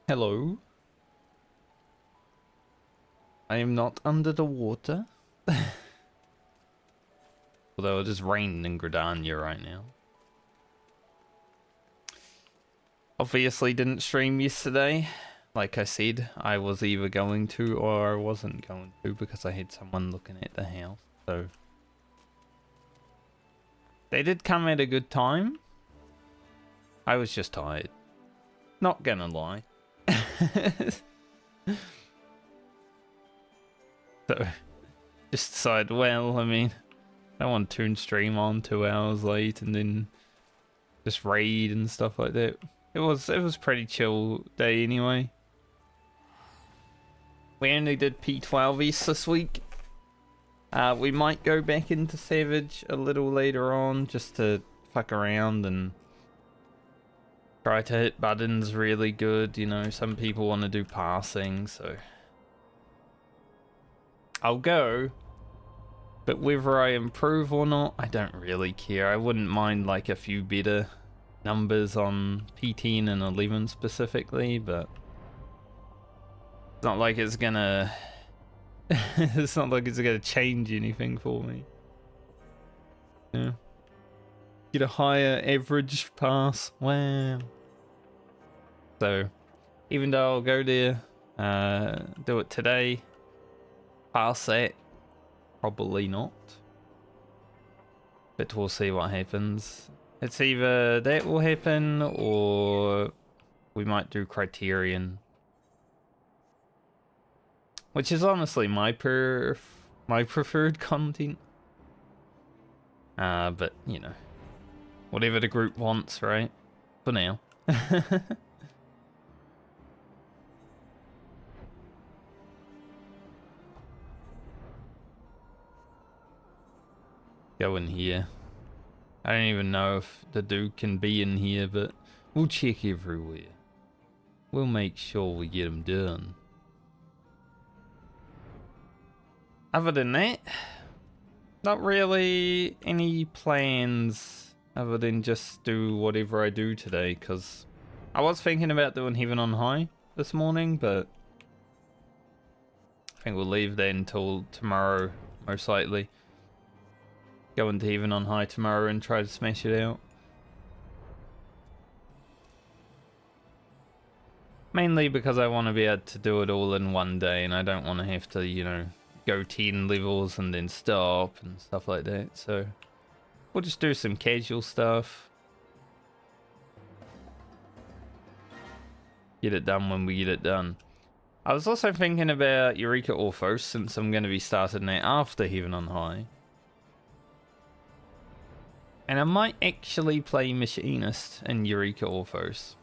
Hello. I am not under the water. Although it is raining in Gridania right now. Obviously didn't stream yesterday. Like I said, I was either going to or I wasn't going to because I had someone looking at the house. So they did come at a good time. I was just tired. Not gonna lie. So just decided, well, I mean, I don't want to turn stream on 2 hours late and then just raid and stuff like that. It was pretty chill day anyway. We only did P12s this week. We might go back into Savage a little later on just to fuck around and try to hit buttons really good. You know, some people want to do passing, so I'll go. But whether I improve or not, I don't really care. I wouldn't mind like a few better numbers on P10 and 11 specifically, but it's not like it's gonna it's not like it's gonna change anything for me. Yeah. Get a higher average pass. Wow. So even though I'll go there, do it today, pass that, probably not. But we'll see what happens. It's either that will happen or we might do Criterion. Which is honestly my preferred content. But, you know, whatever the group wants, right? For now. Go in here. I don't even know if the dude can be in here, but we'll check everywhere. We'll make sure we get him done. Other than that, not really any plans other than just do whatever I do today, because I was thinking about doing Heaven on High this morning, but I think we'll leave that until tomorrow, most likely. Go into Heaven on High tomorrow and try to smash it out. Mainly because I want to be able to do it all in one day and I don't want to have to, you know, go 10 levels and then stop and stuff like that. So we'll just do some casual stuff. Get it done when we get it done. I was also thinking about Eureka Orphos since I'm going to be starting that after Heaven on High. And I might actually play Machinist in Eureka Orphos.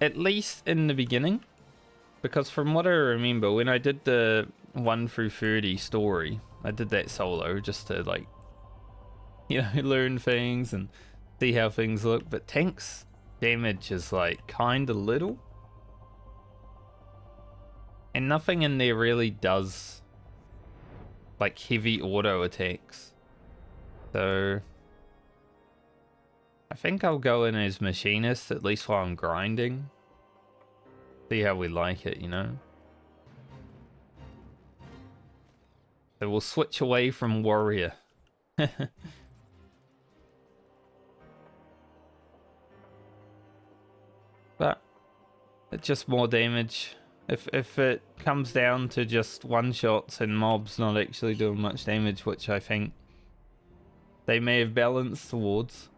At least in the beginning. Because from what I remember, when I did the 1 through 30 story, I did that solo just to, like, you know, learn things and see how things look. But tank's damage is, like, kind of little. And nothing in there really does like heavy auto attacks. So I think I'll go in as Machinist, at least while I'm grinding. See how we like it, you know? So we'll switch away from Warrior. But it's just more damage. If it comes down to just one-shots and mobs not actually doing much damage, which I think they may have balanced towards,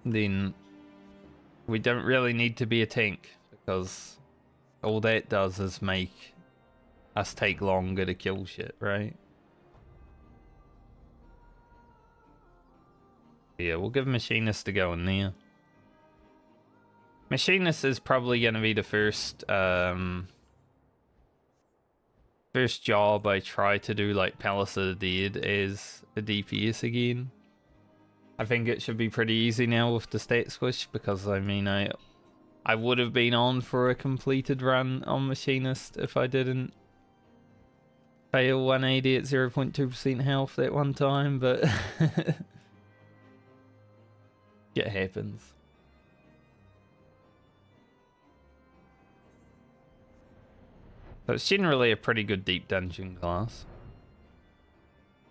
then we don't really need to be a tank, because all that does is make us take longer to kill shit, right? Yeah, we'll give Machinist a go in there. Machinist is probably going to be the first first job I try to do, like Palace of the Dead as a DPS again. I think it should be pretty easy now with the stat squish, because I mean I would have been on for a completed run on Machinist if I didn't fail 180 at 0.2% health that one time, but It happens. So it's generally a pretty good deep dungeon class.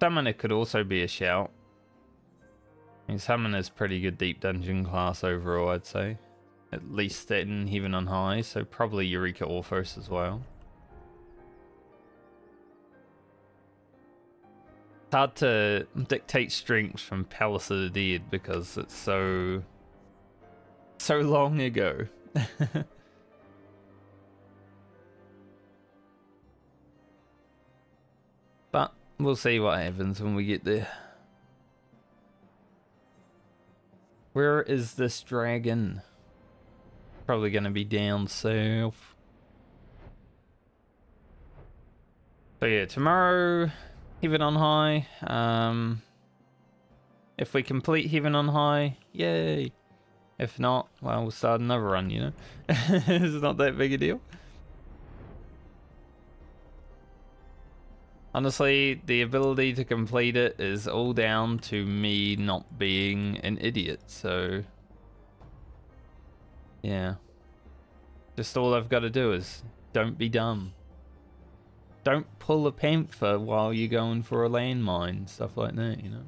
Summoner could also be a shout. I mean, Summoner's pretty good deep dungeon class overall, I'd say. At least in Heaven on High, so probably Eureka Orthos as well. It's hard to dictate strength from Palace of the Dead because it's so long ago. But we'll see what happens when we get there. Where is this dragon? Probably gonna be down south. So yeah, tomorrow, Heaven on High. If we complete Heaven on High, yay. If not, well, we'll start another run, you know? It's not that big a deal. Honestly, the ability to complete it is all down to me not being an idiot, so... yeah. Just all I've got to do is don't be dumb. Don't pull a panther while you're going for a landmine, stuff like that, you know?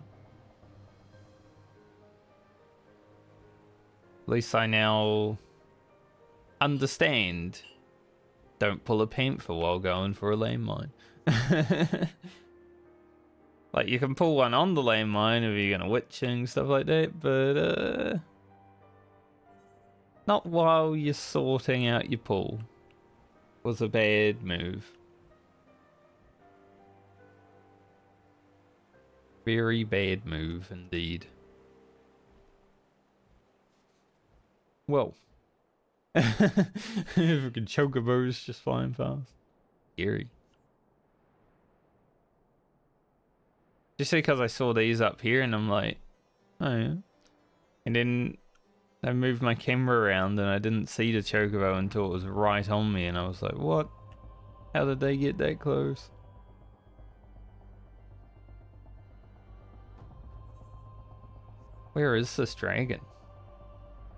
At least I now understand. Don't pull a panther while going for a landmine. Like, you can pull one on the landmine if you're gonna witching, stuff like that, but not while you're sorting out your pull. Was a bad move. Very bad move indeed. Whoa. Freaking chocobos just flying past. Scary. Just because I saw these up here and I'm like, oh yeah. And then I moved my camera around and I didn't see the chocobo until it was right on me and I was like, what? How did they get that close? Where is this dragon?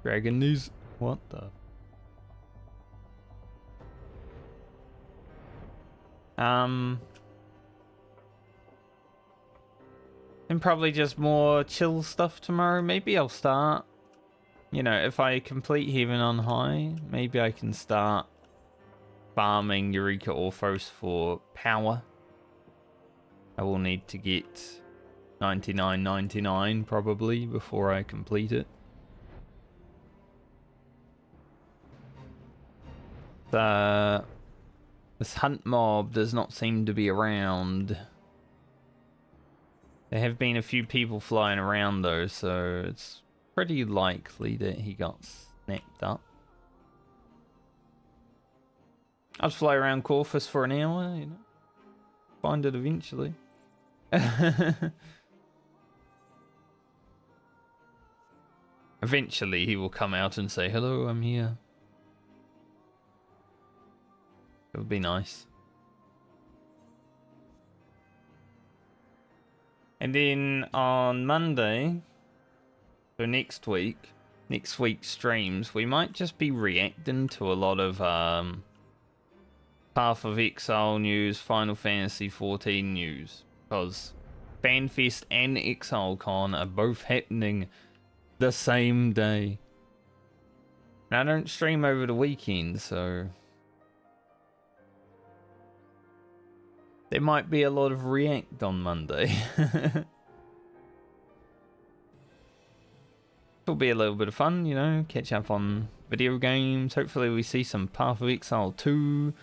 Dragon news. What the? And probably just more chill stuff tomorrow. Maybe I'll start, you know, if I complete Heaven on High, maybe I can start farming Eureka Orthos for power. I will need to get 99.99 probably before I complete it. This hunt mob does not seem to be around. There have been a few people flying around though, so it's pretty likely that he got snapped up. I'll fly around Corvus for an hour, you know. Find it eventually. Eventually he will come out and say, hello, I'm here. It would be nice. And then on Monday, so next week's streams, we might just be reacting to a lot of Path of Exile news, Final Fantasy 14 news, because FanFest and ExileCon are both happening the same day. And I don't stream over the weekend, so there might be a lot of react on Monday. It'll be a little bit of fun, you know, catch up on video games. Hopefully we see some Path of Exile 2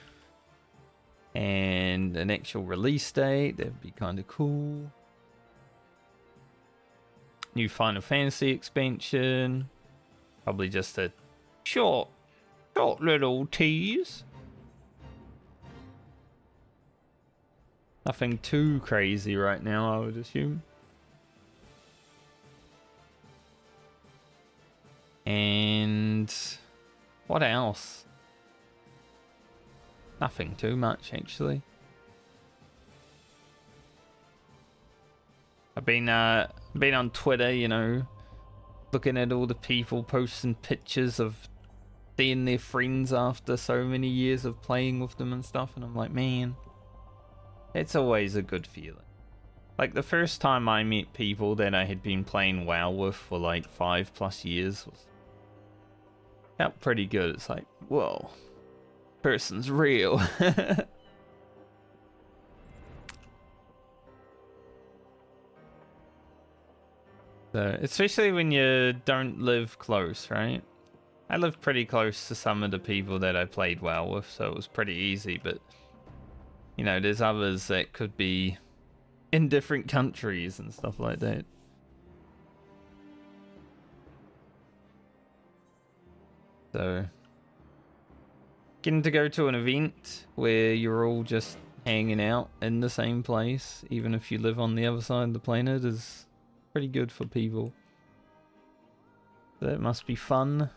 and an actual release date. That'd be kind of cool. New Final Fantasy expansion. Probably just a short little tease. Nothing too crazy right now, I would assume. And what else? Nothing too much, actually. I've been on Twitter, you know, looking at all the people posting pictures of seeing their friends after so many years of playing with them and stuff, and I'm like, man, it's always a good feeling. Like, the first time I met people that I had been playing WoW with for like 5+ years felt pretty good. It's like, whoa, person's real. So, especially when you don't live close, right? I lived pretty close to some of the people that I played WoW with, so it was pretty easy, but you know, there's others that could be in different countries and stuff like that. So, getting to go to an event where you're all just hanging out in the same place, even if you live on the other side of the planet, is pretty good for people. That must be fun.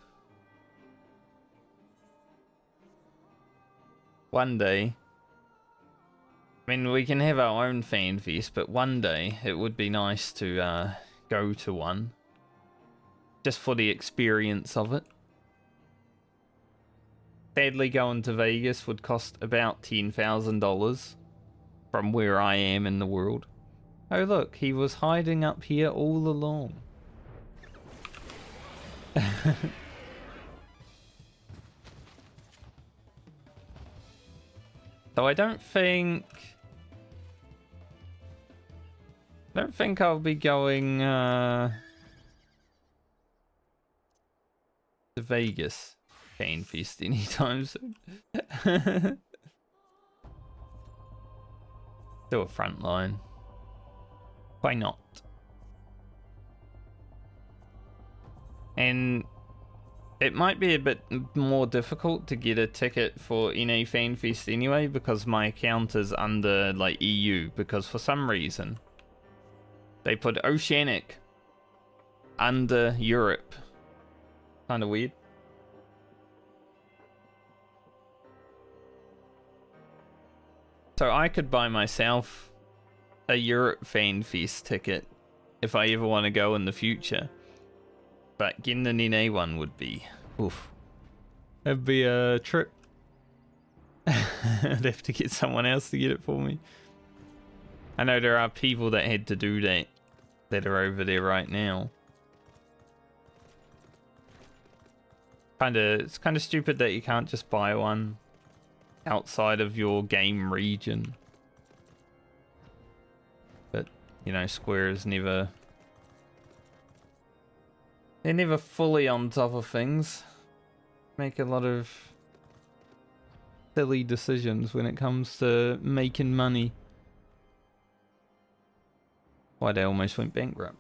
One day, I mean, we can have our own fan fest, but one day it would be nice to go to one. Just for the experience of it. Sadly, going to Vegas would cost about $10,000 from where I am in the world. Oh look, he was hiding up here all along. So I don't think I'll be going to Vegas Fan Fest anytime soon. Do a Frontline. Why not? And it might be a bit more difficult to get a ticket for NA Fan Fest anyway, because my account is under like EU, because for some reason they put Oceanic under Europe. Kind of weird. So I could buy myself a Europe Fan Fest ticket if I ever want to go in the future. But getting an NA one would be, oof. That'd be a trip. I'd have to get someone else to get it for me. I know there are people that had to do that are over there right now. It's kind of stupid that you can't just buy one outside of your game region. But, you know, Square is never... They're never fully on top of things. Make a lot of silly decisions when it comes to making money. Why, they almost went bankrupt.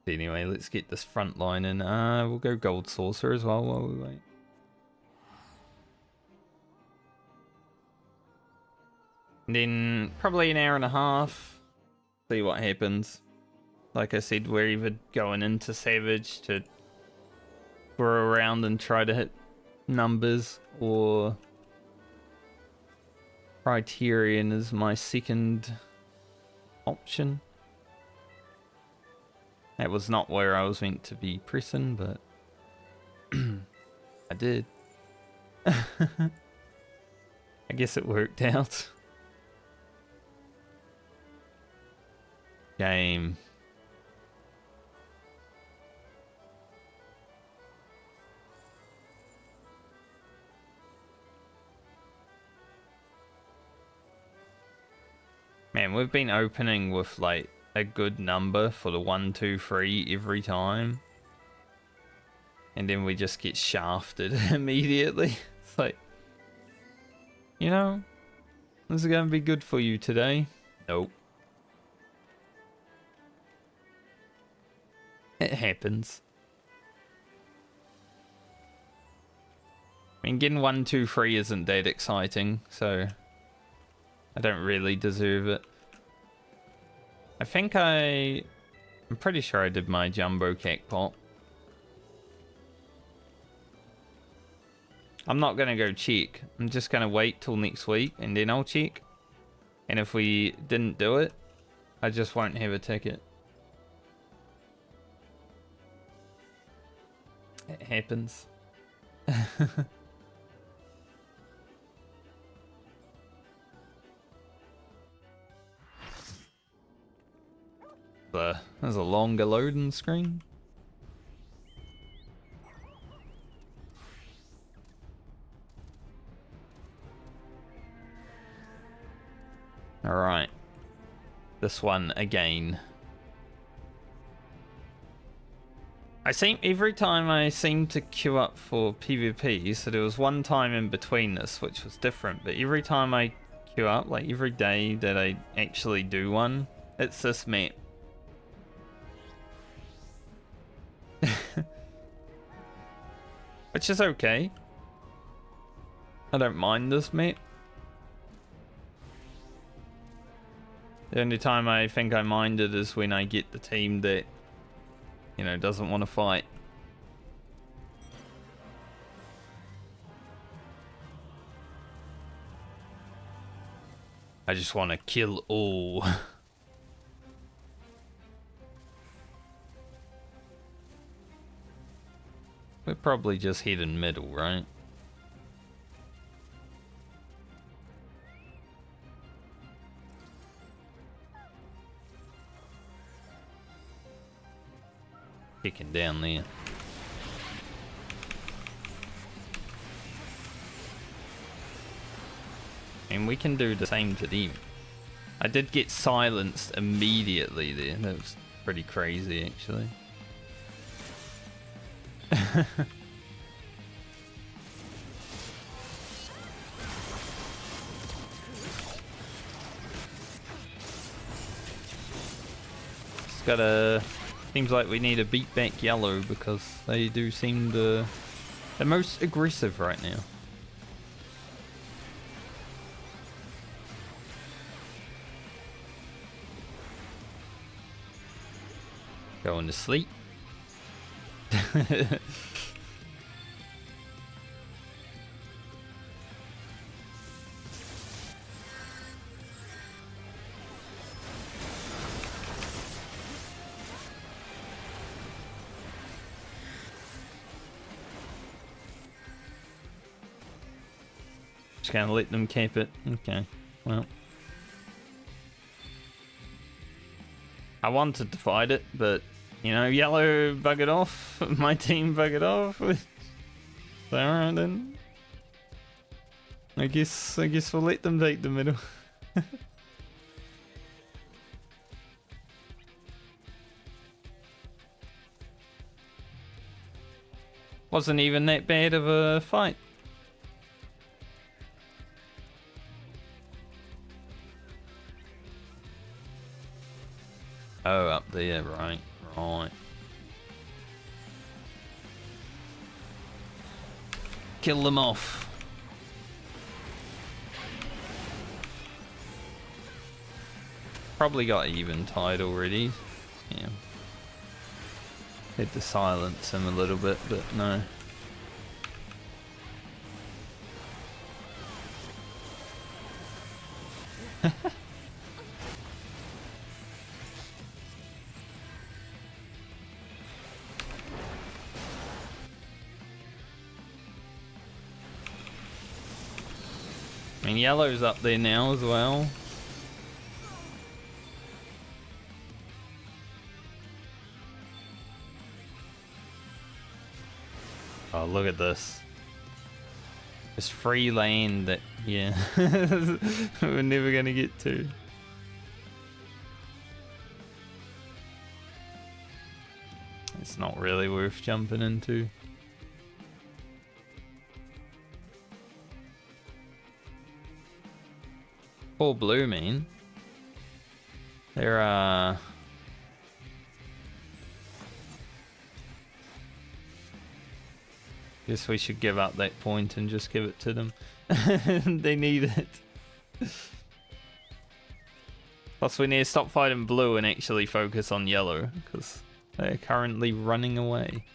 Anyway, let's get this Frontline in. We'll go Gold Saucer as well while we wait. And then probably an hour and a half. See what happens. Like I said, we're either going into Savage to go around and try to hit numbers, or Criterion is my second option. That was not where I was meant to be pressing, but I did. I guess it worked out. Game. Man, we've been opening with like a good number for the 1, 2, 3 every time. And then we just get shafted immediately. It's like, you know, this is going to be good for you today. Nope. It happens. I mean, getting 1, 2, 3 isn't that exciting, so I don't really deserve it. I'm pretty sure I did my Jumbo Cacpot. I'm not going to go check. I'm just going to wait till next week and then I'll check. And if we didn't do it, I just won't have a ticket. It happens. There's a longer loading screen. Alright. This one again. Every time I seem to queue up for PvP, so there was one time in between this which was different, but every time I queue up, like every day that I actually do one, it's this map. Which is okay. I don't mind this map. The only time I think I mind it is when I get the team that, you know, doesn't want to fight. I just want to kill all. We're probably just heading middle, right? Kicking down there. And we can do the same to them. I did get silenced immediately there. That was pretty crazy, actually. Just gotta... Seems like we need to beat back yellow because they do seem the most aggressive right now. Going to sleep. Just gonna let them keep it. Okay, well. I wanted to fight it, but, you know, yellow buggered off. My team buggered off. So, alright then. I guess we'll let them take the middle. Wasn't even that bad of a fight. Oh, up there, right. Kill them off. Probably got eventide already. Yeah. Had to silence him a little bit, but no. I mean, yellow's up there now as well. Oh, look at this. This free lane that, yeah, we're never gonna get to. It's not really worth jumping into. Poor blue, man. They're, guess we should give up that point and just give it to them. They need it. Plus we need to stop fighting blue and actually focus on yellow, because they're currently running away.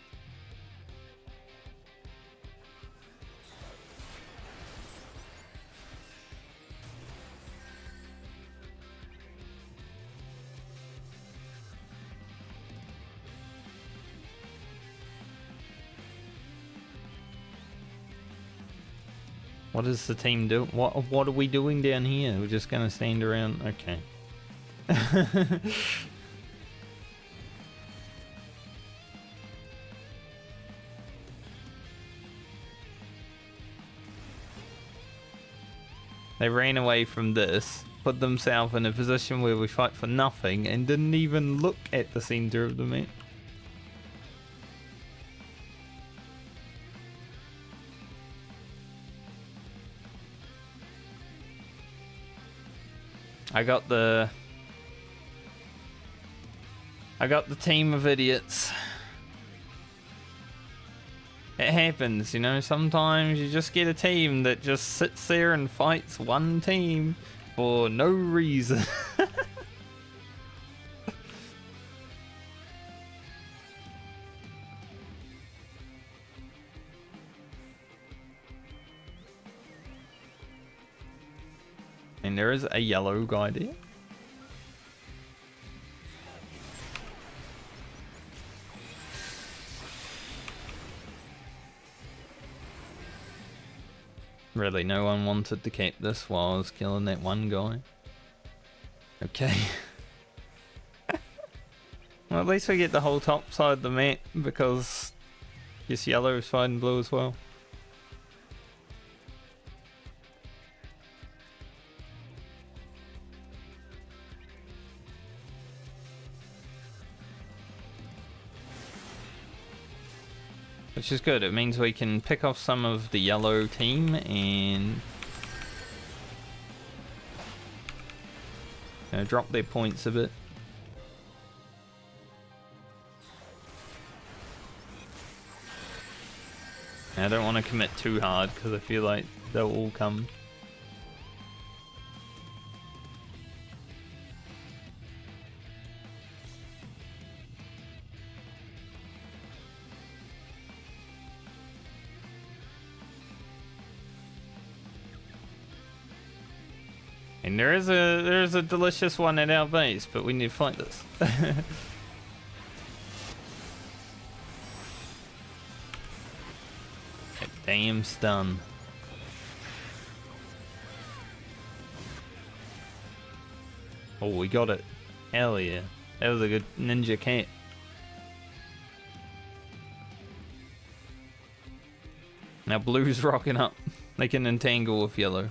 What does the team do? What are we doing down here? We're just gonna stand around. Okay. They ran away from this, put themselves in a position where we fight for nothing, and didn't even look at the center of the map. I got the team of idiots. It happens, you know, sometimes you just get a team that just sits there and fights one team for no reason. And there is a yellow guy there. Really, no one wanted to keep this while I was killing that one guy. Okay. Well, at least we get the whole top side of the map because this yellow is fighting blue as well. Which is good, it means we can pick off some of the yellow team and drop their points a bit. I don't want to commit too hard because I feel like they'll all come. And there's a delicious one at our base, but we need to fight this. Damn stun. Oh, we got it. Hell yeah. That was a good ninja cat. Now blue's rocking up. They can entangle with yellow.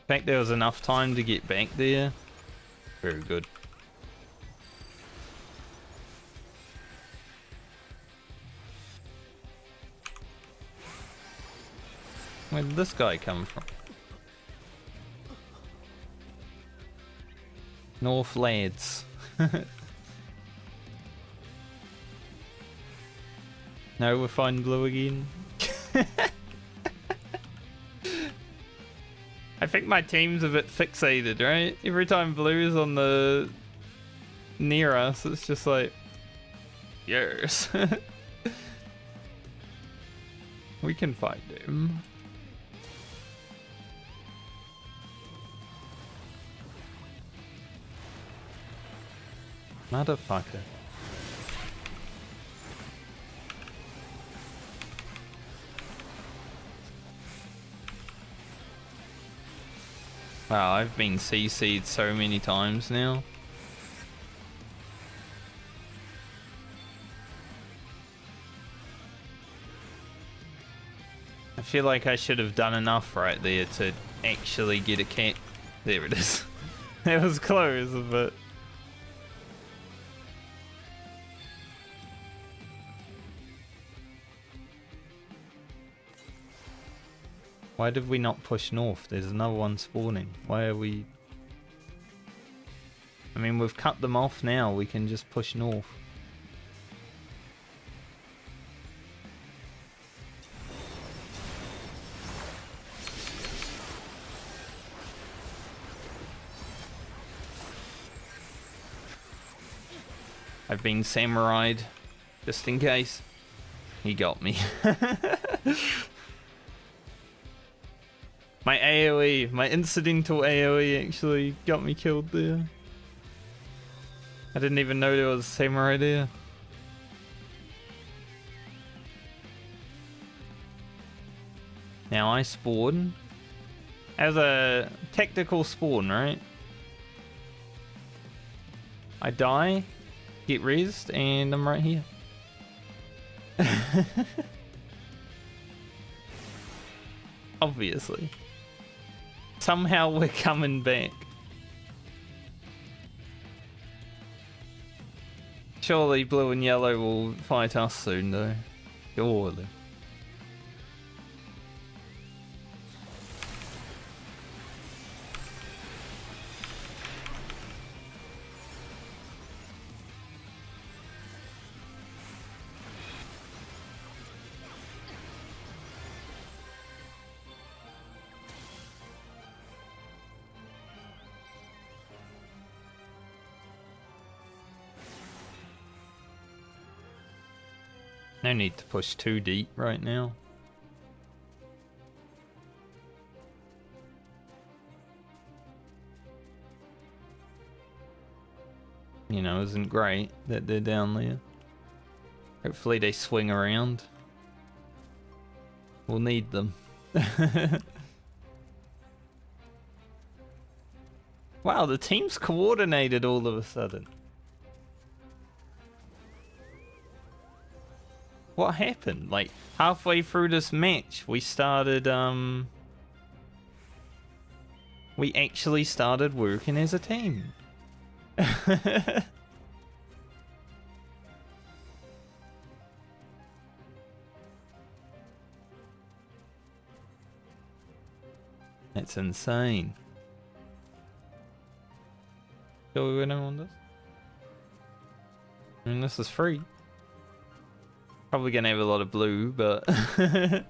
I think there was enough time to get back there. Very good. Where did this guy come from? North lads. No, we're finding blue again. I think my team's a bit fixated, right? Every time blue's on the near us, it's just like, yes. We can fight him. Motherfucker. Wow, I've been CC'd so many times now. I feel like I should have done enough right there to actually get a cat. There it is. It was close, but... Why did we not push north? There's another one spawning. Why are we... I mean, we've cut them off now. We can just push north. I've been samurai'd, just in case. He got me. My AoE, my incidental AoE actually got me killed there. I didn't even know there was a samurai there. Now I spawn as a tactical spawn, right? I die, get rezzed, and I'm right here. Obviously. Somehow we're coming back. Surely blue and yellow will fight us soon though. Surely. No need to push too deep right now. You know, isn't great that they're down there. Hopefully they swing around. We'll need them. Wow, the team's coordinated all of a sudden. What happened? Like, halfway through this match, we started, we actually started working as a team. That's insane. Shall we win on this? I mean, this is free. Probably gonna have a lot of blue, but yeah,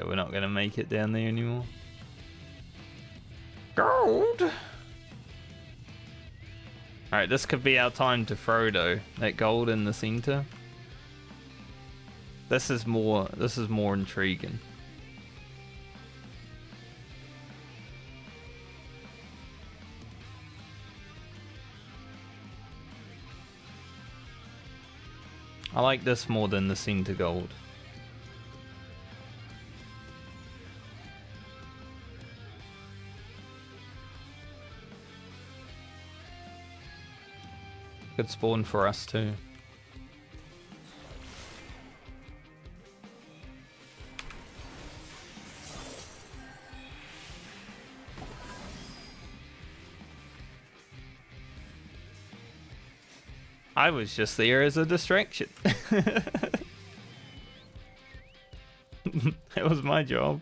we're not gonna make it down there anymore. Gold. Alright, this could be our time to throw though. That gold in the center. This is more intriguing. I like this more than the center gold. Good spawn for us too. I was just there as a distraction. That was my job.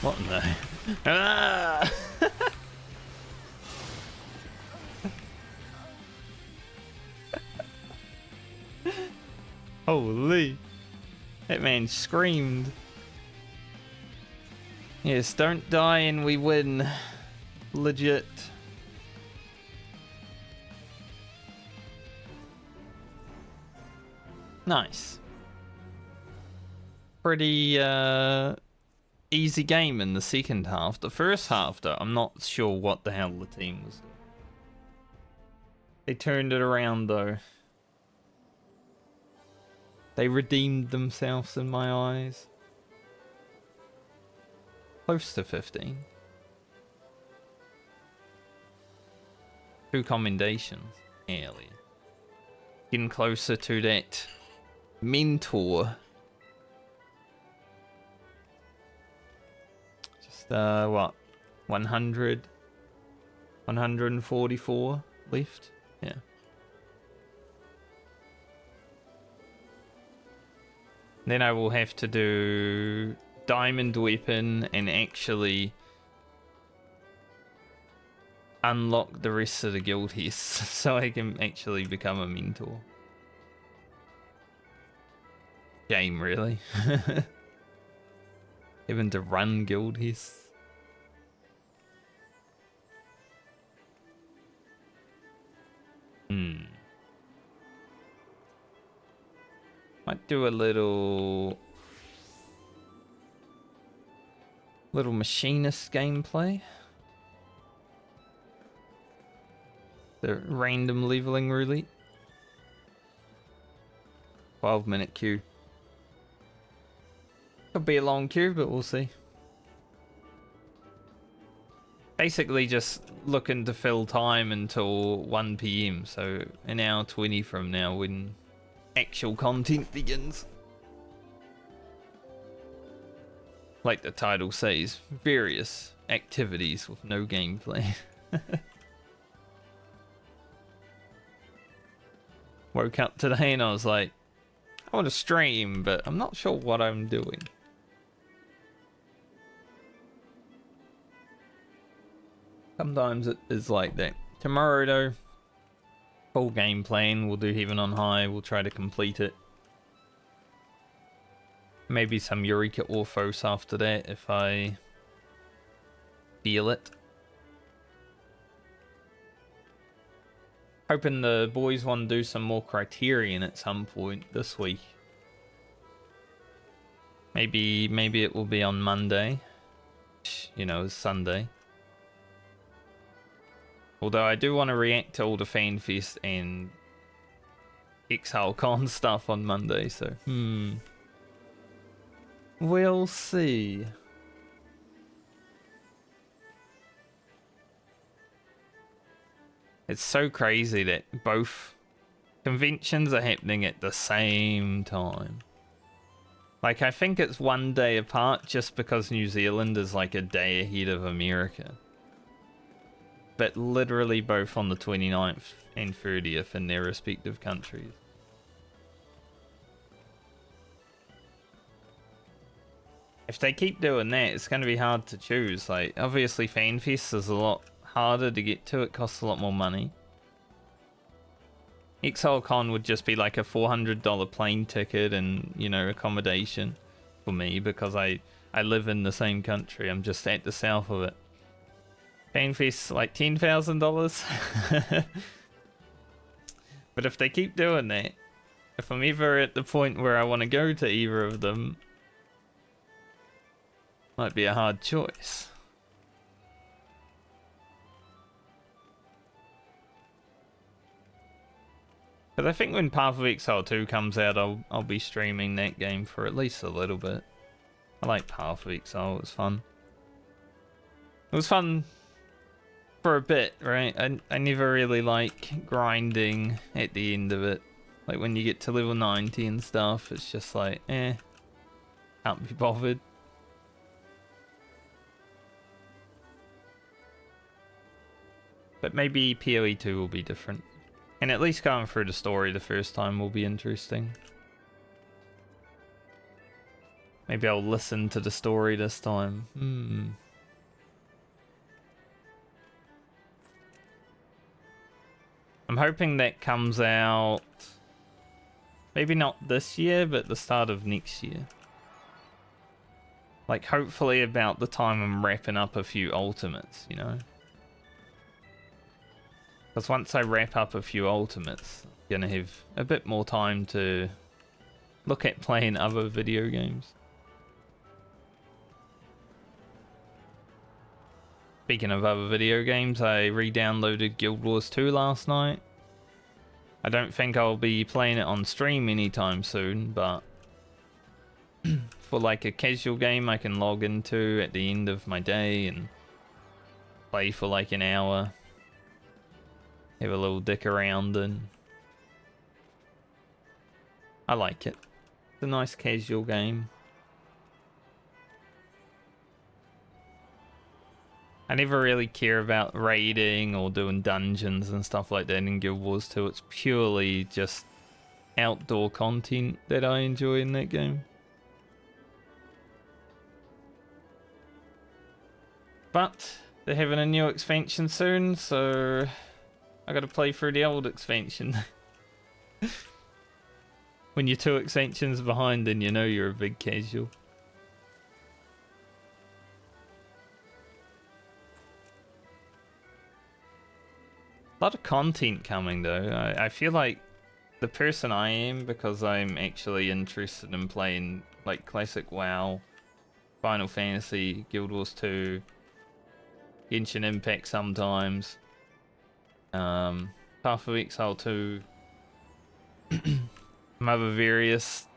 What in the... Ah! Holy. That man screamed. Yes, don't die and we win. Legit. Nice. Pretty easy game in the second half. The first half though, I'm not sure what the hell the team was doing. They turned it around though. They redeemed themselves in my eyes. Close to 15. 2 commendations. Nearly. Getting closer to that mentor. Just, what? 100? 144 left? Yeah. Then I will have to do diamond weapon and actually unlock the rest of the guilties so I can actually become a mentor. game, really. Even to run guild, he's... Might do a little machinist gameplay. The random leveling roulette. 12-minute queue. Could be a long queue, but we'll see. Basically just looking to fill time until 1 PM, so an hour 20 from now when actual content begins. Like the title says, various activities with no gameplay. Woke up today and I was like, I want to stream, but I'm not sure what I'm doing. Sometimes it is like that. Tomorrow though, full game plan. We'll do Heaven on High. We'll try to complete it. Maybe some Eureka Orphos after that if I feel it. Hoping the boys want to do some more Criterion at some point this week. Maybe it will be on Monday. You know, it's Sunday. Although I do want to react to all the FanFest and ExileCon stuff on Monday, so we'll see. It's so crazy that both conventions are happening at the same time. Like, I think it's 1 day apart just because New Zealand is like a day ahead of America. But literally both on the 29th and 30th in their respective countries. If they keep doing that, it's going to be hard to choose. Like, obviously FanFest is a lot harder to get to. It costs a lot more money. ExileCon would just be like a $400 plane ticket and, you know, accommodation for me because I live in the same country. I'm just at the south of it. FanFest like $10,000. But if they keep doing that, if I'm ever at the point where I want to go to either of them, might be a hard choice. But I think when Path of Exile 2 comes out, I'll be streaming that game for at least a little bit. I like Path of Exile, it was fun. It was fun for a bit, right? I never really like grinding at the end of it. Like when you get to level 90 and stuff, it's just like, can't be bothered. But maybe PoE 2 will be different. And at least going through the story the first time will be interesting. Maybe I'll listen to the story this time. I'm hoping that comes out maybe not this year, but the start of next year. Like hopefully about the time I'm wrapping up a few ultimates, you know? Because once I wrap up a few ultimates, I'm gonna have a bit more time to look at playing other video games. Speaking of other video games, I re-downloaded Guild Wars 2 last night. I don't think I'll be playing it on stream anytime soon, but for like a casual game I can log into at the end of my day and play for like an hour. Have a little dick around and I like it. It's a nice casual game. I never really care about raiding or doing dungeons and stuff like that in Guild Wars 2. It's purely just outdoor content that I enjoy in that game. But they're having a new expansion soon, so I gotta play through the old expansion. When you're 2 extensions behind, then you know you're a big casual. A lot of content coming though. I feel like the person I am, because I'm actually interested in playing like classic WoW, Final Fantasy, Guild Wars 2, Genshin Impact sometimes, Path of Exile 2, some other various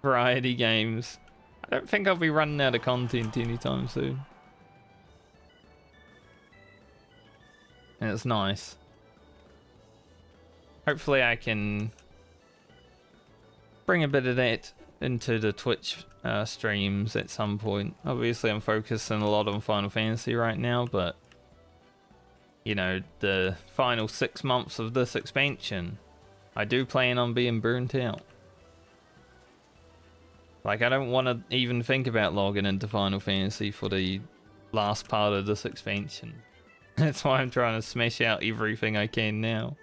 variety games. I don't think I'll be running out of content anytime soon. And it's nice. Hopefully I can bring a bit of that into the Twitch streams at some point. Obviously I'm focusing a lot on Final Fantasy right now, but you know, the final 6 months of this expansion, I do plan on being burnt out. Like, I don't want to even think about logging into Final Fantasy for the last part of this expansion. That's why I'm trying to smash out everything I can now.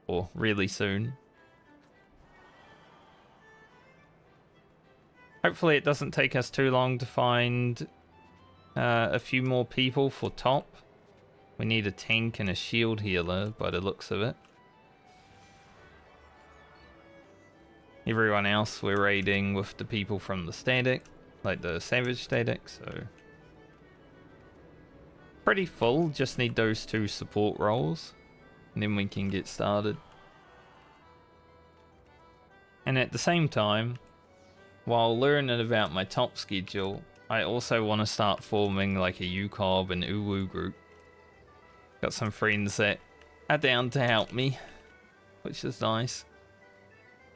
Or really soon. Hopefully it doesn't take us too long to find a few more people for top. We need a tank and a shield healer by the looks of it. Everyone else we're raiding with the people from the static, like the savage static, so pretty full. Just need those 2 support roles and then we can get started. And at the same time, while learning about my top schedule, I also want to start forming like a UCOB and UWU group. Got some friends that are down to help me, which is nice.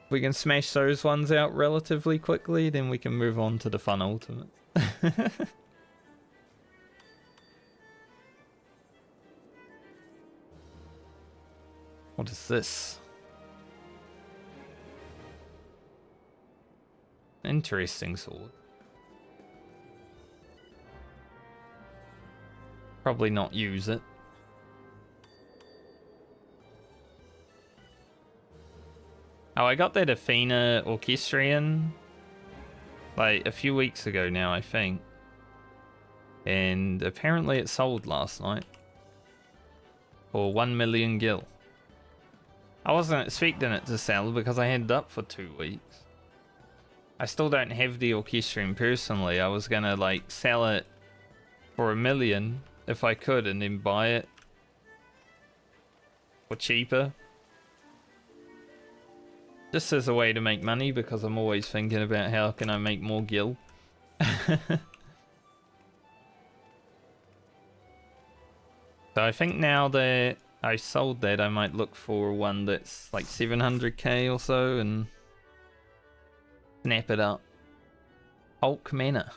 If we can smash those ones out relatively quickly, then we can move on to the fun ultimate. What is this? Interesting sword. Probably not use it. Oh, I got that Athena Orchestrion like a few weeks ago now, I think. And apparently it sold last night for 1 million gil. I wasn't expecting it to sell because I had it up for 2 weeks. I still don't have the Orchestrion personally. I was gonna like sell it for 1 million if I could and then buy it for cheaper. Just as a way to make money, because I'm always thinking about how can I make more gil. So I think now that I sold that, I might look for one that's like 700k or so and snap it up. Hulk Manor.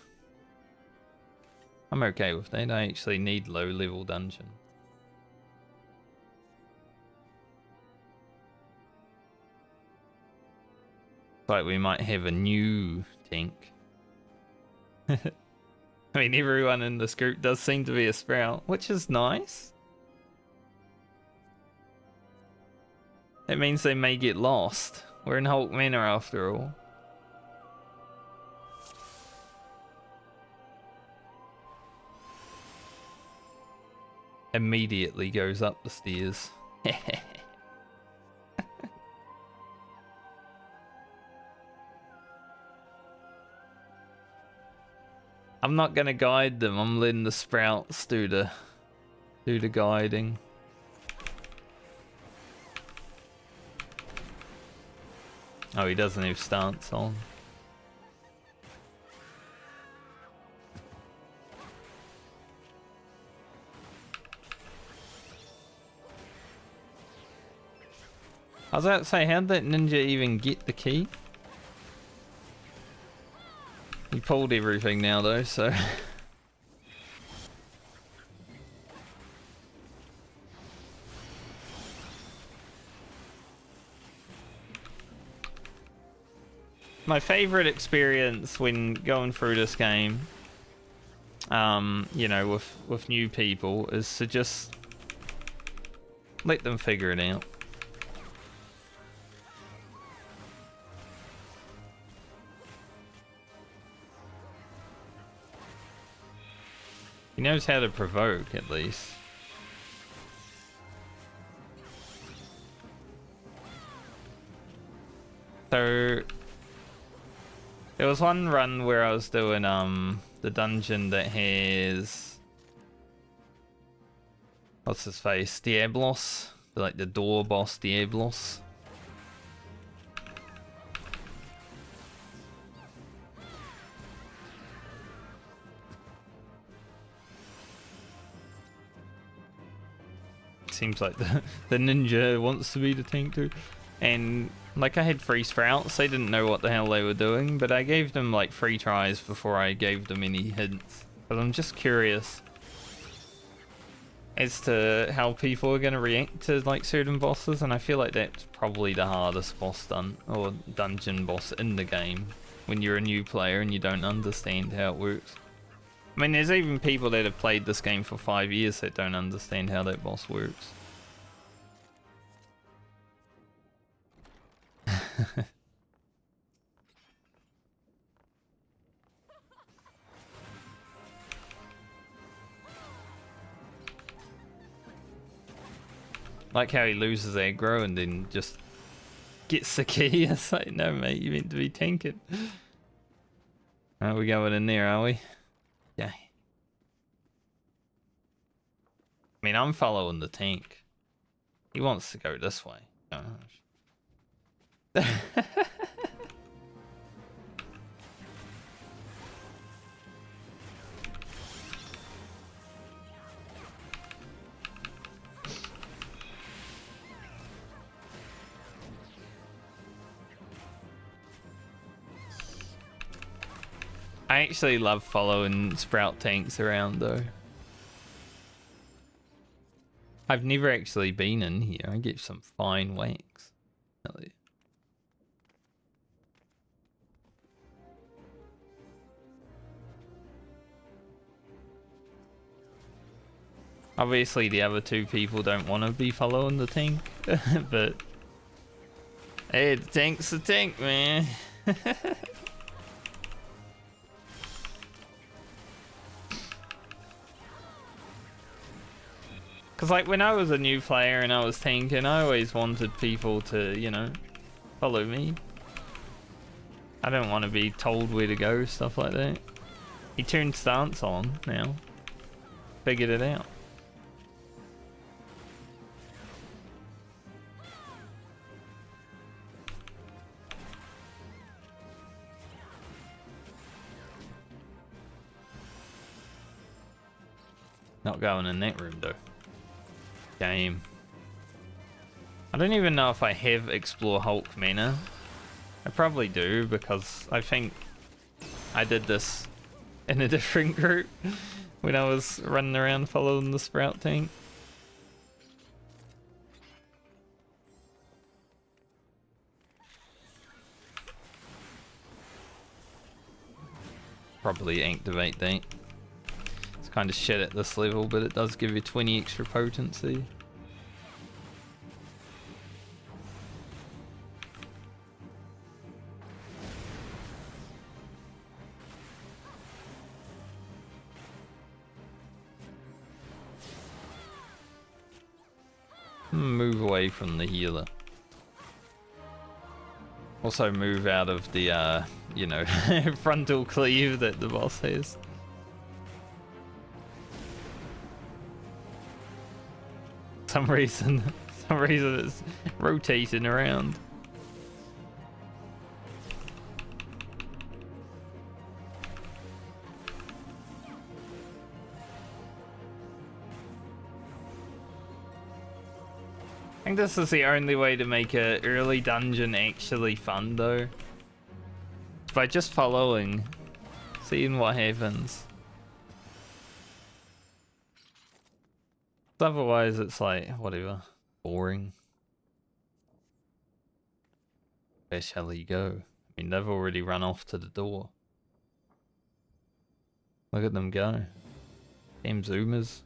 I'm okay with that. I actually need low level dungeon. Like we might have a new tank. I mean, everyone in this group does seem to be a sprout, which is nice. It means they may get lost. We're in Hulk Manor after all. Immediately goes up the stairs. I'm not gonna guide them. I'm letting the sprouts do the guiding. Oh, he doesn't have stance on. I was about to say, how'd that ninja even get the key? He pulled everything now though, so... My favorite experience when going through this game, you know, with new people, is to just let them figure it out. He knows how to provoke, at least. So there was one run where I was doing the dungeon that has, what's his face? Diablos. Like the door boss Diablos. Seems like the ninja wants to be the tank too. And like I had 3 sprouts, they didn't know what the hell they were doing, but I gave them like 3 tries before I gave them any hints. But I'm just curious as to how people are going to react to like certain bosses, and I feel like that's probably the hardest boss or dungeon boss in the game when you're a new player and you don't understand how it works. I mean, there's even people that have played this game for 5 years that don't understand how that boss works. Like how he loses aggro and then just gets the key. It's like, no mate, you meant to be tanking. Are we going in there, are we? Yeah. I mean, I'm following the tank. He wants to go this way. Oh. I actually love following sprout tanks around though. I've never actually been in here. I get some fine whacks. Obviously the other 2 people don't want to be following the tank, but hey, the tank's the tank, man. Because like when I was a new player and I was tanking, I always wanted people to, you know, follow me. I don't want to be told where to go, stuff like that. He turned stance on now. Figured it out. Not going in that room though. Game. I don't even know if I have Explore Hulk mana. I probably do because I think I did this in a different group when I was running around following the sprout tank. Probably activate that. It's kind of shit at this level, but it does give you 20 extra potency. Move away from the healer. Also move out of the, you know, frontal cleave that the boss has. Some reason it's rotating around. I think this is the only way to make an early dungeon actually fun though. By just following, seeing what happens. Otherwise it's like, whatever, boring. Where shall he go? I mean, they've already run off to the door. Look at them go. Damn zoomers.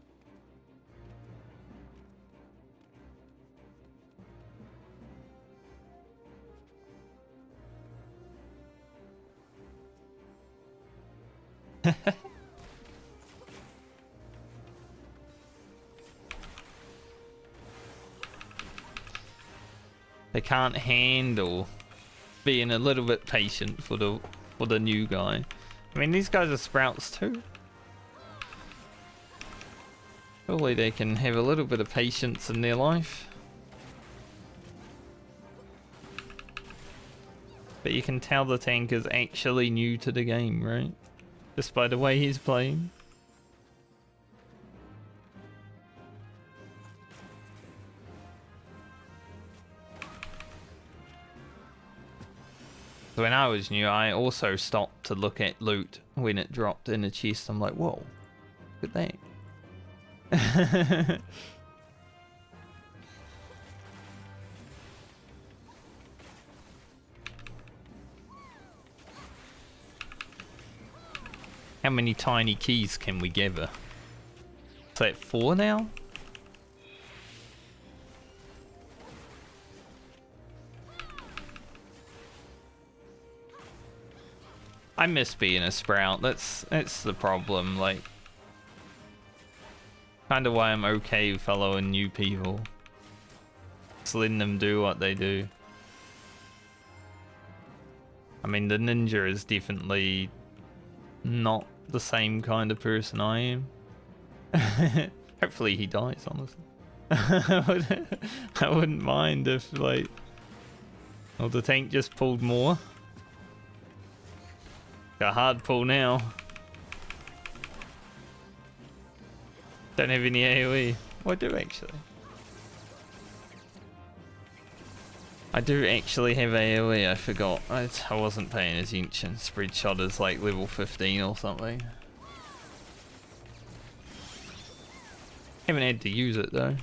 They can't handle being a little bit patient for the new guy. I mean, these guys are sprouts too. Surely they can have a little bit of patience in their life. But you can tell the tank is actually new to the game, right? Just by the way he's playing. So when I was new, I also stopped to look at loot when it dropped in a chest. I'm like, whoa, look at that. How many tiny keys can we give her? Is that 4 now? I miss being a sprout. That's the problem. Like, kind of why I'm okay following new people. Just letting them do what they do. I mean, the ninja is definitely not the same kind of person I am. Hopefully he dies, honestly. I wouldn't mind if, like... Oh, the tank just pulled more. Got a hard pull now. Don't have any AoE. Oh, I do actually. I do actually have AoE, I forgot. I wasn't paying attention. Spread shot is like level 15 or something. Haven't had to use it though.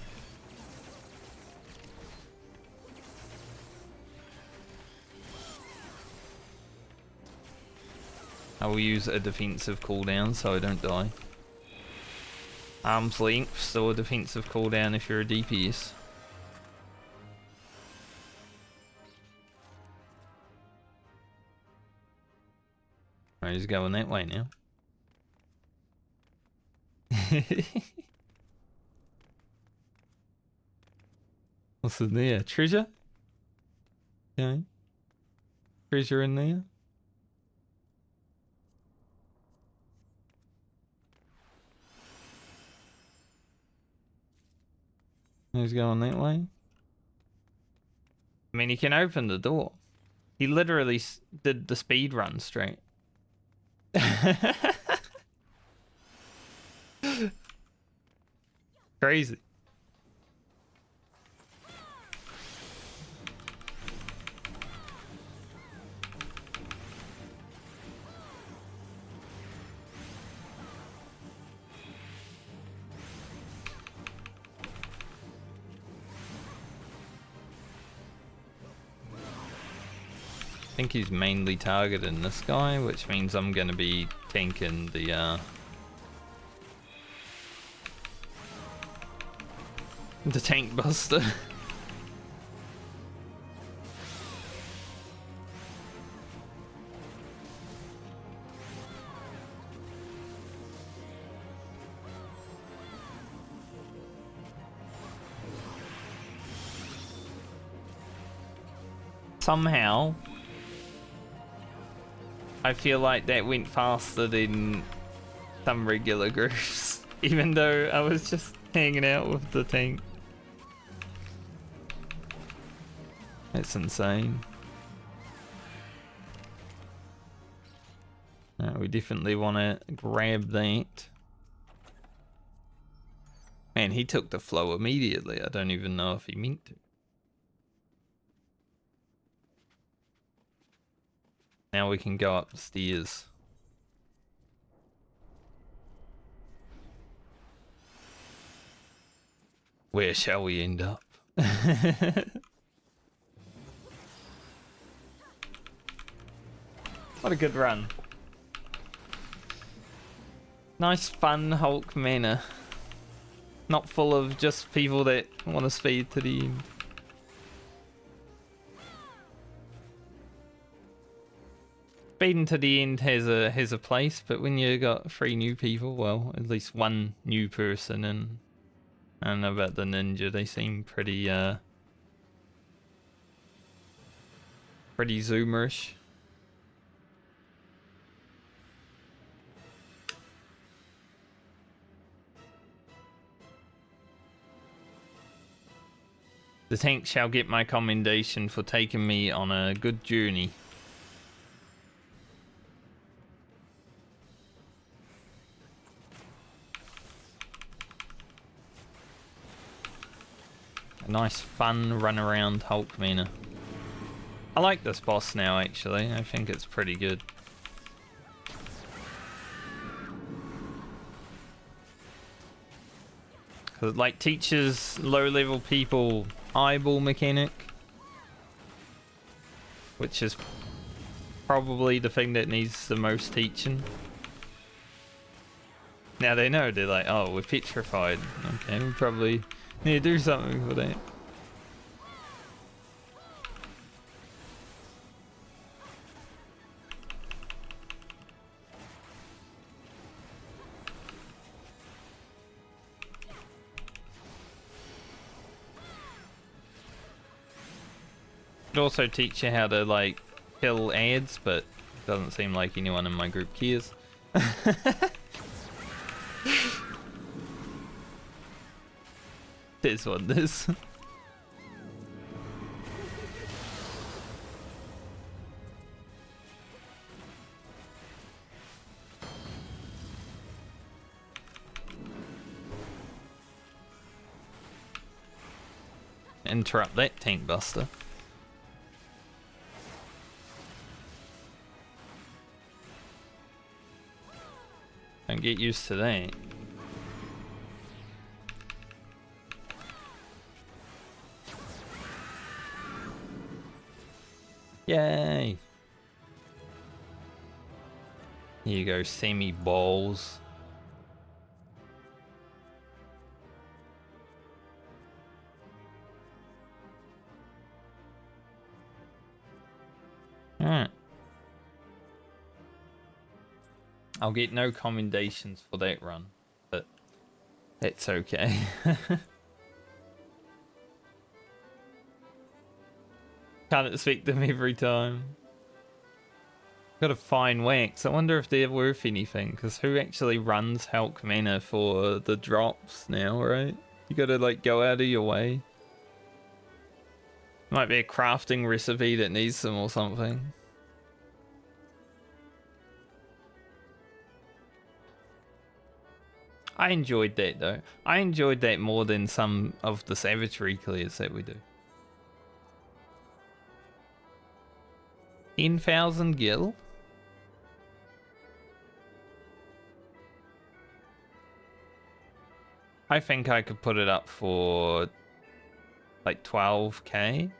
I will use a defensive cooldown so I don't die. Arm's length, still a defensive cooldown if you're a DPS. Right, he's going that way now. What's in there? Treasure? Okay. Treasure in there? He's going that way. I mean, he can open the door. He literally did the speed run straight. Crazy. I think he's mainly targeting this guy, which means I'm gonna be tanking the tank buster. Somehow I feel like that went faster than some regular groups, even though I was just hanging out with the tank. That's insane. We definitely want to grab that. Man, he took the flow immediately. I don't even know if he meant to. Now we can go up the stairs. Where shall we end up? What a good run. Nice fun Hulk manor. Not full of just people that want to speed to the end. Speeding to the end has a place, but when you got 3 new people, well, at least 1 new person, and I don't know about the ninja, they seem pretty Pretty zoomerish. The tank shall get my commendation for taking me on a good journey. A nice fun run around Hulk Mina. I like this boss now actually, I think it's pretty good. Cause it like teaches low level people eyeball mechanic. Which is probably the thing that needs the most teaching. Now they know, they're like, oh, we're petrified. Okay, we probably need to do something for that. It also teach you how to like kill ads, but it doesn't seem like anyone in my group cares. This one, this. Interrupt that tank buster. Don't get used to that. Yay! Here you go, Sammy Balls. Alright. I'll get no commendations for that run, but it's okay. Can't expect them every time. Got a fine wax. I wonder if they're worth anything, because who actually runs Hulk Mana for the drops now, right? You gotta like go out of your way. Might be a crafting recipe that needs them or something. I enjoyed that though. I enjoyed that more than some of the savagery clears that we do. 10,000 gil? I think I could put it up for like 12k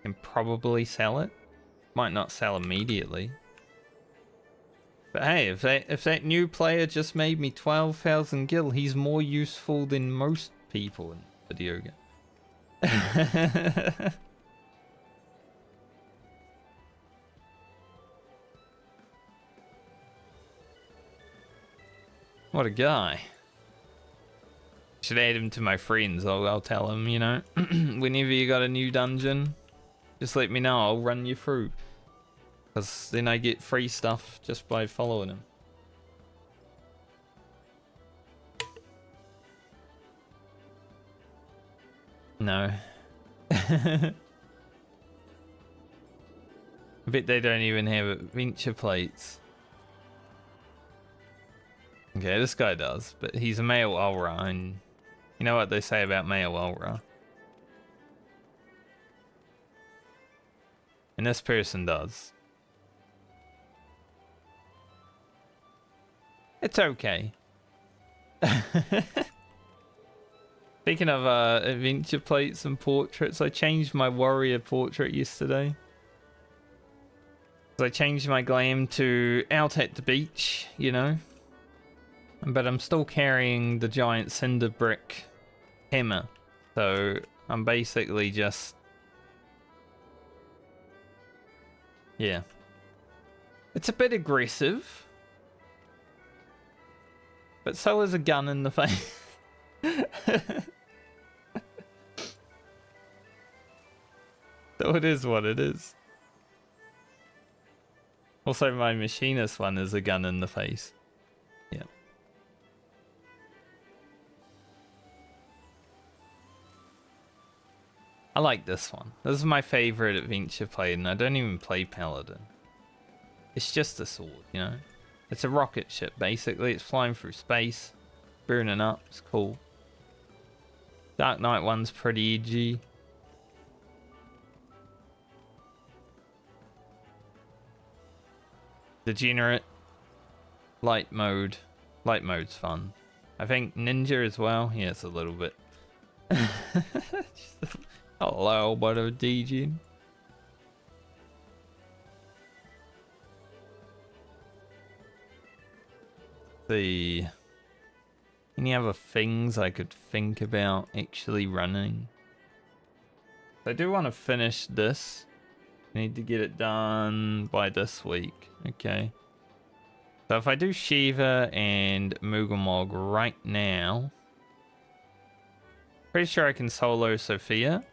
and probably sell it. Might not sell immediately. But hey, if that new player just made me 12,000 gil, he's more useful than most people in video game. What a guy. Should add him to my friends. I'll tell him, you know, whenever you got a new dungeon, just let me know. I'll run you through. Because then I get free stuff just by following him. No. I bet they don't even have adventure plates. Okay, this guy does, but he's a male aura, and you know what they say about male aura. And this person does. It's okay. Speaking of adventure plates and portraits, I changed my warrior portrait yesterday. I changed my glam to out at the beach, you know. But I'm still carrying the giant cinder brick hammer. So I'm basically just... yeah. It's a bit aggressive. But so is a gun in the face. So it is what it is. Also, my machinist one is a gun in the face. Yeah. I like this one. This is my favorite adventure play, and I don't even play Paladin. It's just a sword, you know? It's a rocket ship, basically. It's flying through space, burning up. It's cool. Dark Knight one's pretty edgy. Degenerate. Light mode. Light mode's fun. I think Ninja as well. Yeah, it's a little bit. Just a little bit of degen. See. Any other things I could think about actually running? I do want to finish this. I need to get it done by this week. Okay. So if I do Shiva and Mugamog right now, pretty sure I can solo Sophia.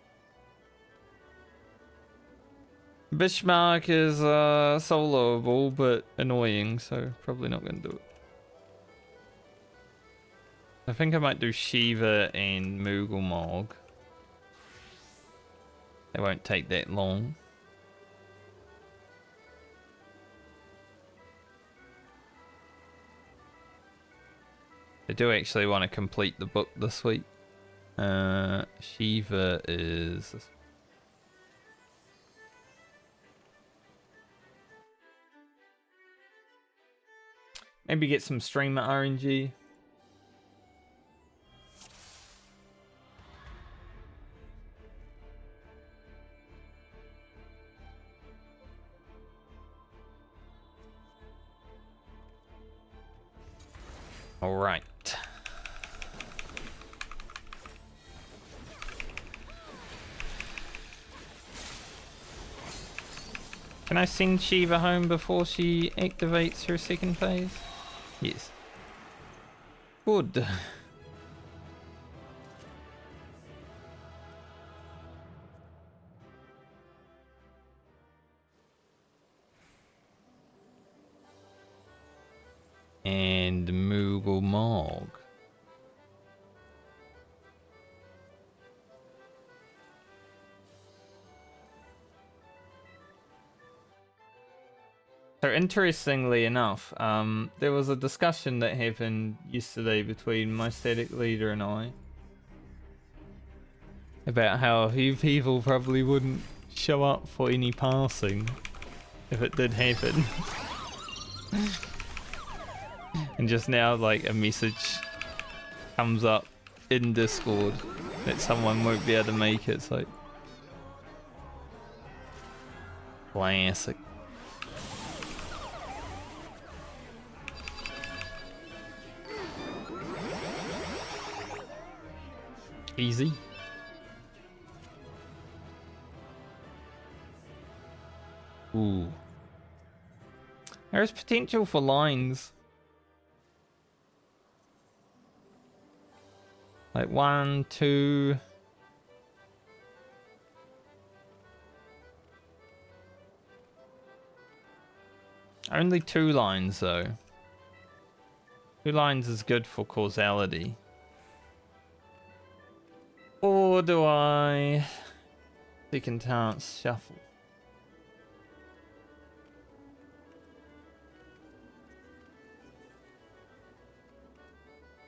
Bismarck is soloable but annoying, so probably not going to do it. I think I might do Shiva and Mugamog. It won't take that long. I do actually want to complete the book this week. Shiva is... Maybe get some streamer RNG. All right. Can I send Shiva home before she activates her second phase? Yes. Good. And Moogle Mog. So interestingly enough, there was a discussion that happened yesterday between my static leader and I about how a few people probably wouldn't show up for any passing if it did happen. And just now, like, a message comes up in Discord that someone won't be able to make it. It's like, classic. Easy. Ooh. There's potential for lines. Like 1, 2. Only 2 lines though. 2 lines is good for causality. Or do I second chance shuffle?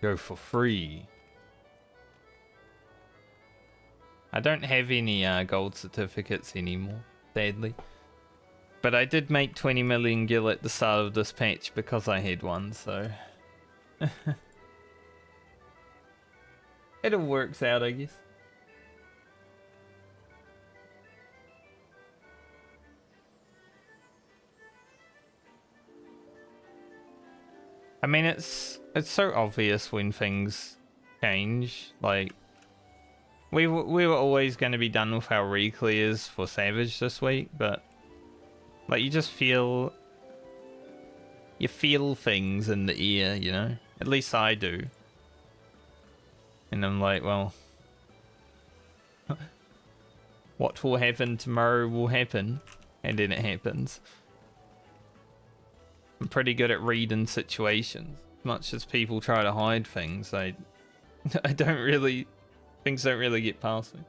Go for free. I don't have any gold certificates anymore, sadly. But I did make 20 million gil at the start of this patch because I had one, so... It all works out, I guess. I mean, it's so obvious when things change. Like, we were always going to be done with our re-clears for Savage this week, but like, you feel things in the air, you know? At least I do. And I'm like, well, what will happen tomorrow will happen, and then it happens. I'm pretty good at reading situations. As much as people try to hide things, I don't really... Things don't really get past me.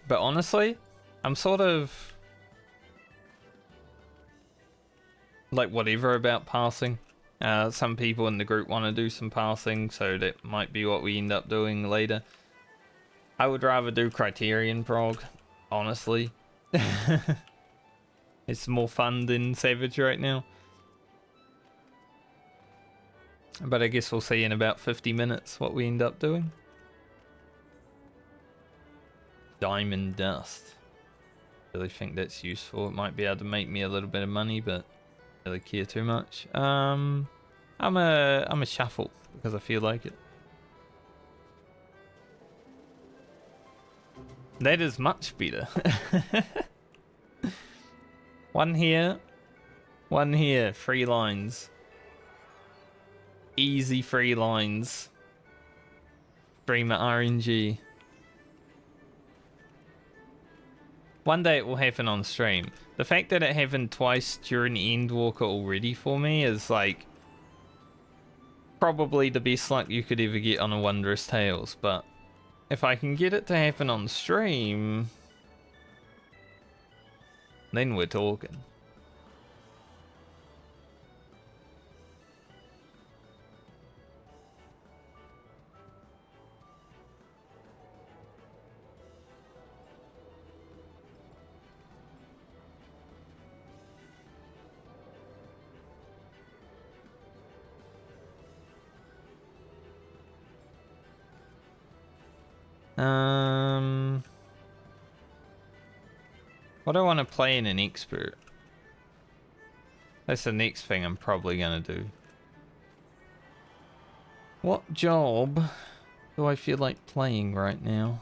But honestly, I'm sort of... like whatever about passing. Some people in the group want to do some passing, so that might be what we end up doing later. I would rather do Criterion prog, honestly. It's more fun than Savage right now. But I guess we'll see in about 50 minutes what we end up doing. Diamond dust. Really think that's useful. It might be able to make me a little bit of money, but I don't really care too much. I'm a shuffle because I feel like it. That is much better. One here, 3 lines. Easy 3 lines. Streamer RNG. One day it will happen on stream. The fact that it happened twice during Endwalker already for me is like probably the best luck you could ever get on a Wondrous Tales, but if I can get it to happen on stream, then we're talking. What do I want to play in an expert? That's the next thing I'm probably gonna do. What job do I feel like playing right now?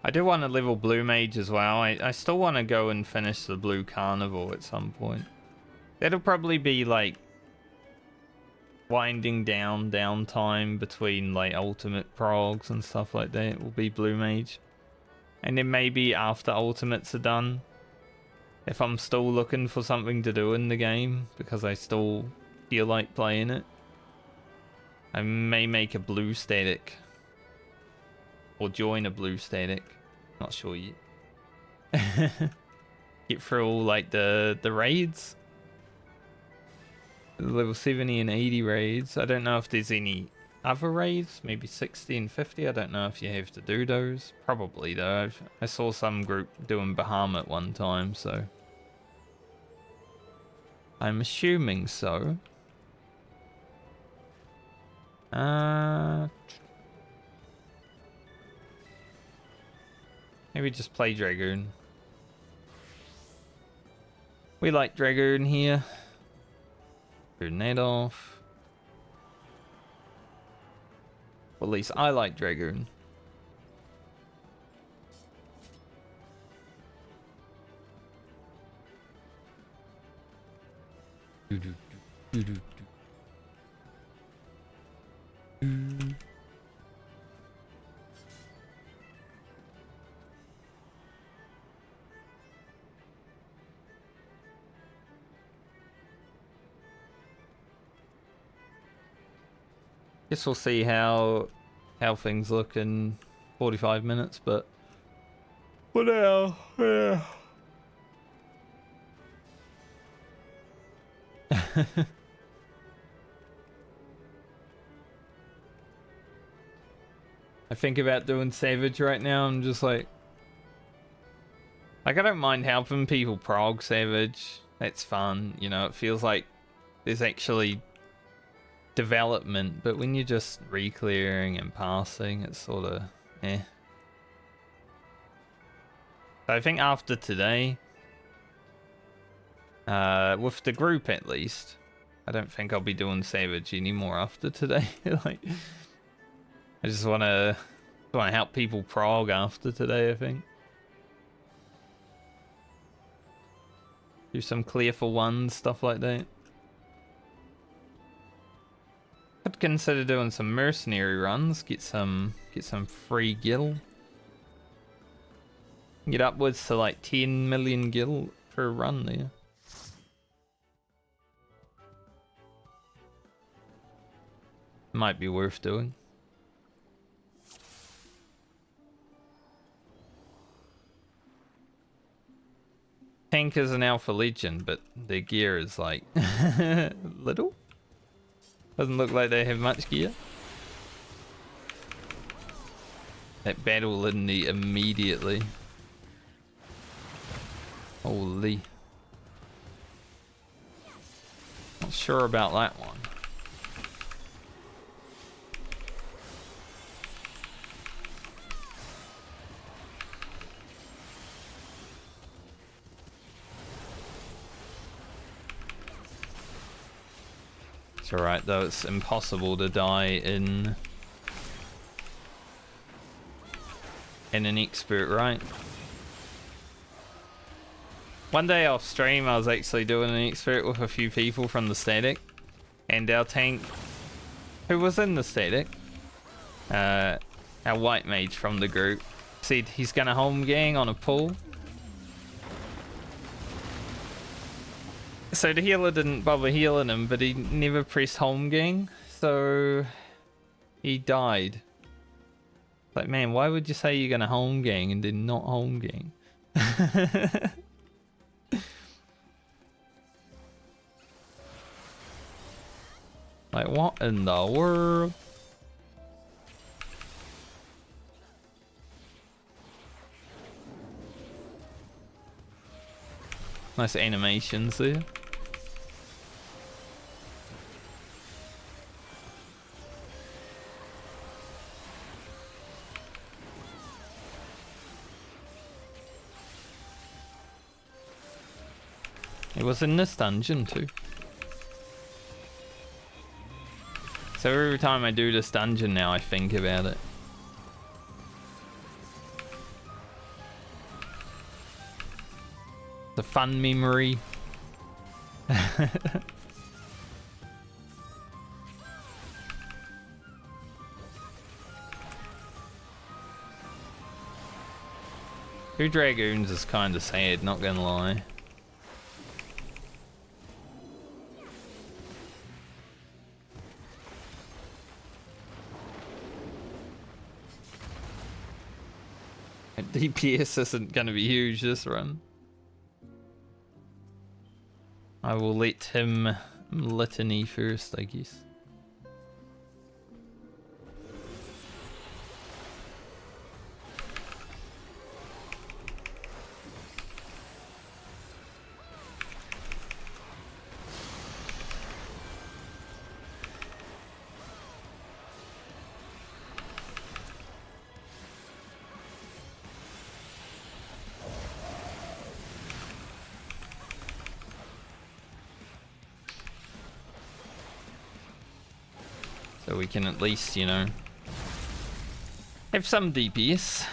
I do want to level Blue Mage as well. I still want to go and finish the Blue Carnival at some point. That'll probably be like winding down downtime between like ultimate progs and stuff like that. It will be Blue Mage. And then maybe after ultimates are done, if I'm still looking for something to do in the game, because I still feel like playing it, I may make a blue static. Or join a blue static. Not sure yet. Get through all like the raids. Level 70 and 80 raids. I don't know if there's any other raids, maybe 60 and 50. I don't know if you have to do those. Probably though. I saw some group doing Bahamut one time, so I'm assuming so. Maybe just play Dragoon. We like Dragoon here. Turn that off. Well, at least I like Dragoon. Guess we'll see how things look in 45 minutes, but for now, yeah. I think about doing Savage right now. I'm just like I don't mind helping people prog Savage. That's fun, you know. It feels like there's actually development, but when you're just re-clearing and passing, it's sort of eh. So I think after today, with the group at least, I don't think I'll be doing Savage anymore after today. Like, I just want to help people prog after today, I think. Do some clear for one, stuff like that. I'd consider doing some mercenary runs, get some free gil. Get upwards to like 10 million gil per run there. Might be worth doing. Tank is an alpha legend, but their gear is like little. Doesn't look like they have much gear. That battle in the immediately. Holy. Not sure about that one. It's alright though, it's impossible to die in an expert, right? One day off stream I was actually doing an expert with a few people from the static, and our tank, who was in the static, our white mage from the group, said he's gonna home gang on a pull. So the healer didn't bother healing him, but he never pressed home gang, so he died. Like, man, why would you say you're gonna home gang and then not home gang? Like, what in the world? Nice animations there. It was in this dungeon too. So every time I do this dungeon now, I think about it. It's a fun memory. Two dragoons is kind of sad, not gonna lie. DPS isn't gonna be huge this run. I will let him litany first, I guess. So we can at least, you know, have some DPS.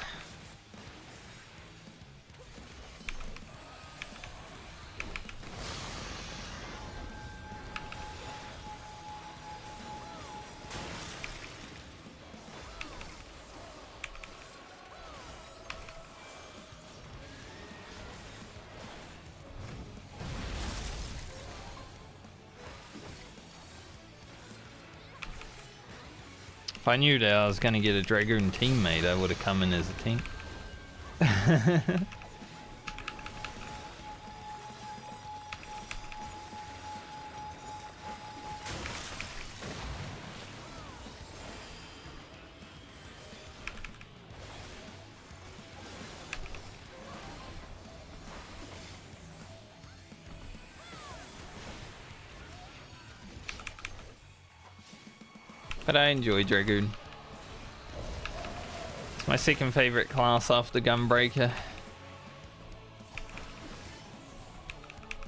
If I knew that I was going to get a Dragoon teammate, I would have come in as a team. But I enjoy Dragoon. It's my second favorite class after Gunbreaker.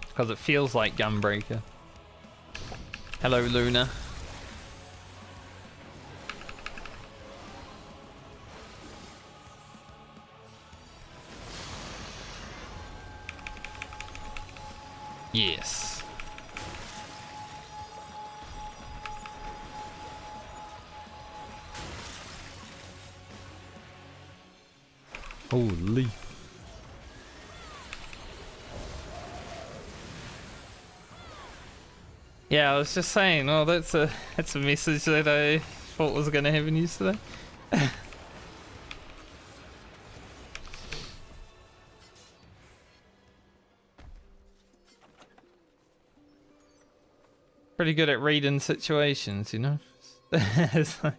Because it feels like Gunbreaker. Hello, Luna. Yes. Holy. Yeah, I was just saying, oh, that's a message that I thought was gonna happen yesterday. Pretty good at reading situations, you know? It's like,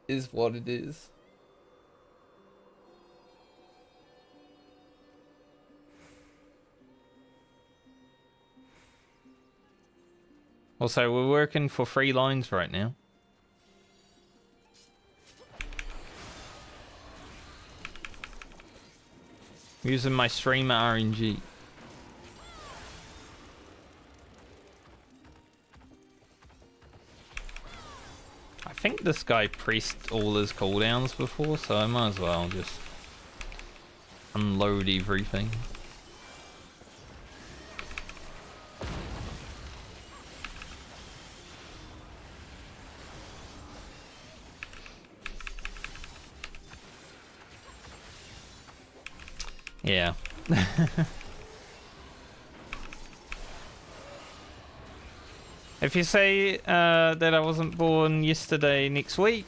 is what it is. Also, we're working for 3 lines right now. Using my streamer RNG. I think this guy pressed all his cooldowns before, so I might as well just unload everything. Yeah. If you say that I wasn't born yesterday next week,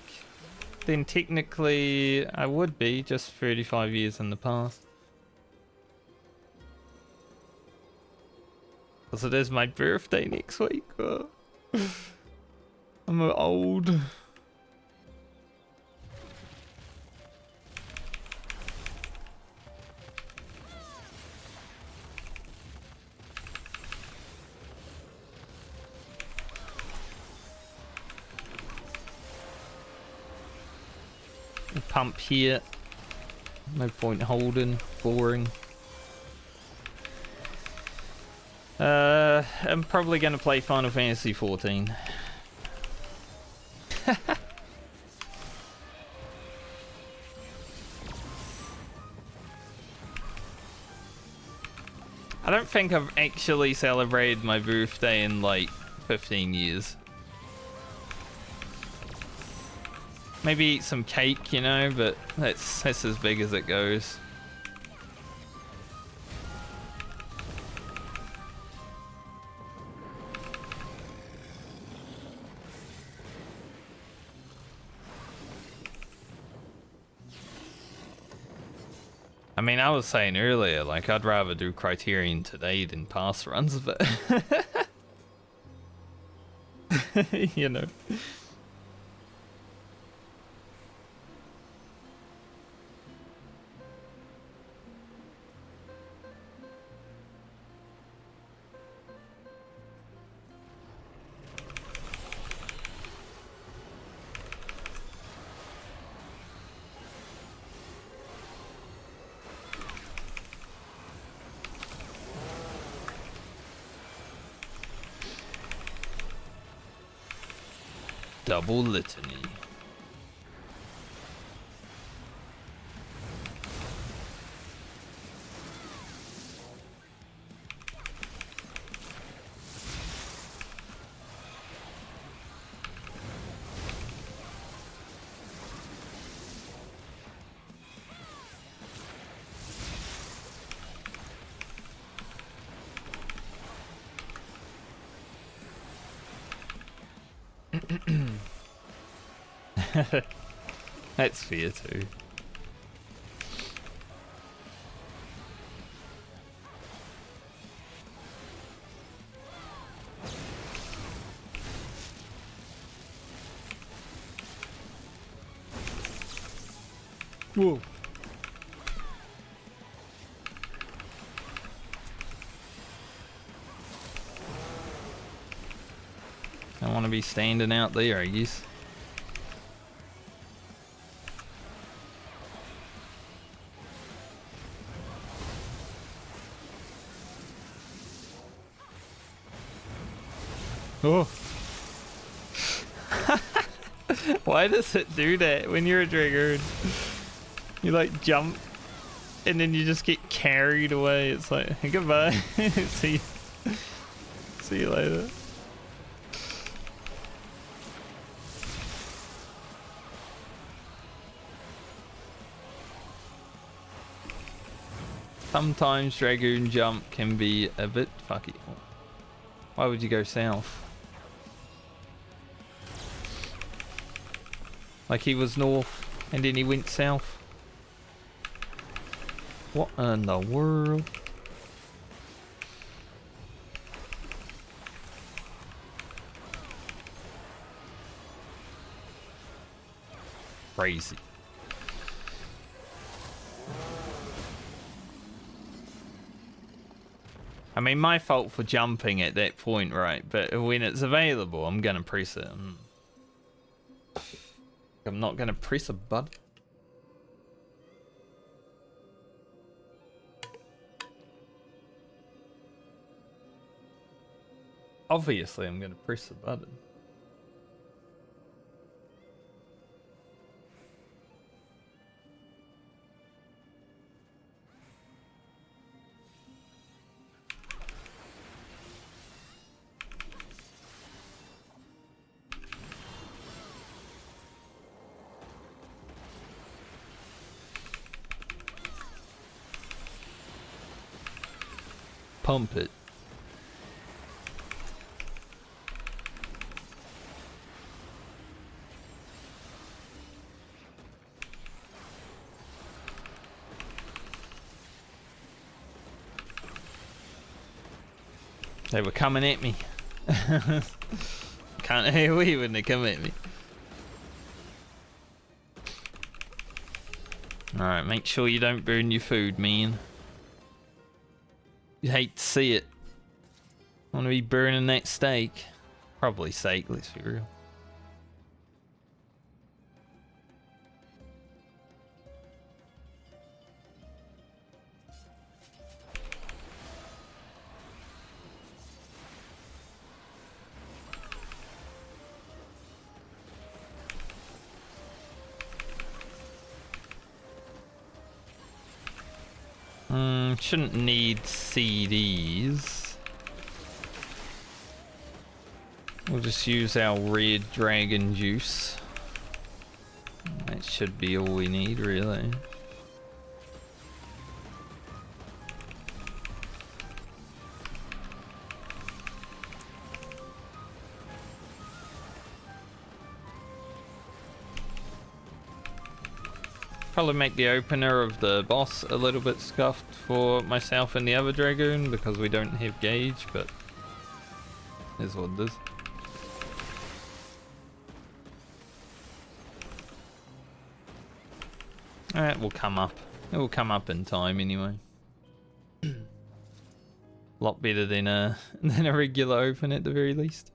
then technically I would be, just 35 years in the past. Because it is my birthday next week. I'm old. Pump here. No point holding. Boring. I'm probably gonna play Final Fantasy 14. I don't think I've actually celebrated my birthday in like 15 years. Maybe eat some cake, you know, but that's as big as it goes. I mean, I was saying earlier, like, I'd rather do Criterion today than past runs, but... you know. Double litany. That's fair too. Whoa. I want to be standing out there, I guess. Oh. Why does it do that when you're a Dragoon? You like jump and then you just get carried away. It's like, goodbye. See you later. Sometimes Dragoon jump can be a bit fucky. Why would you go south? Like he was north and then he went south? What in the world? Crazy. I mean, my fault for jumping at that point, right? But when it's available, I'm gonna press it. I'm not gonna press a button. Obviously, I'm gonna press the button. Pump it. They were coming at me. Can't AoE when they come at me. Alright, make sure you don't burn your food, man. You hate to see it. Want to be burning that steak. Probably steak, let's be real. Shouldn't need CDs. We'll just use our red dragon juice. That should be all we need, really. Probably make the opener of the boss a little bit scuffed for myself and the other dragoon because we don't have gauge, but is what it is. Alright, we'll come up. It will come up in time anyway. Lot better than a regular open at the very least.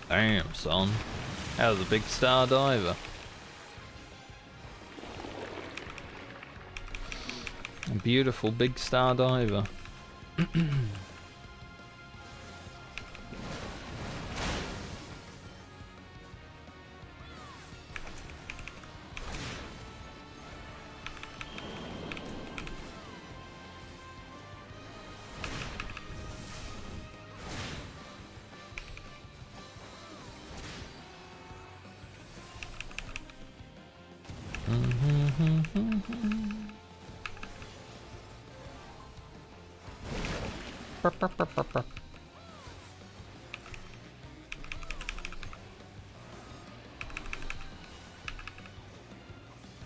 Damn, son. That was a big star diver. A beautiful big star diver.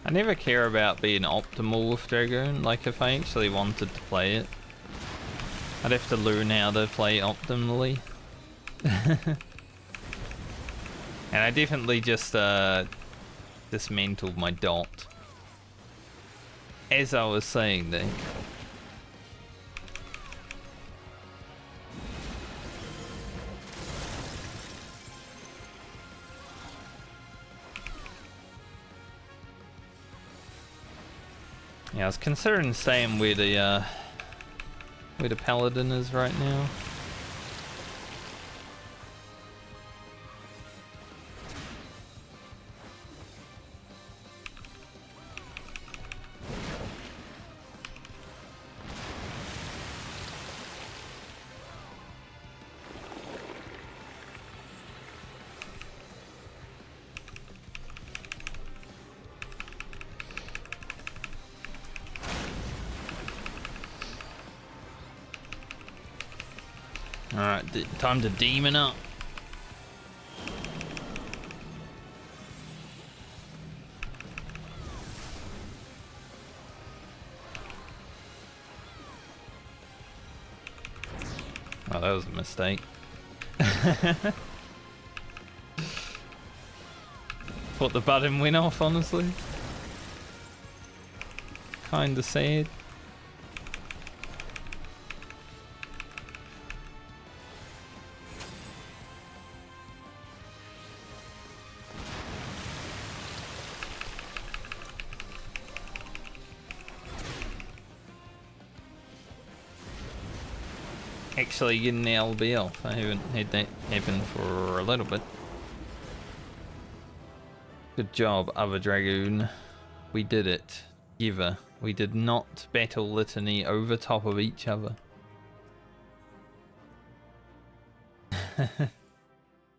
I never care about being optimal with Dragoon. Like, if I actually wanted to play it, I'd have to learn how to play optimally. And I definitely just dismantled my dot. As I was saying there. Yeah, I was considering saying where the paladin is right now. Alright, time to demon up. Oh, that was a mistake. Thought the button went off, honestly. Kinda sad. Actually getting the LB off. I haven't had that happen for a little bit. Good job, other Dragoon. We did it. Ever. We did not battle Litany over top of each other.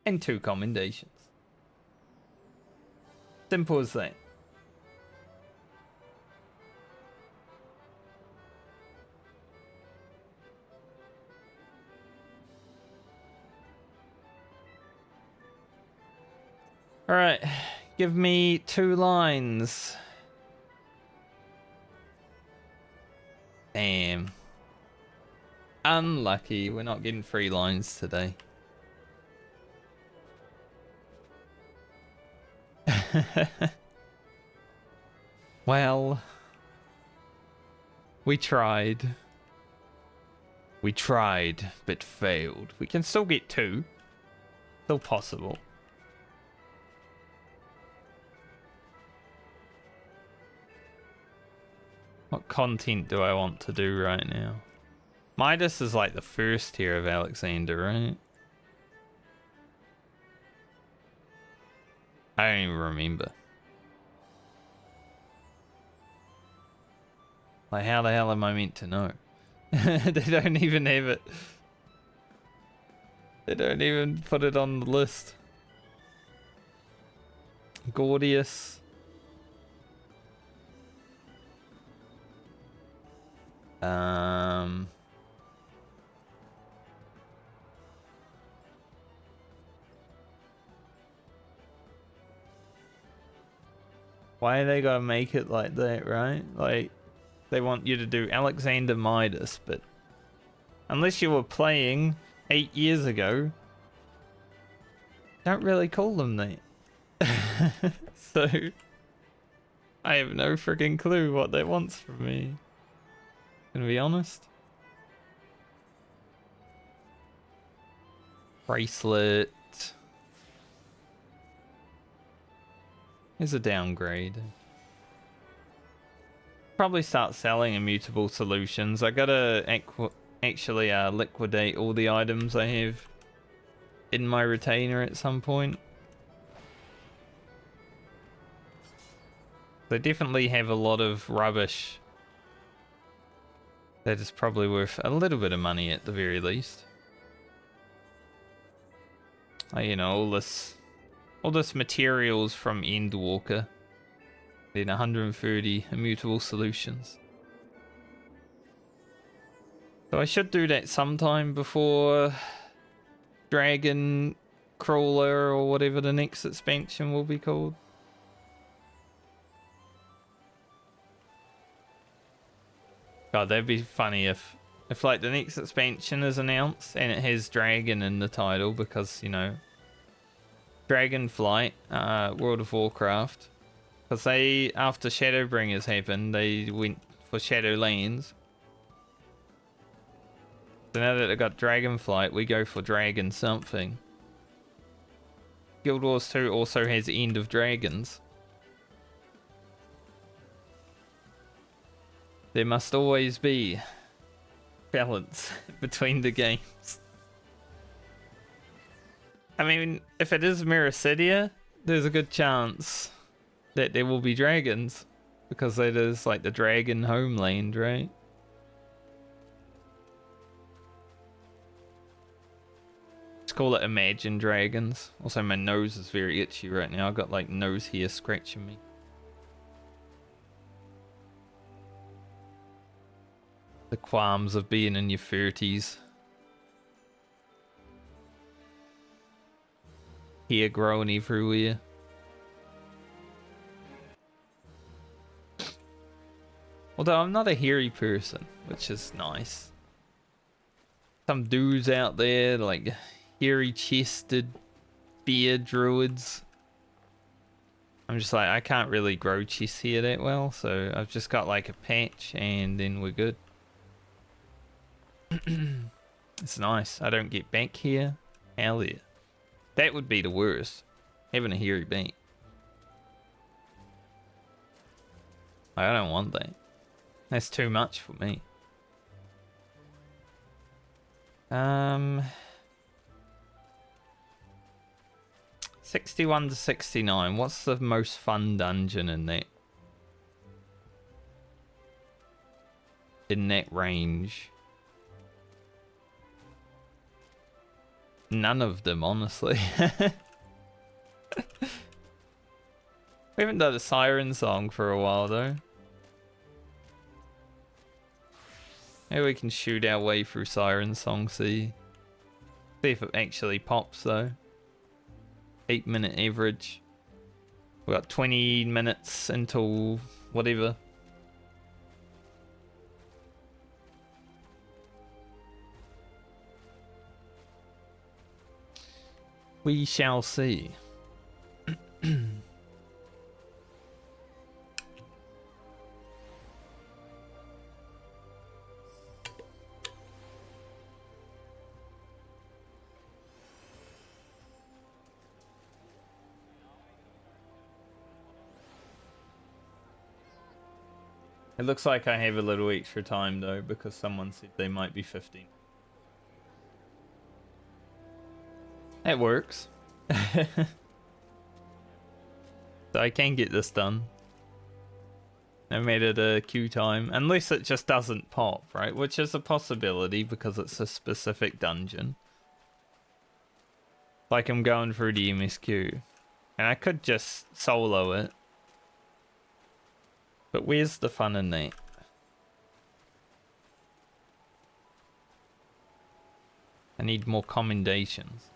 And 2 commendations. Simple as that. Alright, give me 2 lines. Damn. Unlucky, we're not getting 3 lines today. Well, we tried. We tried, but failed. We can still get 2. Still possible. What content do I want to do right now? Midas is like the first tier of Alexander, right? I don't even remember. Like, how the hell am I meant to know? They don't even have it. They don't even put it on the list. Gordius. Why they gotta make it like that, right? Like, they want you to do Alexander Midas, but unless you were playing 8 years ago, don't really call them that. So, I have no freaking clue what that wants from me. Gonna be honest. Bracelet. Here's a downgrade. Probably start selling immutable solutions. I gotta actually liquidate all the items I have in my retainer at some point. They definitely have a lot of rubbish that is probably worth a little bit of money at the very least. You know, all this materials from Endwalker. Then 130 immutable solutions. So I should do that sometime before Dragon Crawler or whatever the next expansion will be called. God, that'd be funny if like the next expansion is announced and it has Dragon in the title because, you know, Dragonflight, World of Warcraft. Because they, after Shadowbringers happened, they went for Shadowlands. So now that they got Dragonflight, we go for Dragon something. Guild Wars 2 also has End of Dragons. There must always be balance between the games. I mean, if it is Miracidia, there's a good chance that there will be dragons, because that is like the dragon homeland, right? Let's call it Imagine Dragons. Also, my nose is very itchy right now. I've got like nose hair scratching me. The qualms of being in your 30s. Hair growing everywhere. Although I'm not a hairy person, which is nice. Some dudes out there, like hairy chested beard druids. I'm just like, I can't really grow chest hair that well, so I've just got like a patch and then we're good. It's nice. I don't get back hair. Hell yeah. That would be the worst. Having a hairy back. I don't want that. That's too much for me. 61 to 69. What's the most fun dungeon in that? In that range? None of them, honestly. We haven't done a siren song for a while, though. Maybe we can shoot our way through siren song, see if it actually pops, though. 8-minute average. We got 20 minutes until whatever. We shall see. It looks like I have a little extra time though, because someone said they might be 15. That works. So I can get this done. I made it a queue time, unless it just doesn't pop, right? Which is a possibility because it's a specific dungeon. Like I'm going through the MSQ. And I could just solo it. But where's the fun in that? I need more commendations.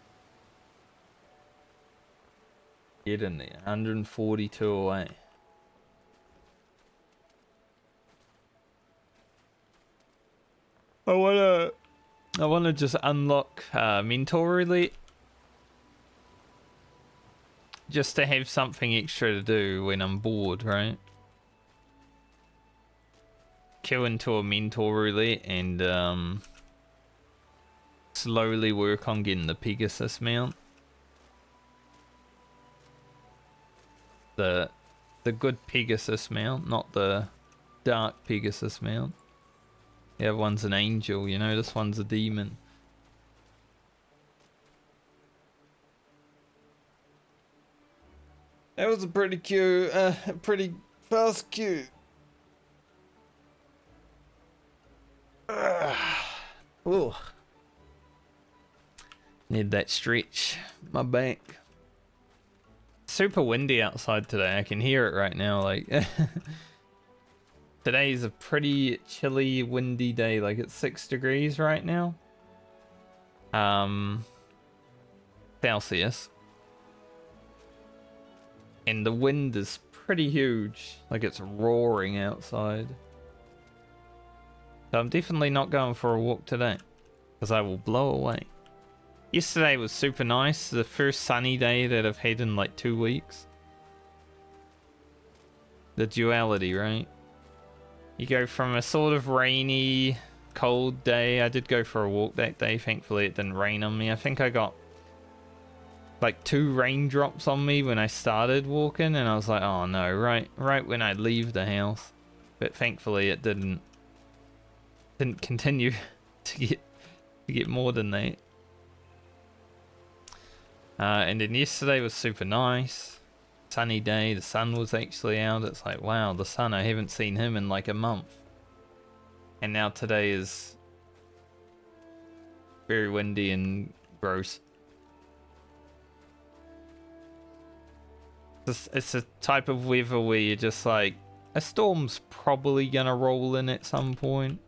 Get in there. 142 away. I wanna just unlock mentor roulette. Just to have something extra to do when I'm bored, right? Queue into a mentor roulette and slowly work on getting the Pegasus mount. The good Pegasus mount, not the dark Pegasus mount. The other one's an angel, you know, this one's a demon. That was a pretty pretty fast queue. Ooh. Need that stretch. My back. Super windy outside today. I can hear it right now. Like today's a pretty chilly, windy day. Like it's 6 degrees right now. Celsius. And the wind is pretty huge. Like it's roaring outside. So I'm definitely not going for a walk today, because I will blow away. Yesterday was super nice. The first sunny day that I've had in like 2 weeks. The duality, right? You go from a sort of rainy, cold day. I did go for a walk that day. Thankfully it didn't rain on me. I think I got like 2 raindrops on me when I started walking, and I was like, oh no, right when I leave the house. But thankfully it didn't didn't continue to get more than that. And then yesterday was super nice. Sunny day, the sun was actually out. It's like, wow, the sun, I haven't seen him in like a month. And now today is very windy and gross. It's a type of weather where you're just like, a storm's probably gonna roll in at some point.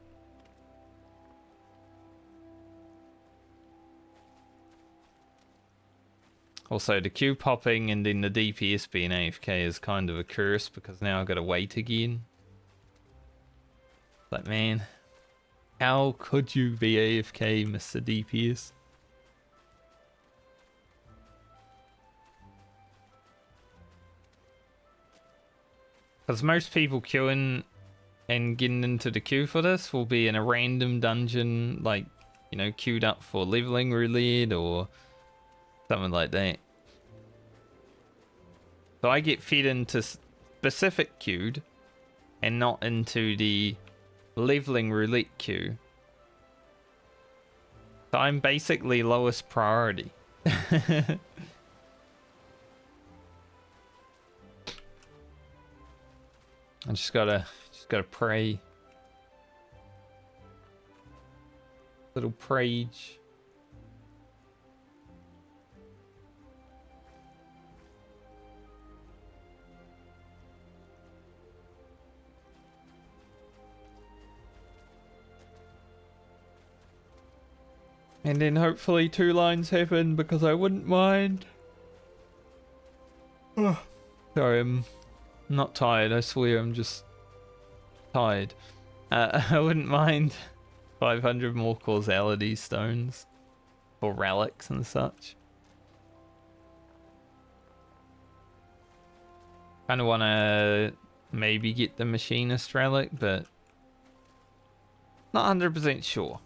Also, the queue popping and then the DPS being AFK is kind of a curse because now I've got to wait again. But man, how could you be AFK, Mr. DPS? Because most people queuing and getting into the queue for this will be in a random dungeon, like, you know, queued up for leveling roulette or something like that. So I get fed into specific queued and not into the leveling roulette queue. So I'm basically lowest priority. I just gotta pray. Little prage. And then hopefully 2 lines happen because I wouldn't mind. Sorry, I'm not tired, I swear, I'm just tired. I wouldn't mind 500 more causality stones for relics and such. Kind of want to maybe get the machinist relic, but not 100% sure.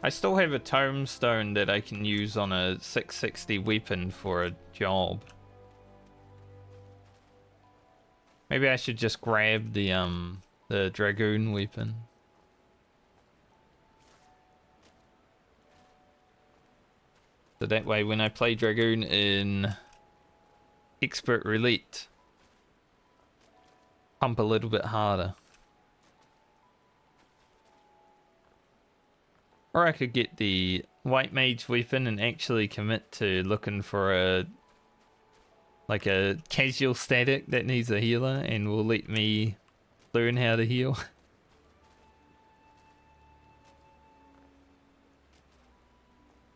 I still have a tombstone that I can use on a 660 weapon for a job. Maybe I should just grab the dragoon weapon. So that way when I play dragoon in expert roulette, pump a little bit harder. Or I could get the white mage weapon and actually commit to looking for a casual static that needs a healer and will let me learn how to heal.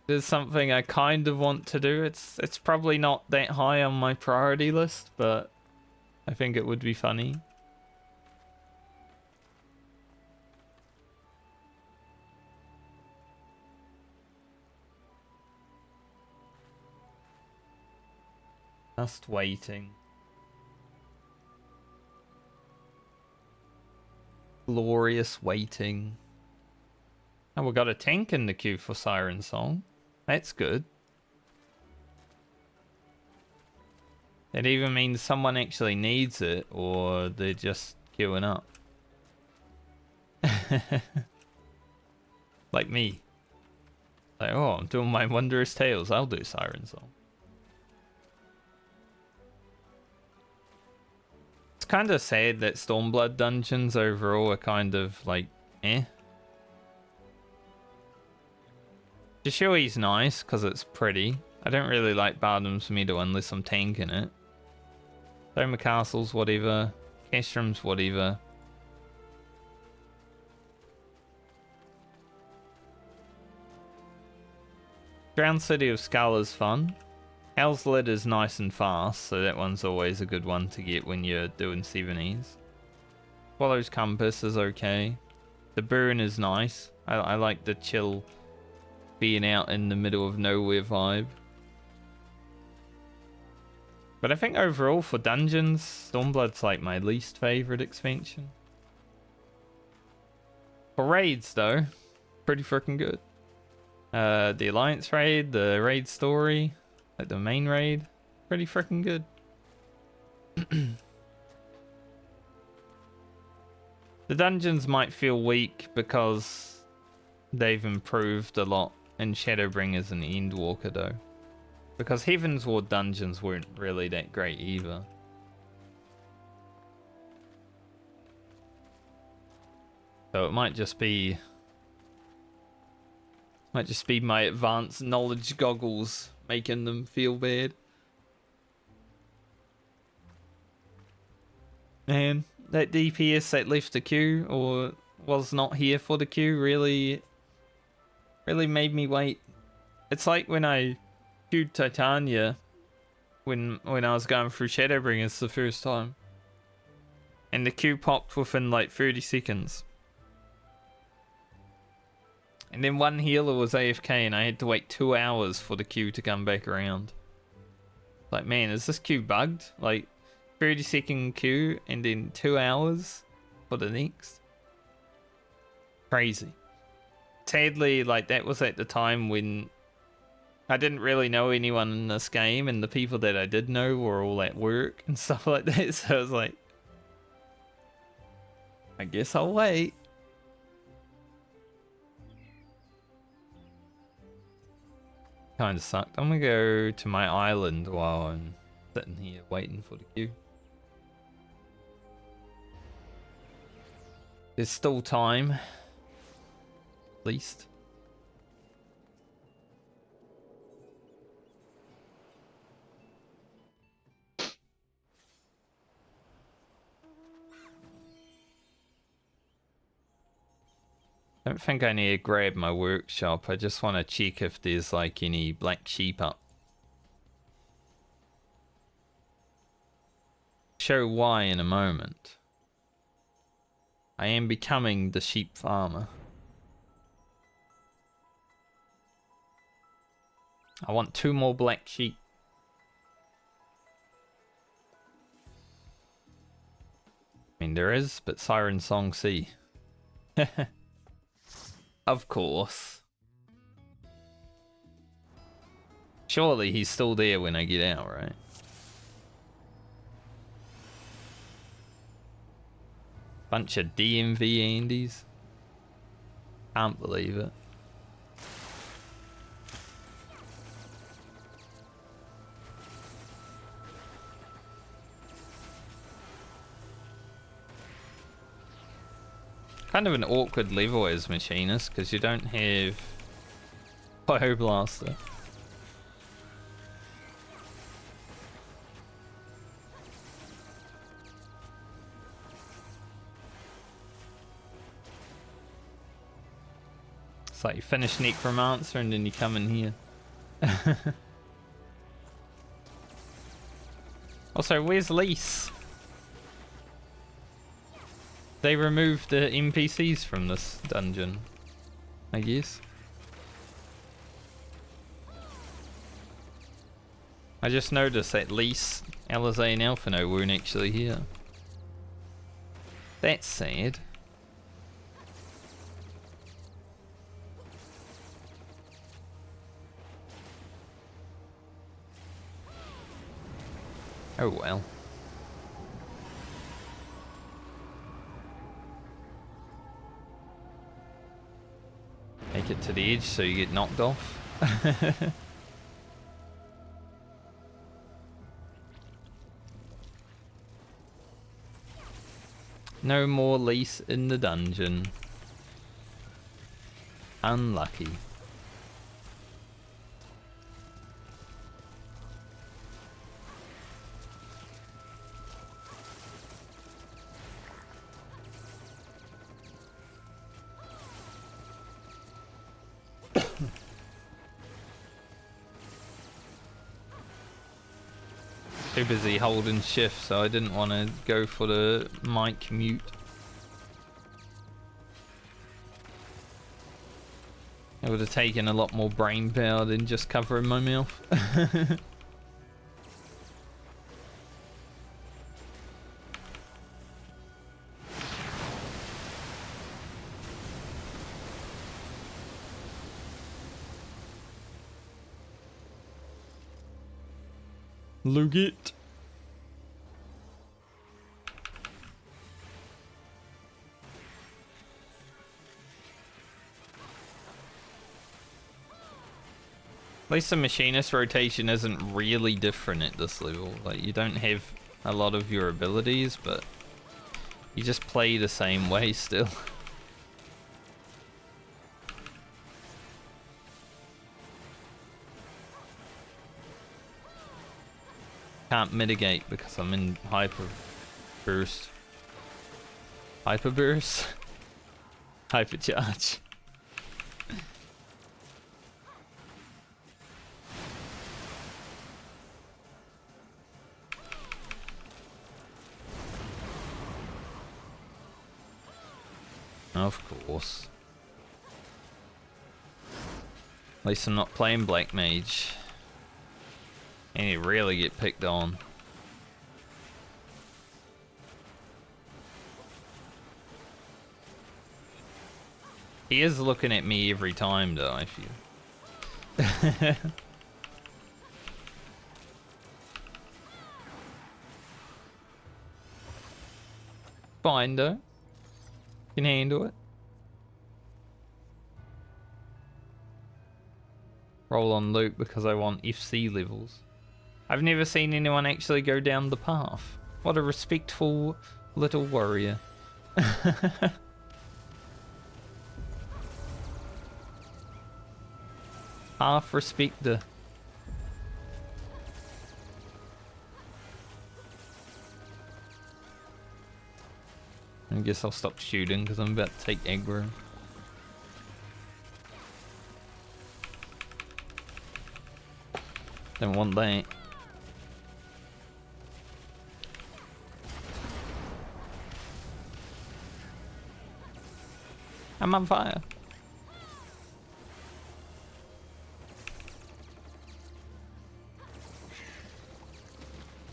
There's something I kind of want to do. It's probably not that high on my priority list, but I think it would be funny. Just waiting. Glorious waiting. Oh, we got a tank in the queue for Siren Song. That's good. It even means someone actually needs it, or they're just queuing up. Like me. Like, oh, I'm doing my wondrous tales. I'll do Siren Song. It's kind of sad that Stormblood dungeons overall are kind of like, eh. Jishui's nice because it's pretty. I don't really like Bardam's Meadow unless I'm tanking it. Doma Castle's whatever. Castrom's whatever. Drowned City of Skull is fun. Hell's Lid is nice and fast, so that one's always a good one to get when you're doing 70s. Swallow's Compass is okay. The Burn is nice. I like the chill being out in the middle of nowhere vibe. But I think overall for dungeons, Stormblood's like my least favorite expansion. For raids though, pretty freaking good. The Alliance raid, the raid story, like the main raid, pretty freaking good. The dungeons might feel weak because they've improved a lot in Shadowbringers and Endwalker though. Because Heaven's Ward dungeons weren't really that great either. So it might just be my advanced knowledge goggles making them feel bad. Man, that DPS that left the queue or was not here for the queue really made me wait. It's like when I queued Titania when I was going through Shadowbringers the first time. And the queue popped within like 30 seconds. And then one healer was AFK and I had to wait 2 hours for the queue to come back around. Like, man, is this queue bugged? Like, 30-second queue and then 2 hours for the next? Crazy. Sadly, like, that was at the time when I didn't really know anyone in this game, and the people that I did know were all at work and stuff like that, so I was like, I guess I'll wait. Kind of sucked. I'm gonna go to my island while I'm sitting here waiting for the queue. There's still time, at least. I don't think I need to grab my workshop. I just want to check if there's like any black sheep up. Show why in a moment. I am becoming the sheep farmer. I want 2 more black sheep. I mean, there is, but Siren Song C. Of course. Surely he's still there when I get out, right? Bunch of DMV Andes. Can't believe it. Kind of an awkward level as Machinist, because you don't have Pyro-Blaster. It's like you finish Necromancer and then you come in here. Also, where's Lise? They removed the NPCs from this dungeon, I guess. I just noticed that Lise, Alizé and Alphino weren't actually here. That's sad. Oh well. Make it to the edge so you get knocked off. No more Lise in the dungeon. Unlucky. Too busy holding shift, so I didn't want to go for the mic mute. It would have taken a lot more brain power than just covering my mouth. Luget. At least the machinist rotation isn't really different at this level. Like, you don't have a lot of your abilities, but you just play the same way still. Can't mitigate because I'm in hyper burst. Hyper burst? Hypercharge. Of course. At least I'm not playing Black Mage. And you really get picked on. He is looking at me every time though, I feel. Fine though. Can handle it. Roll on loop because I want FC levels. I've never seen anyone actually go down the path. What a respectful little warrior. Half respecter. I guess I'll stop shooting because I'm about to take aggro. Don't want that. I'm on fire.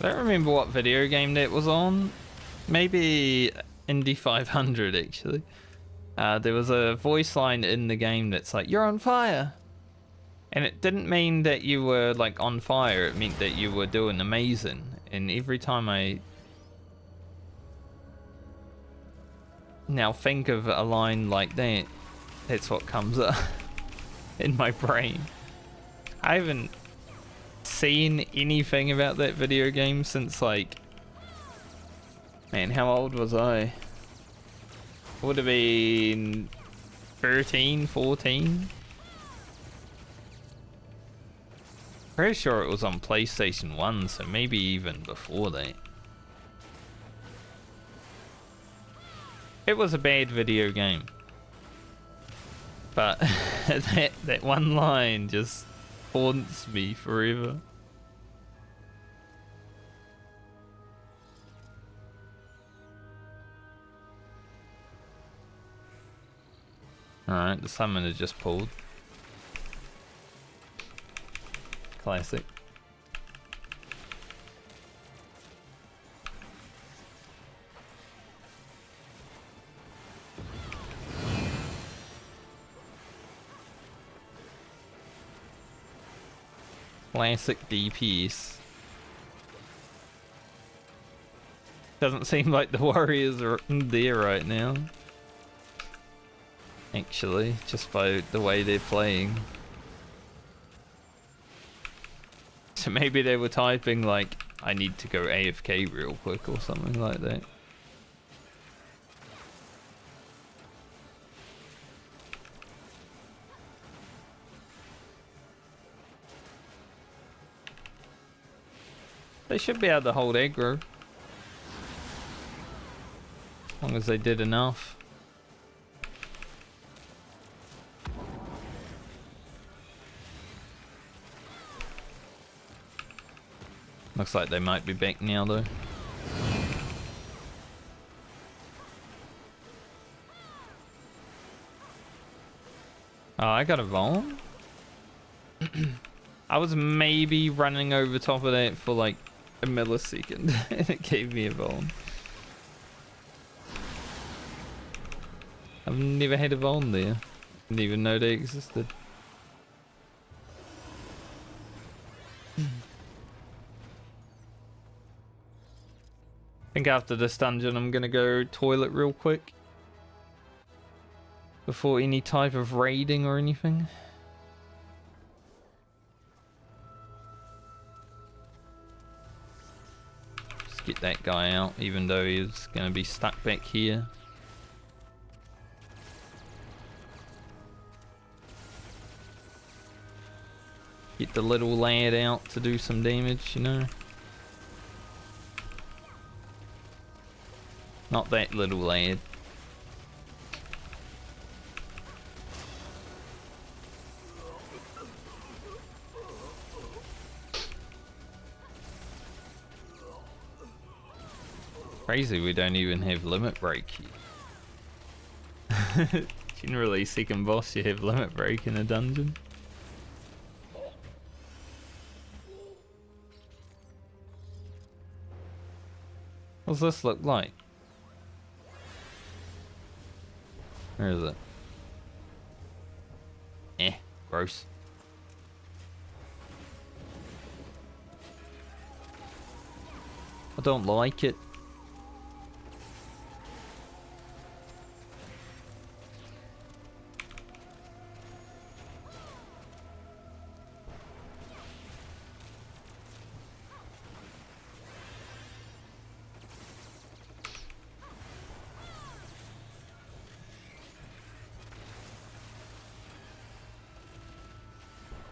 I don't remember what video game that was on. Maybe Indy 500 actually. There was a voice line in the game that's like, "You're on fire." And it didn't mean that you were like on fire, it meant that you were doing amazing. And every time I now think of a line like that, that's what comes up in my brain. I haven't seen anything about that video game since like, man, how old was I? Would have been 13, 14. Pretty sure it was on PlayStation 1, so maybe even before that. It was a bad video game. But that one line just haunts me forever. Alright, the summoner just pulled. Classic. Classic DPS. Doesn't seem like the warriors are there right now. Actually, just by the way they're playing. So maybe they were typing like, I need to go AFK real quick or something like that. They should be able to hold aggro. As long as they did enough. Looks like they might be back now though. Oh, I got a Vuln? I was maybe running over top of that for like a millisecond and it gave me a Vuln. I've never had a Vuln there. Didn't even know they existed. I think after this dungeon I'm gonna go toilet real quick before any type of raiding or anything. get that guy out, even though he's going to be stuck back here. Get the little lad out to do some damage, you know? Not that little lad. Crazy we don't even have limit break here. Generally, second boss you have limit break in a dungeon. What's this look like? Where is it? Gross. I don't like it.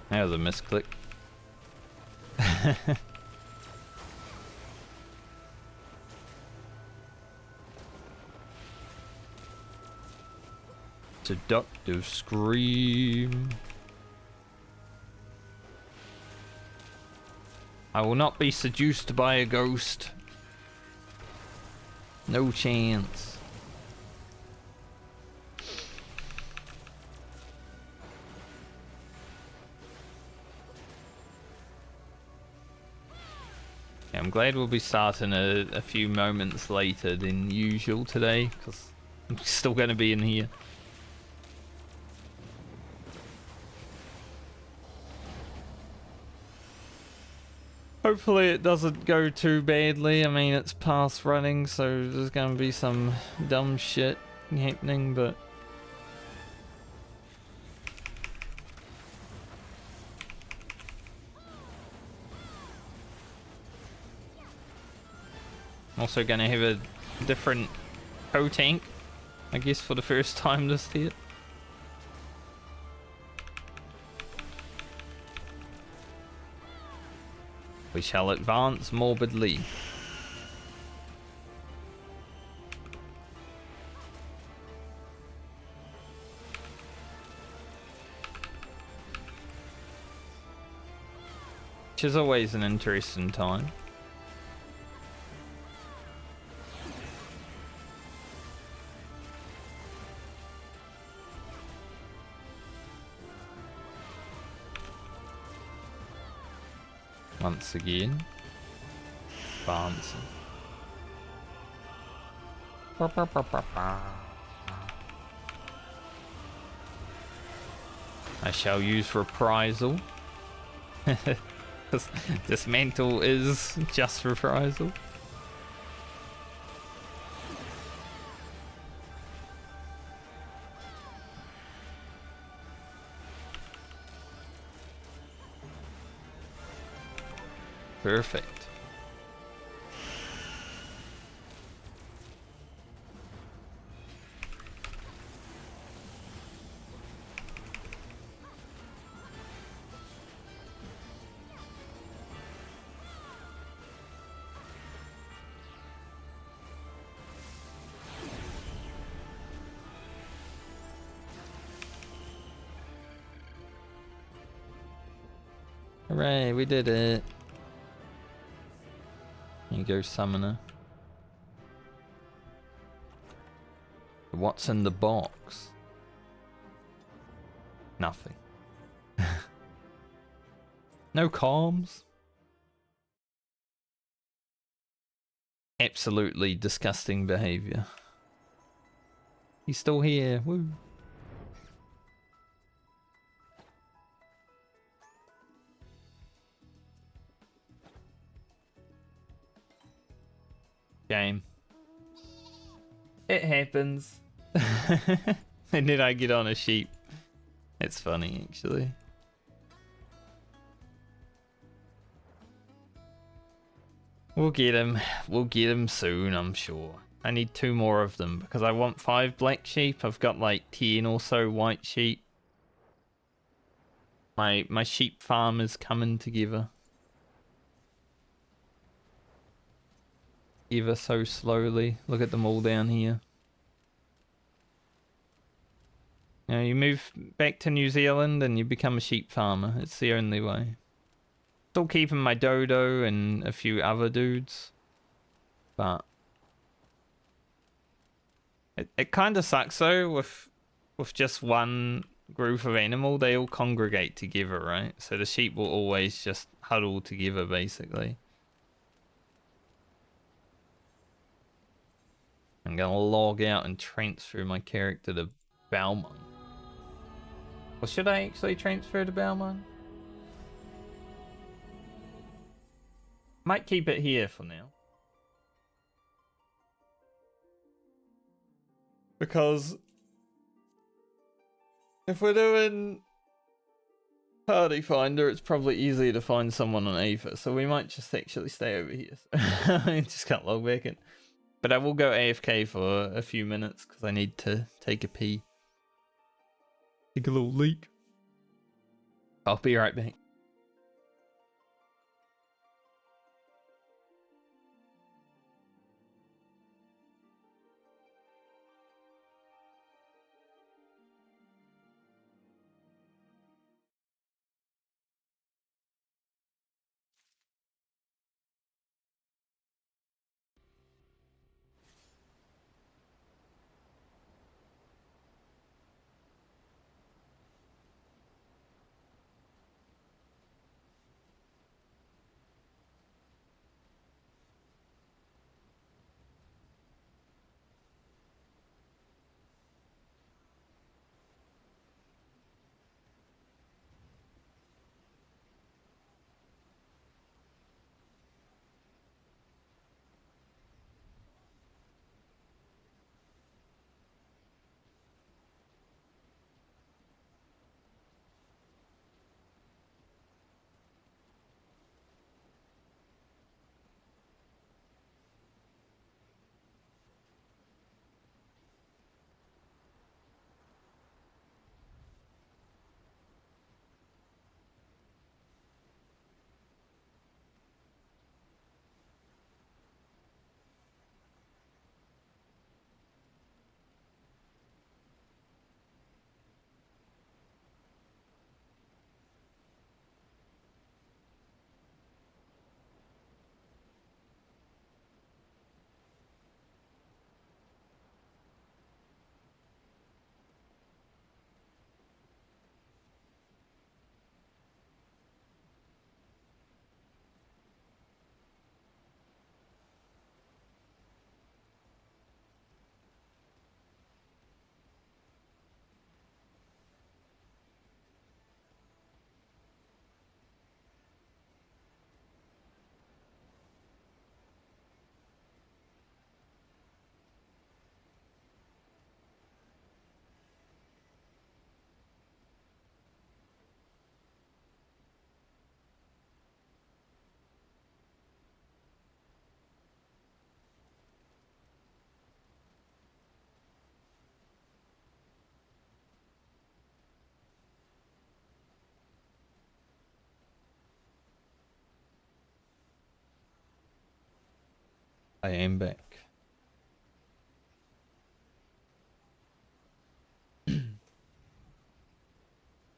That was a misclick. Seductive scream. I will not be seduced by a ghost. No chance. I'm glad we'll be starting a few moments later than usual today, because I'm still going to be in here. Hopefully it doesn't go too badly. I mean, it's past running, so there's going to be some dumb shit happening, but... Also going to have a different co-tank, I guess, for the first time this year. We shall advance morbidly. Which is always an interesting time. Once again, advancing. I shall use reprisal. Dismantle is just reprisal. Perfect. Hooray, we did it. Here you go, summoner. What's in the box? Nothing. No comms? Absolutely disgusting behavior. He's still here. Woo. Game. It happens. And then I get on a sheep. It's funny, actually. We'll get him. We'll get him soon, I'm sure. I need 2 more of them because I want 5 black sheep. I've got like 10 or so white sheep. My sheep farm is coming together. Ever so slowly. Look at them all down here. Now you move back to New Zealand and you become a sheep farmer. It's the only way. Still keeping my dodo and a few other dudes. But it kind of sucks though with just one group of animal. They all congregate together, right? So the sheep will always just huddle together basically. I'm gonna log out and transfer my character to Balmung. Or should I actually transfer to Balmung? Might keep it here for now. Because if we're doing Party Finder, it's probably easier to find someone on Aether, so we might just actually stay over here. I just can't log back in. But I will go AFK for a few minutes because I need to take a pee. Take a little leak. I'll be right back. I am back.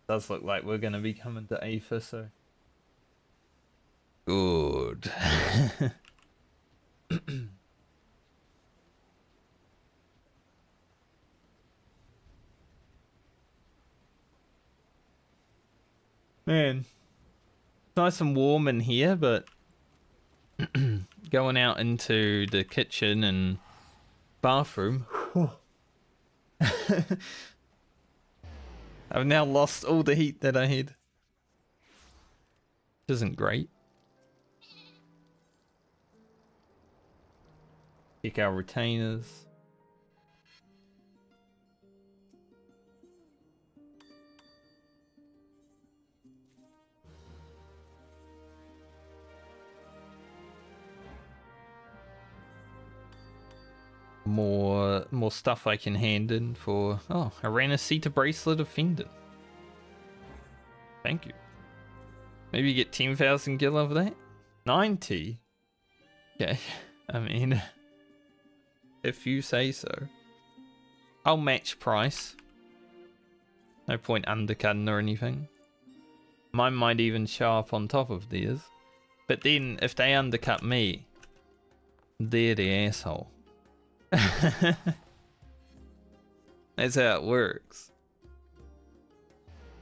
Does look like we're gonna be coming to Aether, so good. Man, it's nice and warm in here, but going out into the kitchen and bathroom. I've now lost all the heat that I had. Which isn't great. Check our retainers. more stuff I can hand in for. Oh, I ran a Ceta bracelet offended. Thank you. Maybe get 10,000 gil of that. 90. Okay, I mean, if you say so. I'll match price. No point undercutting or anything. Mine might even show up on top of theirs. But then, if they undercut me, they're the asshole. That's how it works.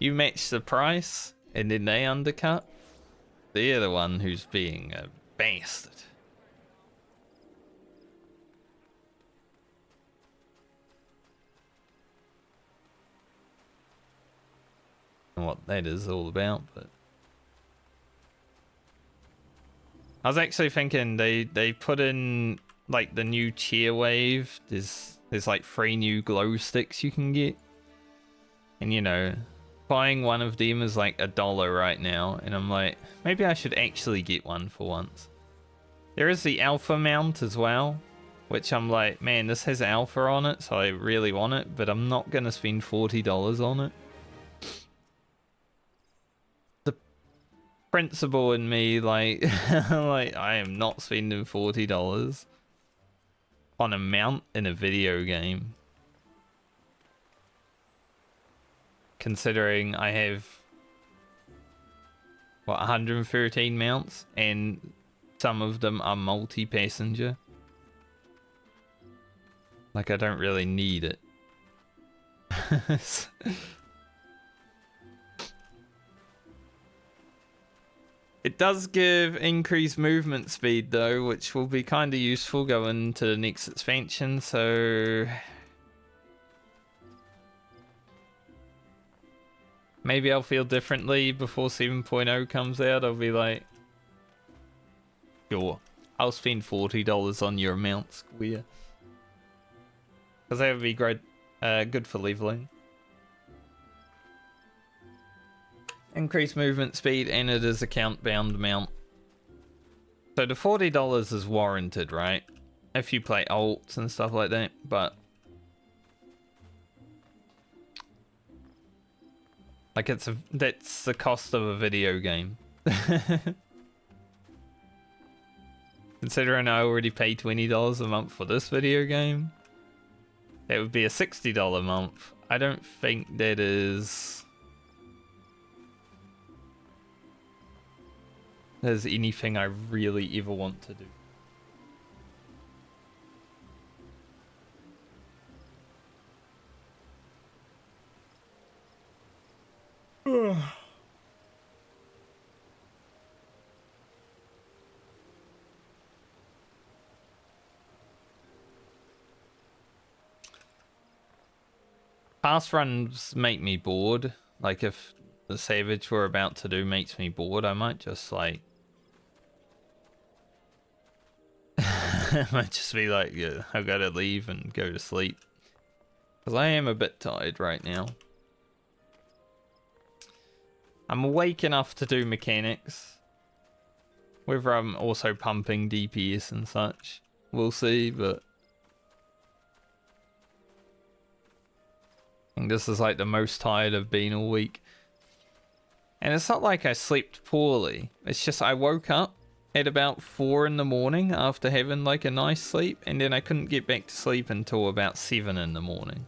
You match the price, and then they undercut. They're the one who's being a bastard. What that is all about, but I was actually thinking they put in like the new cheer wave. There's like 3 new glow sticks you can get, and you know, buying one of them is like $1 right now, and I'm like, maybe I should actually get one for once. There is the alpha mount as well, which I'm like, man, this has alpha on it, so I really want it, but I'm not gonna spend $40 on it. Principle in me, like, like I am not spending $40 on a mount in a video game. Considering I have, what, 113 mounts, and some of them are multi-passenger. Like, I don't really need it. It does give increased movement speed though, which will be kind of useful going to the next expansion, so maybe I'll feel differently before 7.0 comes out. I'll be like, sure, I'll spend $40 on your mount, Square. Because that would be great, good for leveling. Increased movement speed, and it is a count-bound mount. So the $40 is warranted, right? If you play alts and stuff like that, but like that's the cost of a video game. Considering I already pay $20 a month for this video game, that would be a $60 a month. I don't think that is... there's anything I really ever want to do. Fast runs make me bored. Like if the Savage we're about to do makes me bored, I might just like... I might just be like, yeah, I've got to leave and go to sleep. Because I am a bit tired right now. I'm awake enough to do mechanics. Whether I'm also pumping DPS and such, we'll see, but... I think this is like the most tired I've been all week. And it's not like I slept poorly. It's just I woke up at about 4 in the morning after having like a nice sleep, and then I couldn't get back to sleep until about 7 in the morning.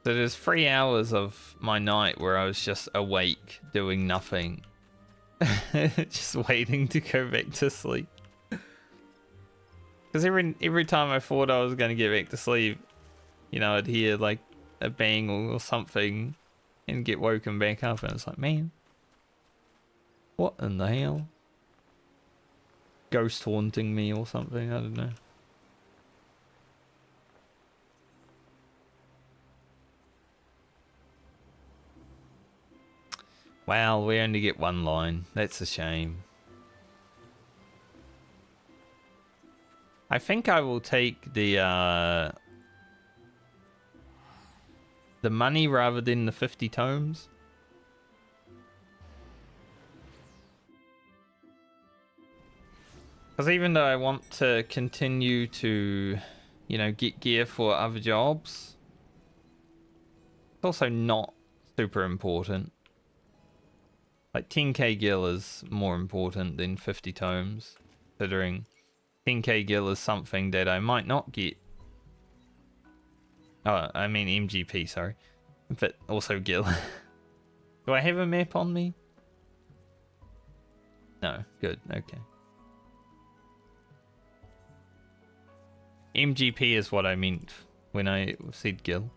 So there's 3 hours of my night where I was just awake doing nothing. Just waiting to go back to sleep. Because every time I thought I was going to get back to sleep, you know, I'd hear like a bang or something and get woken back up, and it's like, man, what in the hell? Ghost haunting me or something, I don't know. Wow, we only get 1 line. That's a shame. I think I will take the money rather than the 50 tomes. Because even though I want to continue to, you know, get gear for other jobs, it's also not super important. Like 10k gil is more important than 50 tomes, considering 10k gil is something that I might not get. Oh, I mean MGP, sorry. But also gil. Do I have a map on me? No, good, okay. MGP is what I meant when I said gil.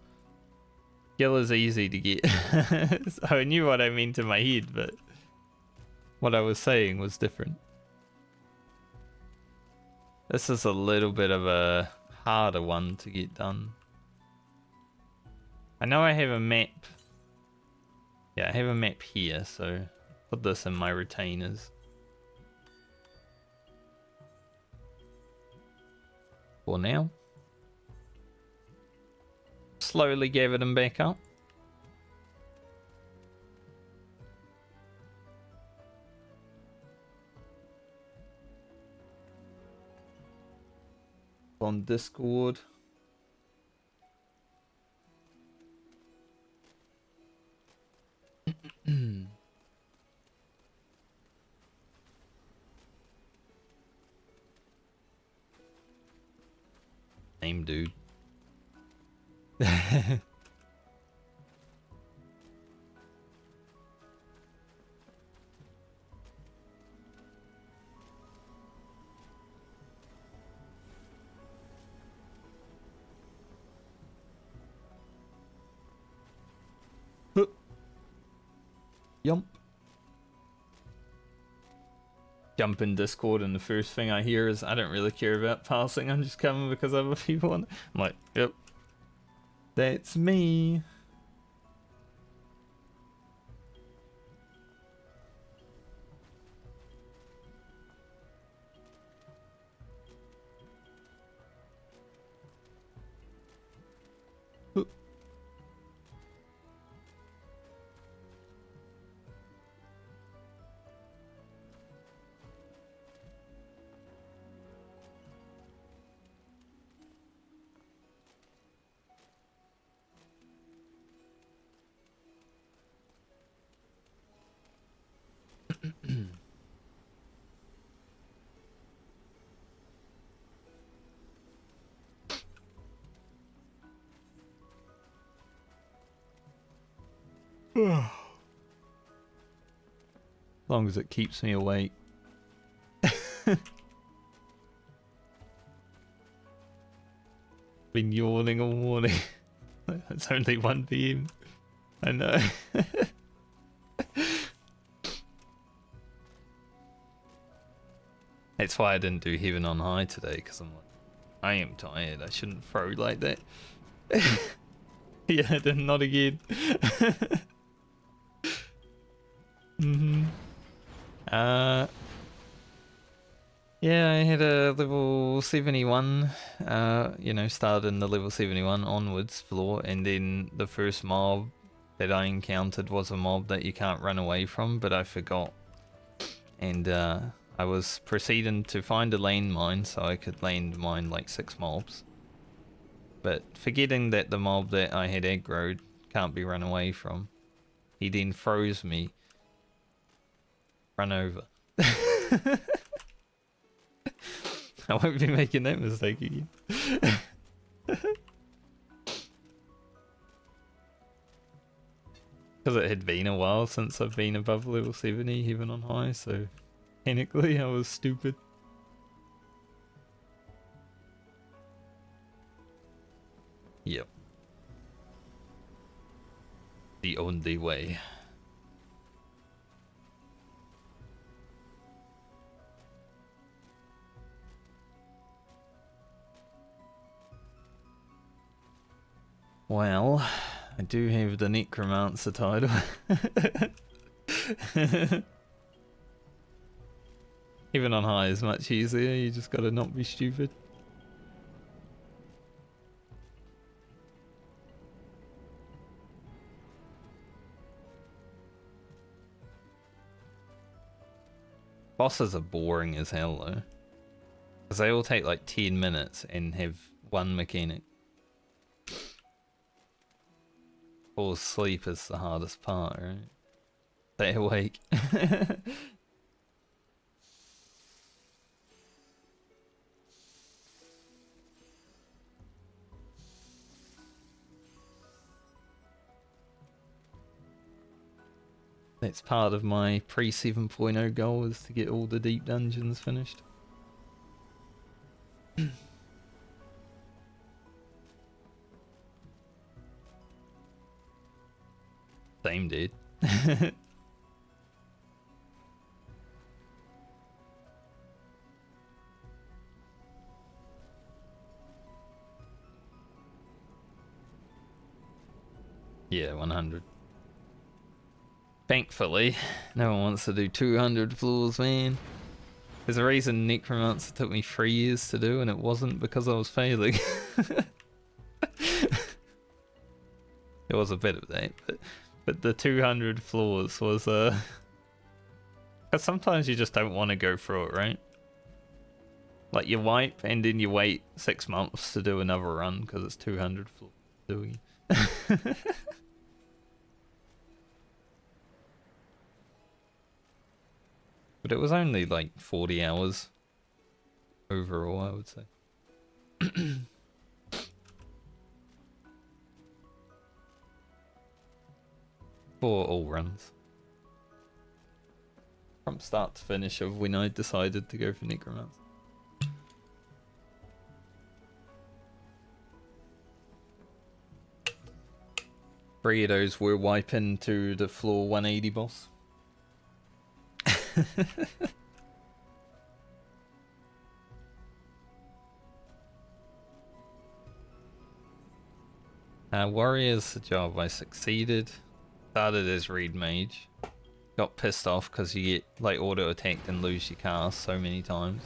Gil is easy to get. So I knew what I meant in my head, but what I was saying was different. This is a little bit of a harder one to get done. I know I have a map. Yeah, I have a map here, so put this in my retainers. For now. Slowly gather them back up. On Discord. Same dude. Yump. Jump in Discord and the first thing I hear is I don't really care about passing, I'm just coming because other people want. I'm like, yep. That's me. As long as it keeps me awake. Been yawning all morning. It's only 1 PM. I know. That's why I didn't do Heaven on High today, because I'm like, I am tired. I shouldn't throw like that. Yeah, then not again. Yeah, I had a level 71, you know, started in the level 71 onwards floor, and then the first mob that I encountered was a mob that you can't run away from, but I forgot. And I was proceeding to find a landmine so I could landmine like 6 mobs. But forgetting that the mob that I had aggroed can't be run away from, he then froze me. Run over. I won't be making that mistake again. Because it had been a while since I've been above level 70, even on high, so technically I was stupid. Yep. The only way. Well, I do have the Necromancer title. Even on high is much easier, you just gotta not be stupid. Bosses are boring as hell though. Because they all take like 10 minutes and have one mechanic. Fall asleep is the hardest part, right? Stay awake. That's part of my pre 7.0 goal, is to get all the deep dungeons finished. Same, dude. Yeah, 100. Thankfully, no one wants to do 200 floors, man. There's a reason Necromancer took me 3 years to do, and it wasn't because I was failing. It was a bit of that, but the 200 floors was because sometimes you just don't want to go through it, right? Like you wipe and then you wait 6 months to do another run because it's 200 floors doing. But it was only like 40 hours overall, I would say. For all runs. From start to finish of when I decided to go for Necromancer. Three of those were wiping to the floor 180 boss. Warrior's job, I succeeded. Started as Reed Mage. Got pissed off because you get like auto attacked and lose your cast so many times.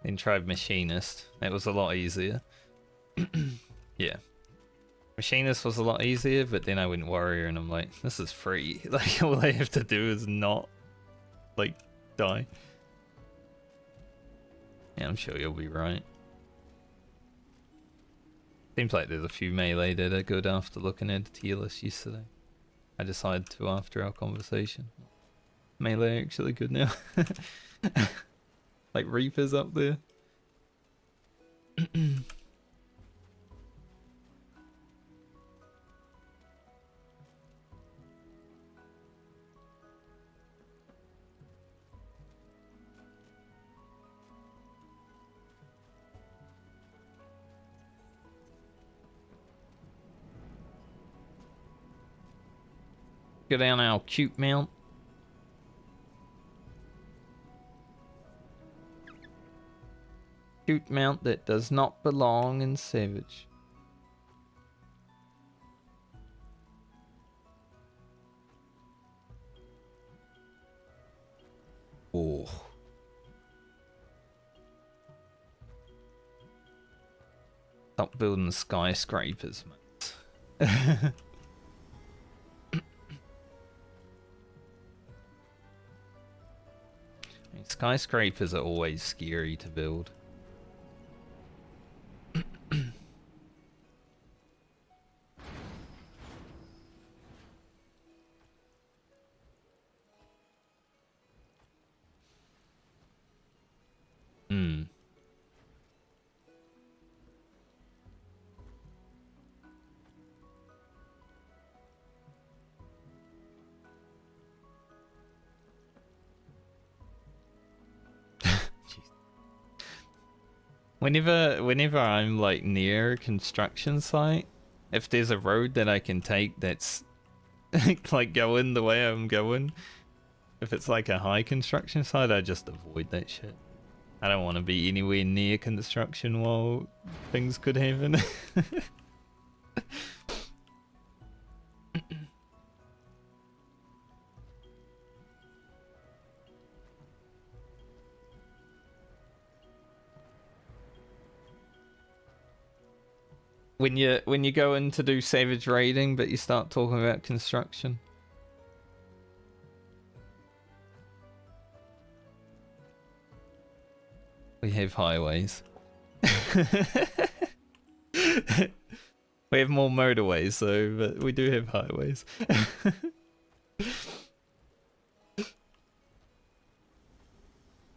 Then tried Machinist. That was a lot easier. Yeah. Machinist was a lot easier, but then I went Warrior and I'm like, this is free. Like all I have to do is not like die. Yeah, I'm sure you'll be right. Seems like there's a few melee that are good after looking at the tier list yesterday. I decided to after our conversation. Melee actually good now. Like Reaper's up there. Go down our cute mount. Cute mount that does not belong in Savage. Oh. Stop building skyscrapers, mate. Skyscrapers are always scary to build. Hmm. Whenever I'm like near a construction site, if there's a road that I can take that's like going the way I'm going, if it's like a high construction site, I just avoid that shit. I don't want to be anywhere near construction while things could happen. When you go in to do savage raiding, but you start talking about construction. We have highways. We have more motorways, so but we do have highways.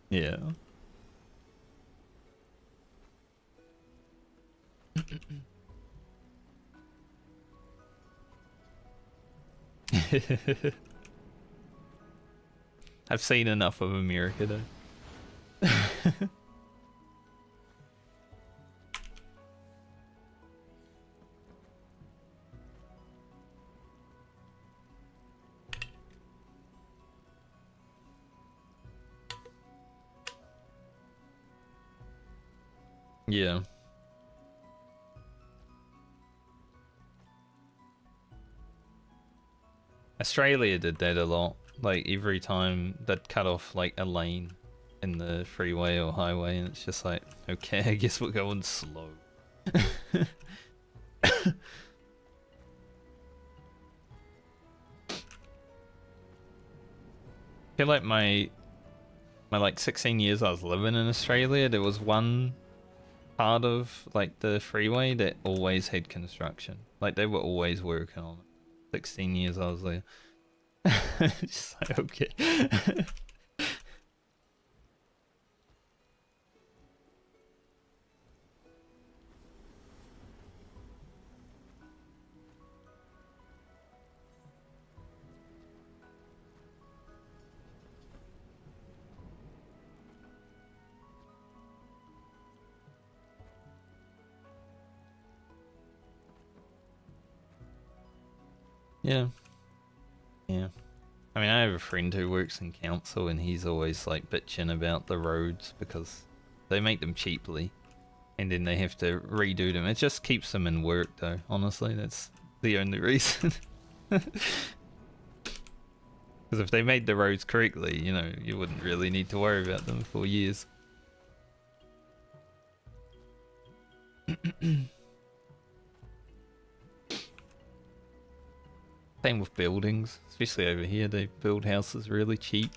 Yeah. I've seen enough of America though. Yeah. Australia did that a lot. Like every time they'd cut off like a lane in the freeway or highway, and it's just like, okay, I guess we're going slow. I feel like my like 16 years I was living in Australia, there was one part of like the freeway that always had construction. Like they were always working on it. 16 years I was there. Just like, okay. Yeah. Yeah. I mean, I have a friend who works in council and he's always like bitching about the roads because they make them cheaply and then they have to redo them. It just keeps them in work though, honestly. That's the only reason. Because if they made the roads correctly, you know, you wouldn't really need to worry about them for years. Same with buildings, especially over here. They build houses really cheap.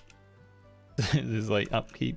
There's like upkeep.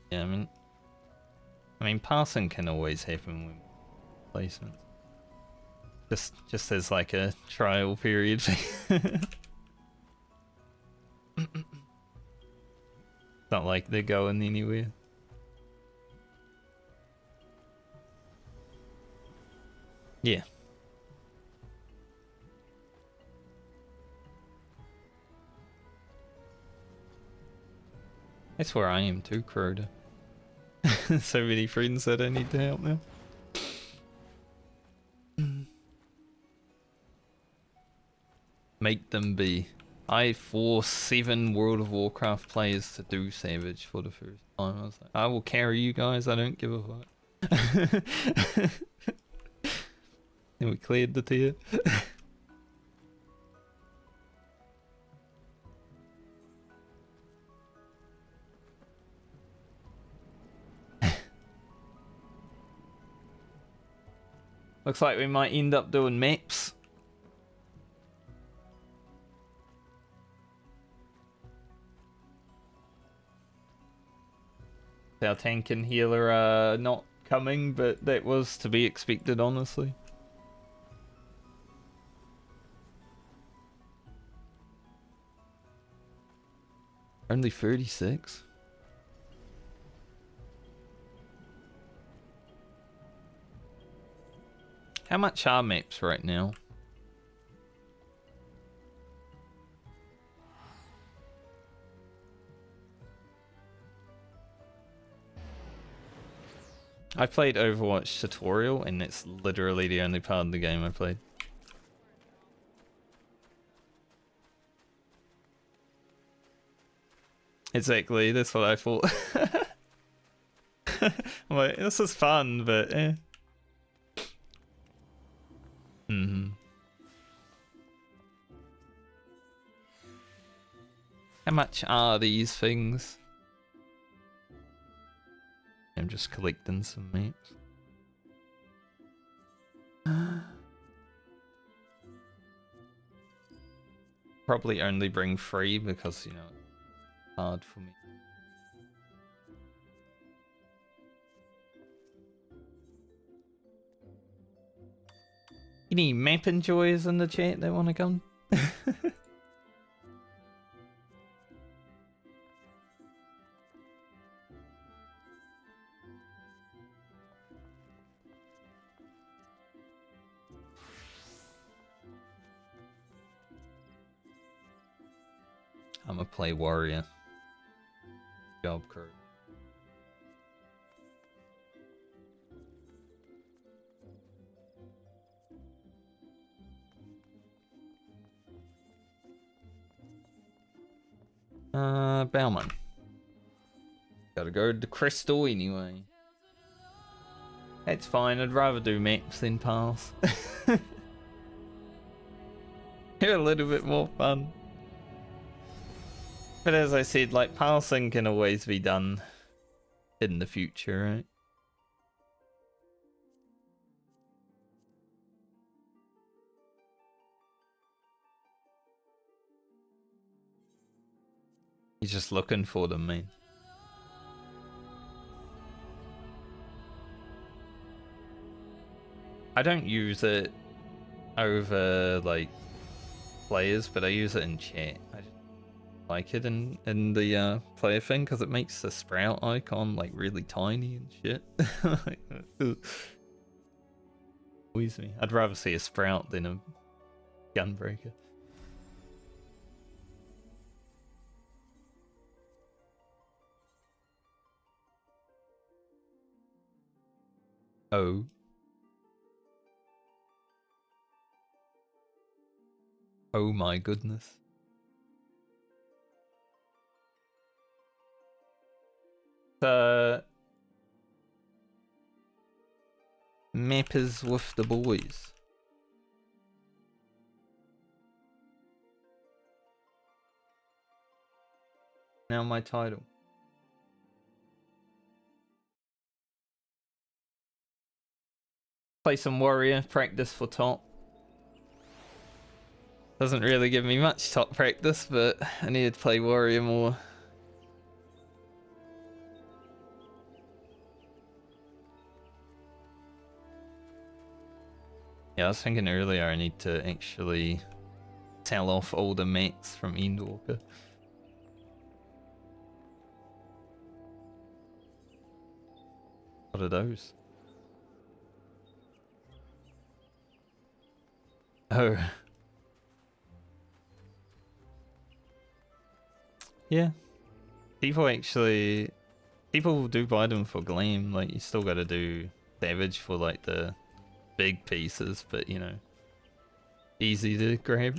Yeah, I mean, passing can always happen with placements. Just as like a trial period. It's not like they're going anywhere. Yeah. That's where I am too, Crota. So many friends that I need to help now. Make them be. I force 7 World of Warcraft players to do Savage for the first time. I was like, I will carry you guys, I don't give a fuck. And we cleared the tier. Looks like we might end up doing maps. Our tank and healer are not coming, but that was to be expected, honestly. Only 36? How much are maps right now? I played Overwatch tutorial, and it's literally the only part of the game I played. Exactly, that's what I thought. I'm like, this is fun, but eh. How much are these things? I'm just collecting some maps. Probably only bring 3 because, you know, it's hard for me. Any map enjoyers in the chat that want to come? I'ma play warrior. Job crew. Bauman. Gotta go to the crystal anyway. That's fine, I'd rather do maps than pass. They're a little bit more fun. But as I said, like, passing can always be done in the future, right? He's just looking for them, man. I don't use it over, like, players, but I use it in chat. I just like it in the player thing because it makes the sprout icon, like, really tiny and shit. Like, annoys me. I'd rather see a sprout than a gunbreaker. Oh. Oh my goodness. Map is with the boys. Now my title. Play some warrior, practice for top. Doesn't really give me much top practice, but I need to play warrior more. Yeah, I was thinking earlier I need to actually sell off all the mates from Endwalker. What are those? Oh. Yeah. People do buy them for gleam, like you still gotta do damage for like the big pieces, but you know, easy to grab.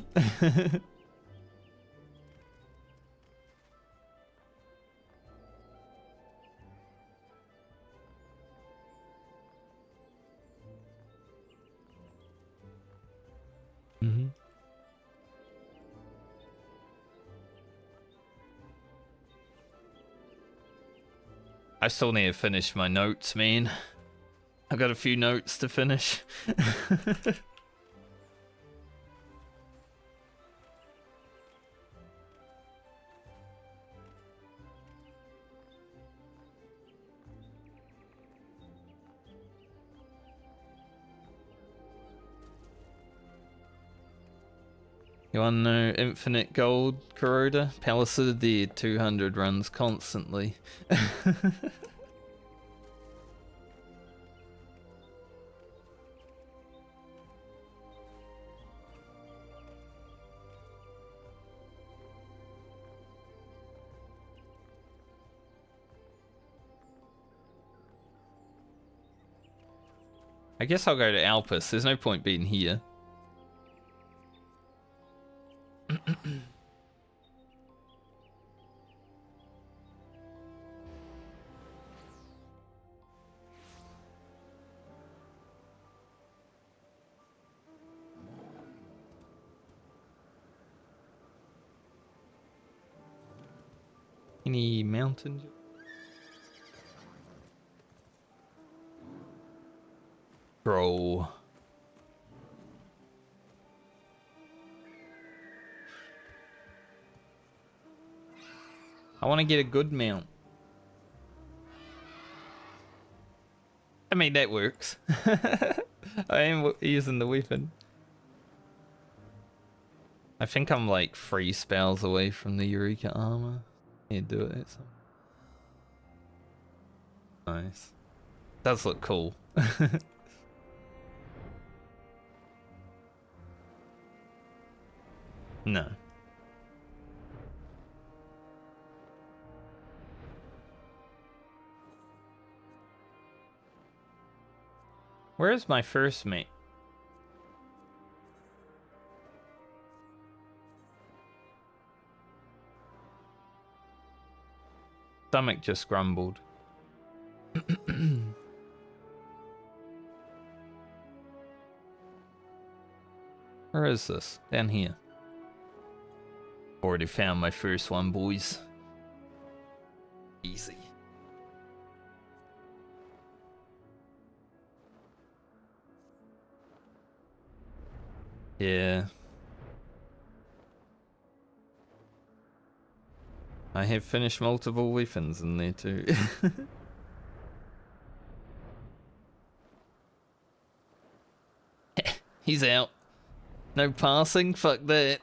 Mm-hmm. I still need to finish my notes, man. I've got a few notes to finish. You wanna know infinite gold, Kuroda? Palace of the Dead, 200 runs constantly. I guess I'll go to Alpus. There's no point being here. Any mountains? Bro. I want to get a good mount. I mean, that works. I am using the weapon. I think I'm like 3 spells away from the Eureka armor. Yeah, do it. Nice. Does look cool. No. Where's my first mate? Stomach just grumbled. Where is this? Down here. Already found my first one, boys. Easy. Yeah. I have finished multiple weapons in there too. He's out. No passing? Fuck that.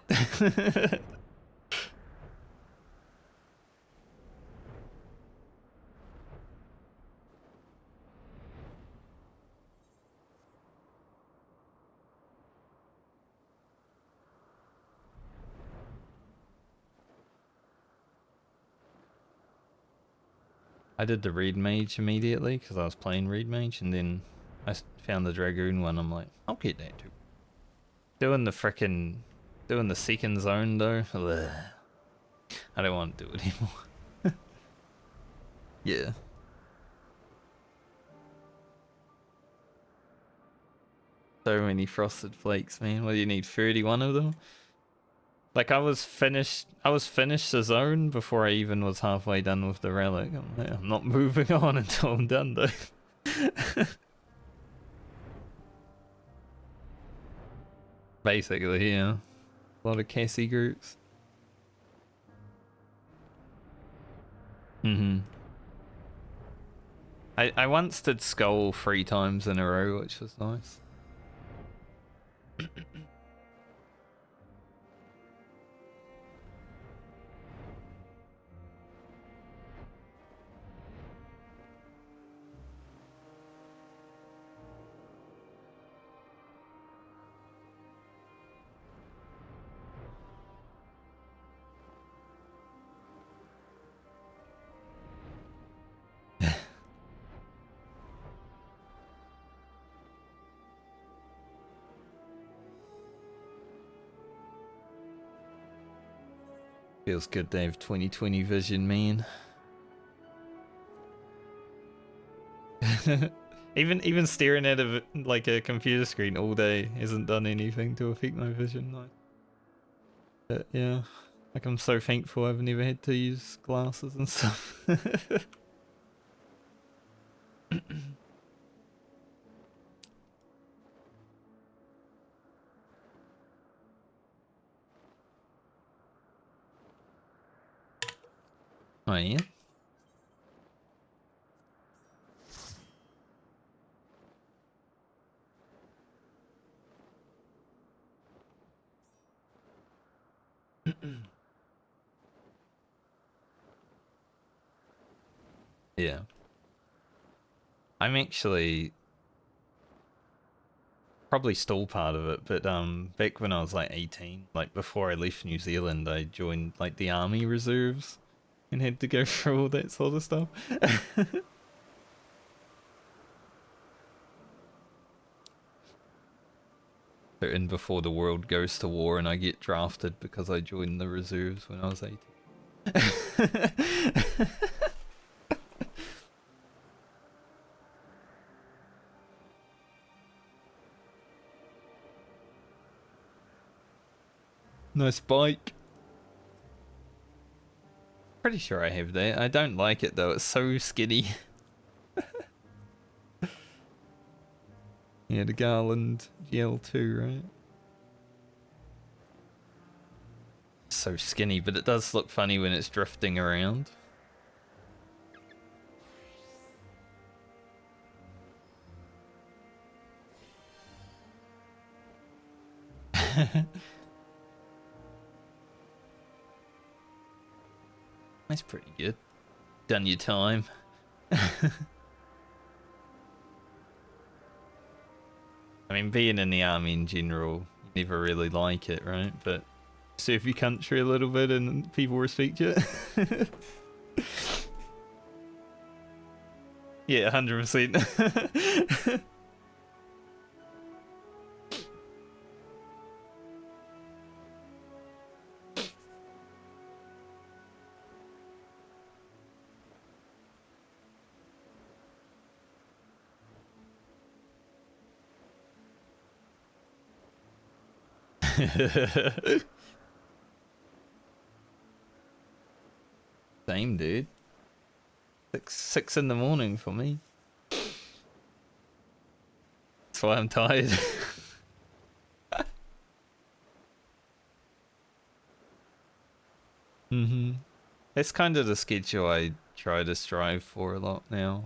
I did the Reed Mage immediately because I was playing Reed Mage, and then I found the Dragoon one. I'm like, I'll get that too. Doing the second zone though. Ugh. I don't want to do it anymore. Yeah. So many frosted flakes, man. What do you need? 31 of them? Like I was finished the zone before I even was halfway done with the relic. I'm not moving on until I'm done though. Basically, yeah. A lot of Cassie groups. I once did Skull 3 times in a row, which was nice. Feels good to have 2020 vision, man. even staring at like a computer screen all day hasn't done anything to affect my vision. Like, but yeah, like I'm so thankful I've never had to use glasses and stuff. Oh yeah. Yeah. I'm actually probably still part of it, but back when I was like 18, like before I left New Zealand, I joined like the army reserves and had to go through all that sort of stuff. They're in before the world goes to war and I get drafted because I joined the reserves when I was 18. Nice bike. Pretty sure I have that. I don't like it though, it's so skinny. Yeah, the Garland GL2, right? So skinny, but it does look funny when it's drifting around. That's pretty good. Done your time. I mean, being in the army in general, you never really like it, right? But serve your country a little bit and people respect you. Yeah, 100%. Same, dude. Six in the morning for me. That's why I'm tired. It's kind of the schedule I try to strive for a lot now.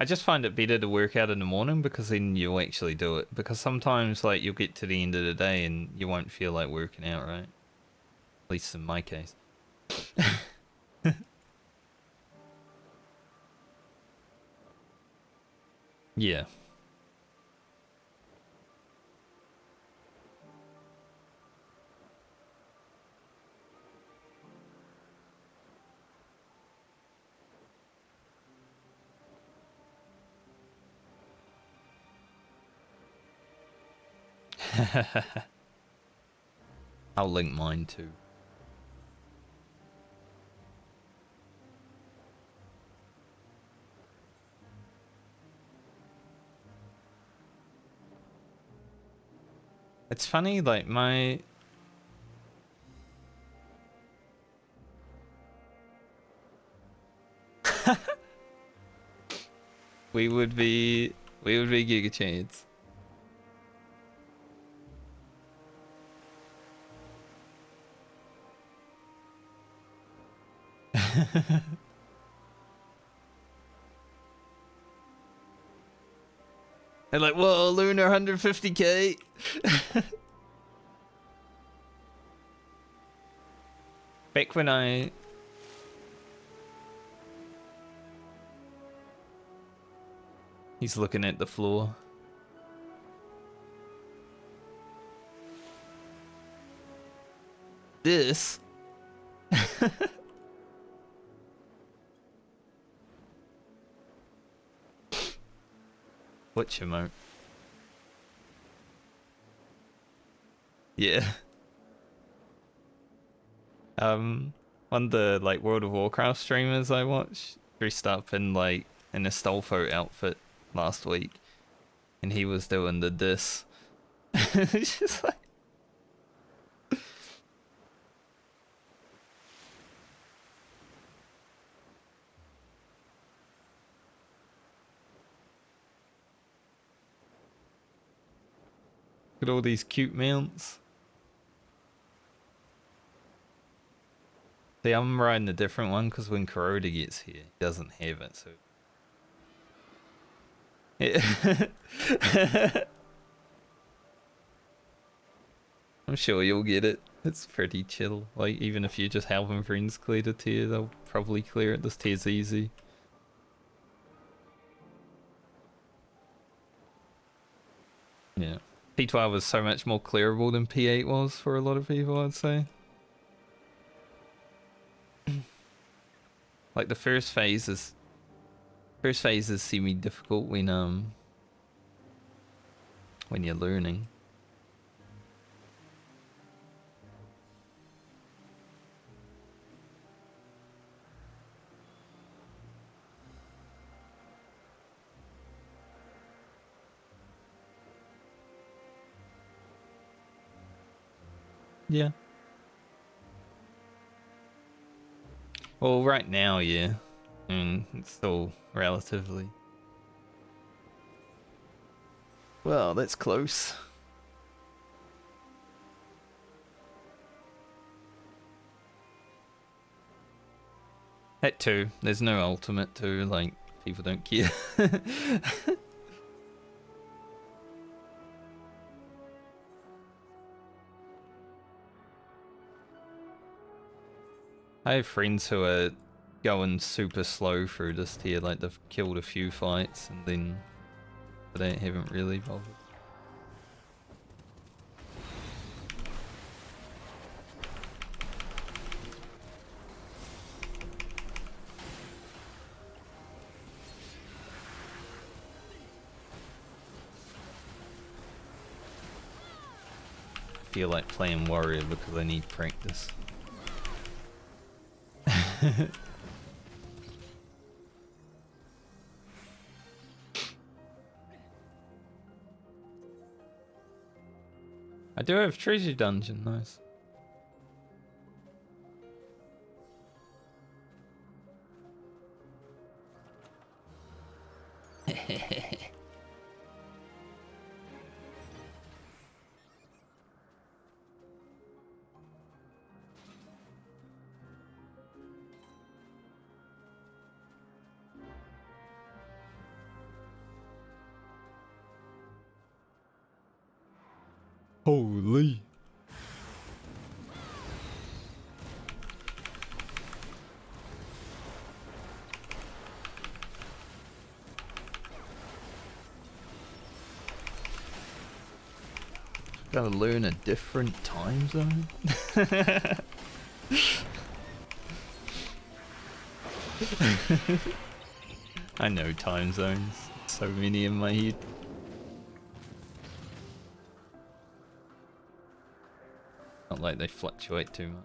I just find it better to work out in the morning because then you'll actually do it. Because sometimes, like, you'll get to the end of the day and you won't feel like working out, right? At least in my case. Yeah. I'll link mine too. It's funny, like my... we would be Giga Chance. They're like, whoa, Lunar 150k. Back when I... He's looking at the floor. This? What's your moat? Yeah. One of the like World of Warcraft streamers I watch dressed up in like an Astolfo outfit last week, and he was doing the diss. It's just like look at all these cute mounts. See, I'm riding a different one because when Kuroda gets here, he doesn't have it, so... Yeah. I'm sure you'll get it. It's pretty chill. Like, even if you're just helping friends clear the tier, they'll probably clear it. This tier's easy. Yeah. P12 was so much more clearable than P8 was for a lot of people, I'd say. Like, the first phase is First phases seem to be difficult when you're learning. Yeah. Well, right now, yeah. It's still relatively. Well, that's close. That too. There's no ultimate too, like, people don't care. I have friends who are going super slow through this tier, like they've killed a few fights and then they haven't really bothered. I feel like playing warrior because I need practice. I do have treasure dungeon, nice. Holy. Gotta learn a different time zone? I know time zones. So many in my head. Not like they fluctuate too much.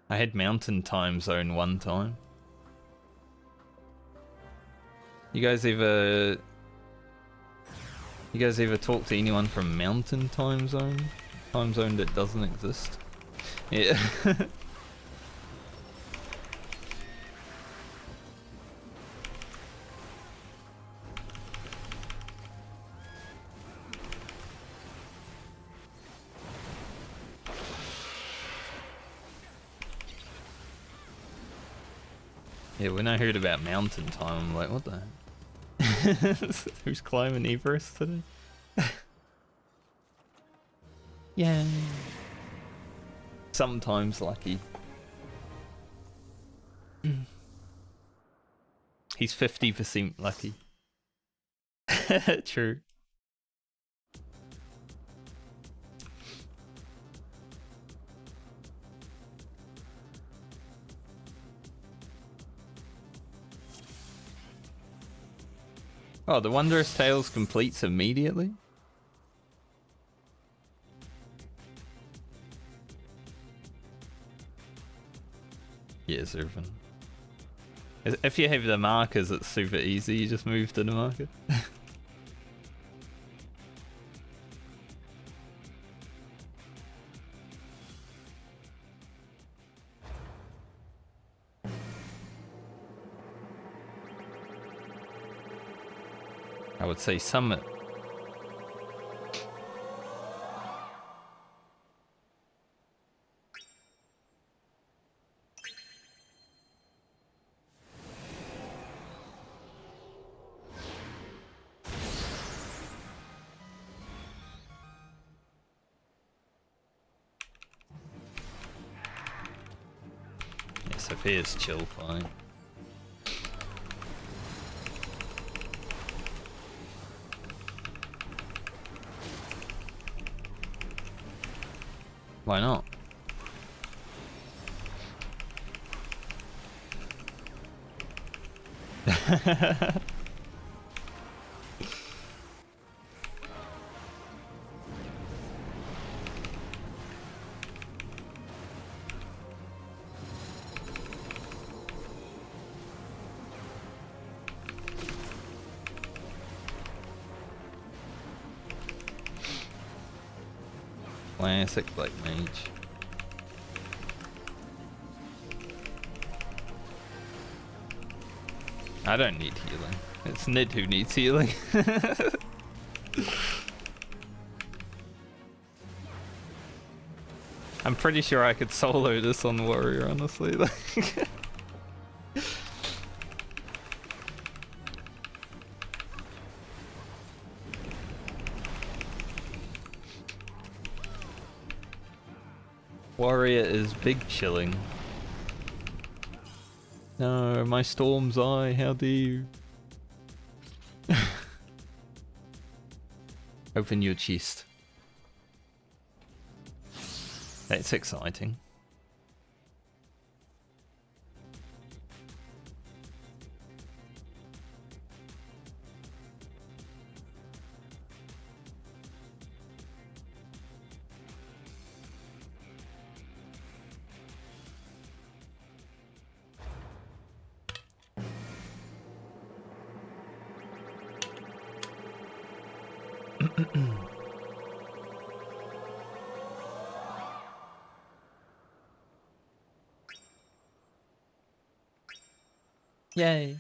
I had mountain time zone one time. You guys ever talk to anyone from mountain time zone? Time zone that doesn't exist? Yeah. Yeah, when I heard about mountain time, I'm like, what the heck? Who's climbing Everest today? Yeah. Sometimes lucky. He's 50% lucky. True. Oh, the Wondrous Tales completes immediately? Yeah, Zervin. If you have the markers, it's super easy. You just move to the marker. I would say summit. Yes, if he is chill, fine. Why not? Classic Black Mage. I don't need healing. It's Nid who needs healing. I'm pretty sure I could solo this on Warrior, honestly. Warrior is big chilling. No, my Storm's Eye, how do you? Open your chest. That's exciting. Yay.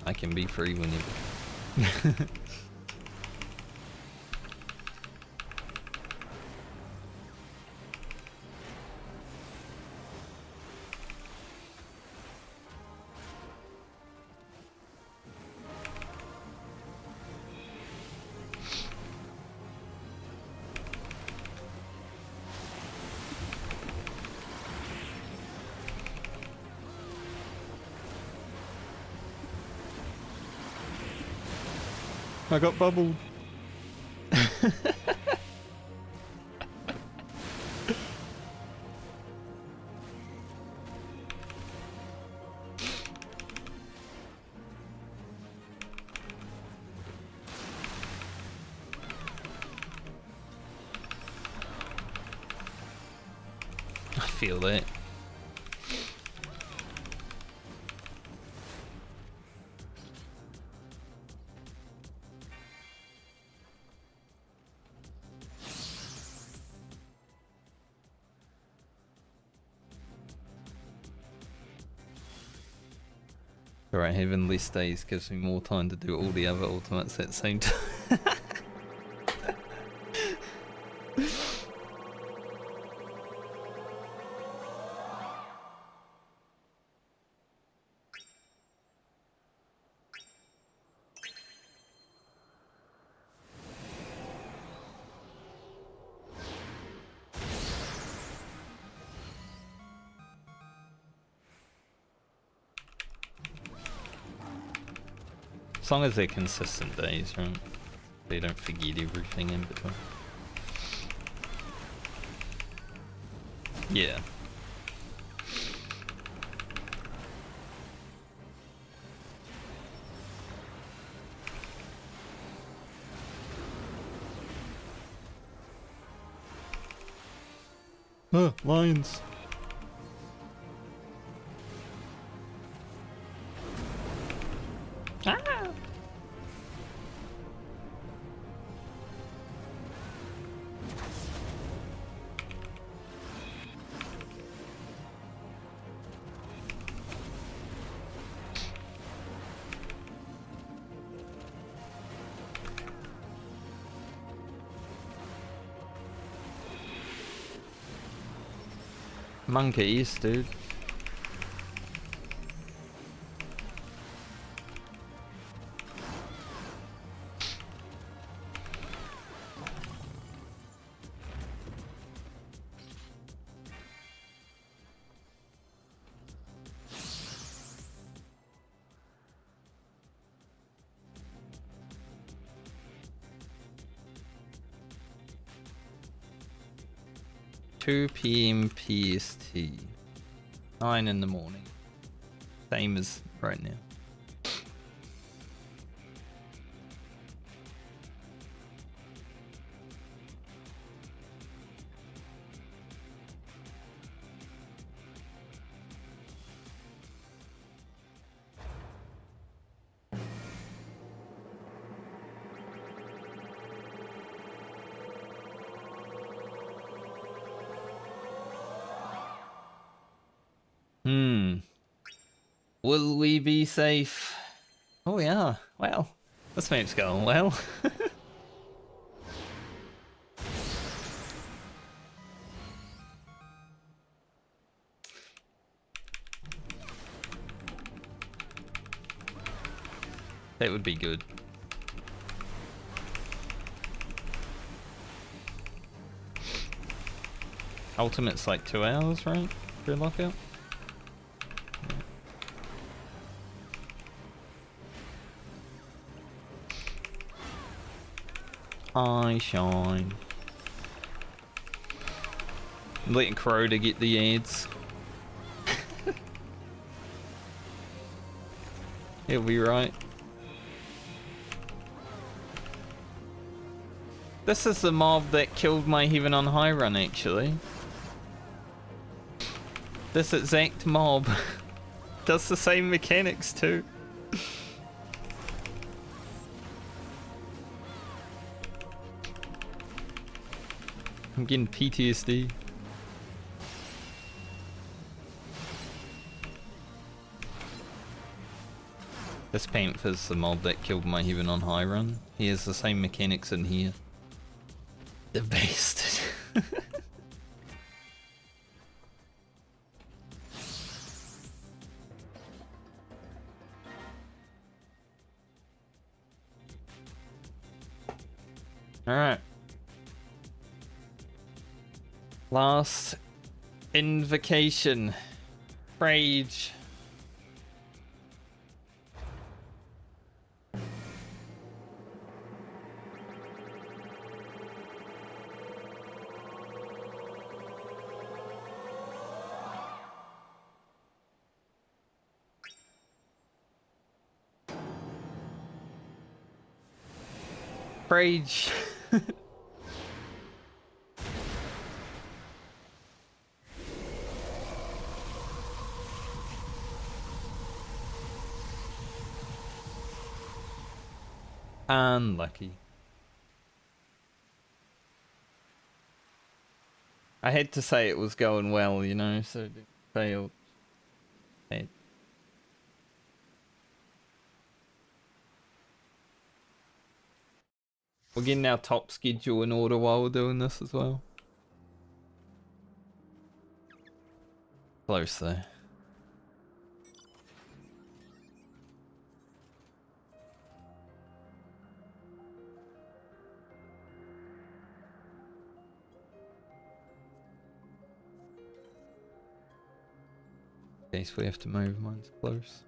I can be free when you... I got bubbled. I feel that. Alright, having less days gives me more time to do all the other ultimates at the same time. As long as they're consistent days, right? They don't forget everything in between. Yeah. Lions. Ah. Monkeys, dude. 2 p.m. PST. 9 in the morning. Same as right now. Will we be safe? Oh yeah, well, this map's going well. That would be good. Ultimate's like 2 hours, right? For lockout? I shine. I'm letting Crow to get the ads. He'll be right. This is the mob that killed my Heaven on High run, actually. This exact mob does the same mechanics too. I'm getting PTSD. This Panther's the mob that killed my Heaven on High run. He has the same mechanics in here. The best. Alright. Last invocation. Rage. Rage. Unlucky. I had to say it was going well, you know, so it failed. Hey. We're getting our top schedule in order while we're doing this as well. Close though. In case we have to move, mine's close.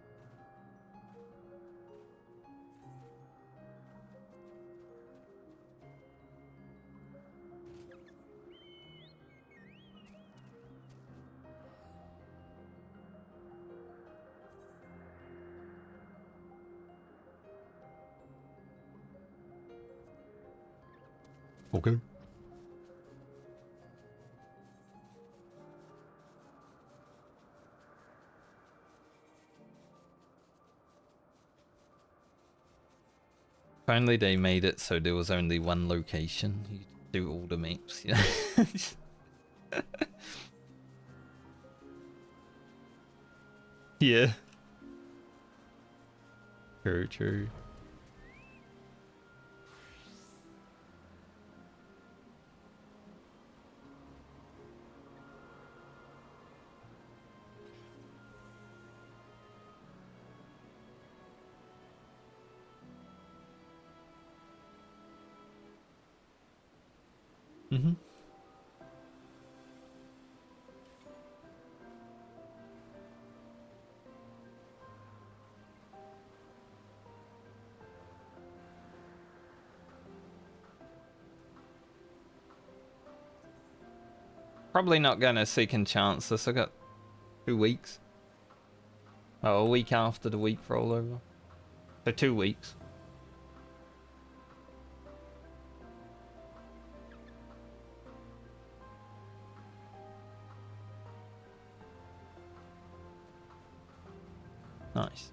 Okay. Finally they made it so there was only one location. You do all the maps, you know? Yeah. True, true. Mm-hmm. Probably not gonna second chance this. I got 2 weeks. Oh, a week after the week rollover. So 2 weeks. Nice.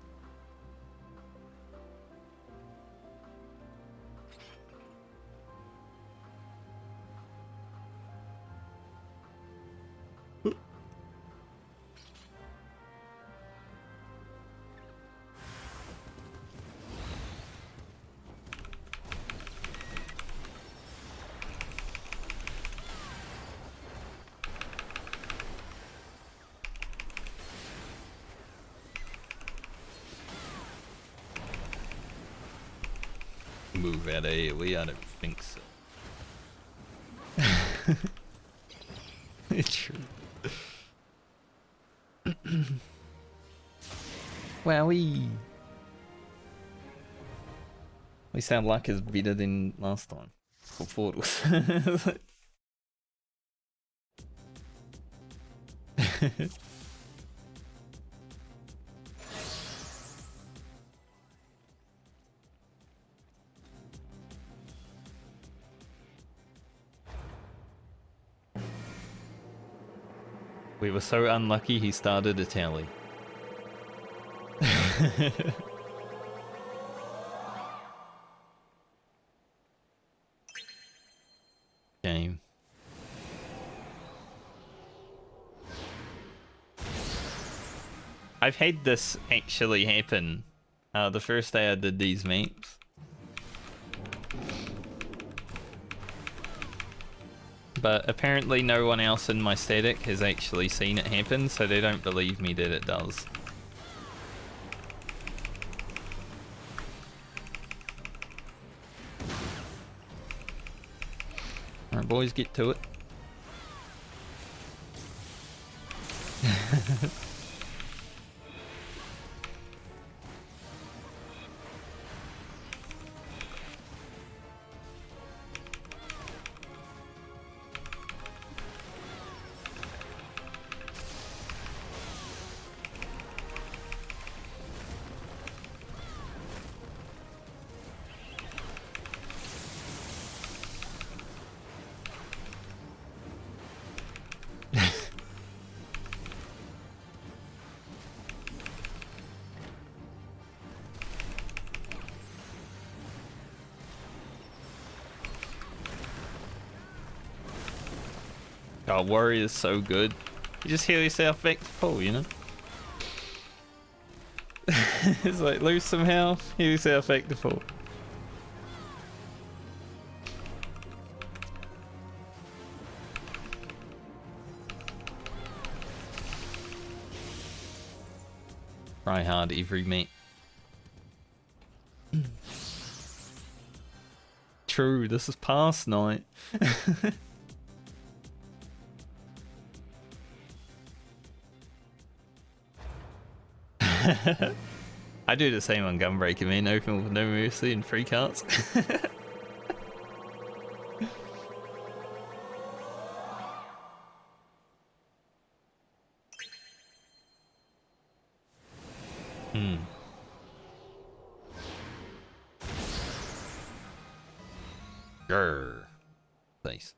Move out of AoE, I don't think so. It's true. Wowie! We sound like it's better than last time. For portals. We were so unlucky he started a tally. Game. I've had this actually happen the first day I did these maps. But apparently no one else in my static has actually seen it happen, so they don't believe me that it does. Alright boys, get to it. Oh, worry is so good. You just heal yourself back to full, you know? It's like, lose some health, heal yourself back to full. Try hard every mate. True, this is past night. I do the same on Gunbreaker, man. Open with no mercy and free cards. Grrr. Nice.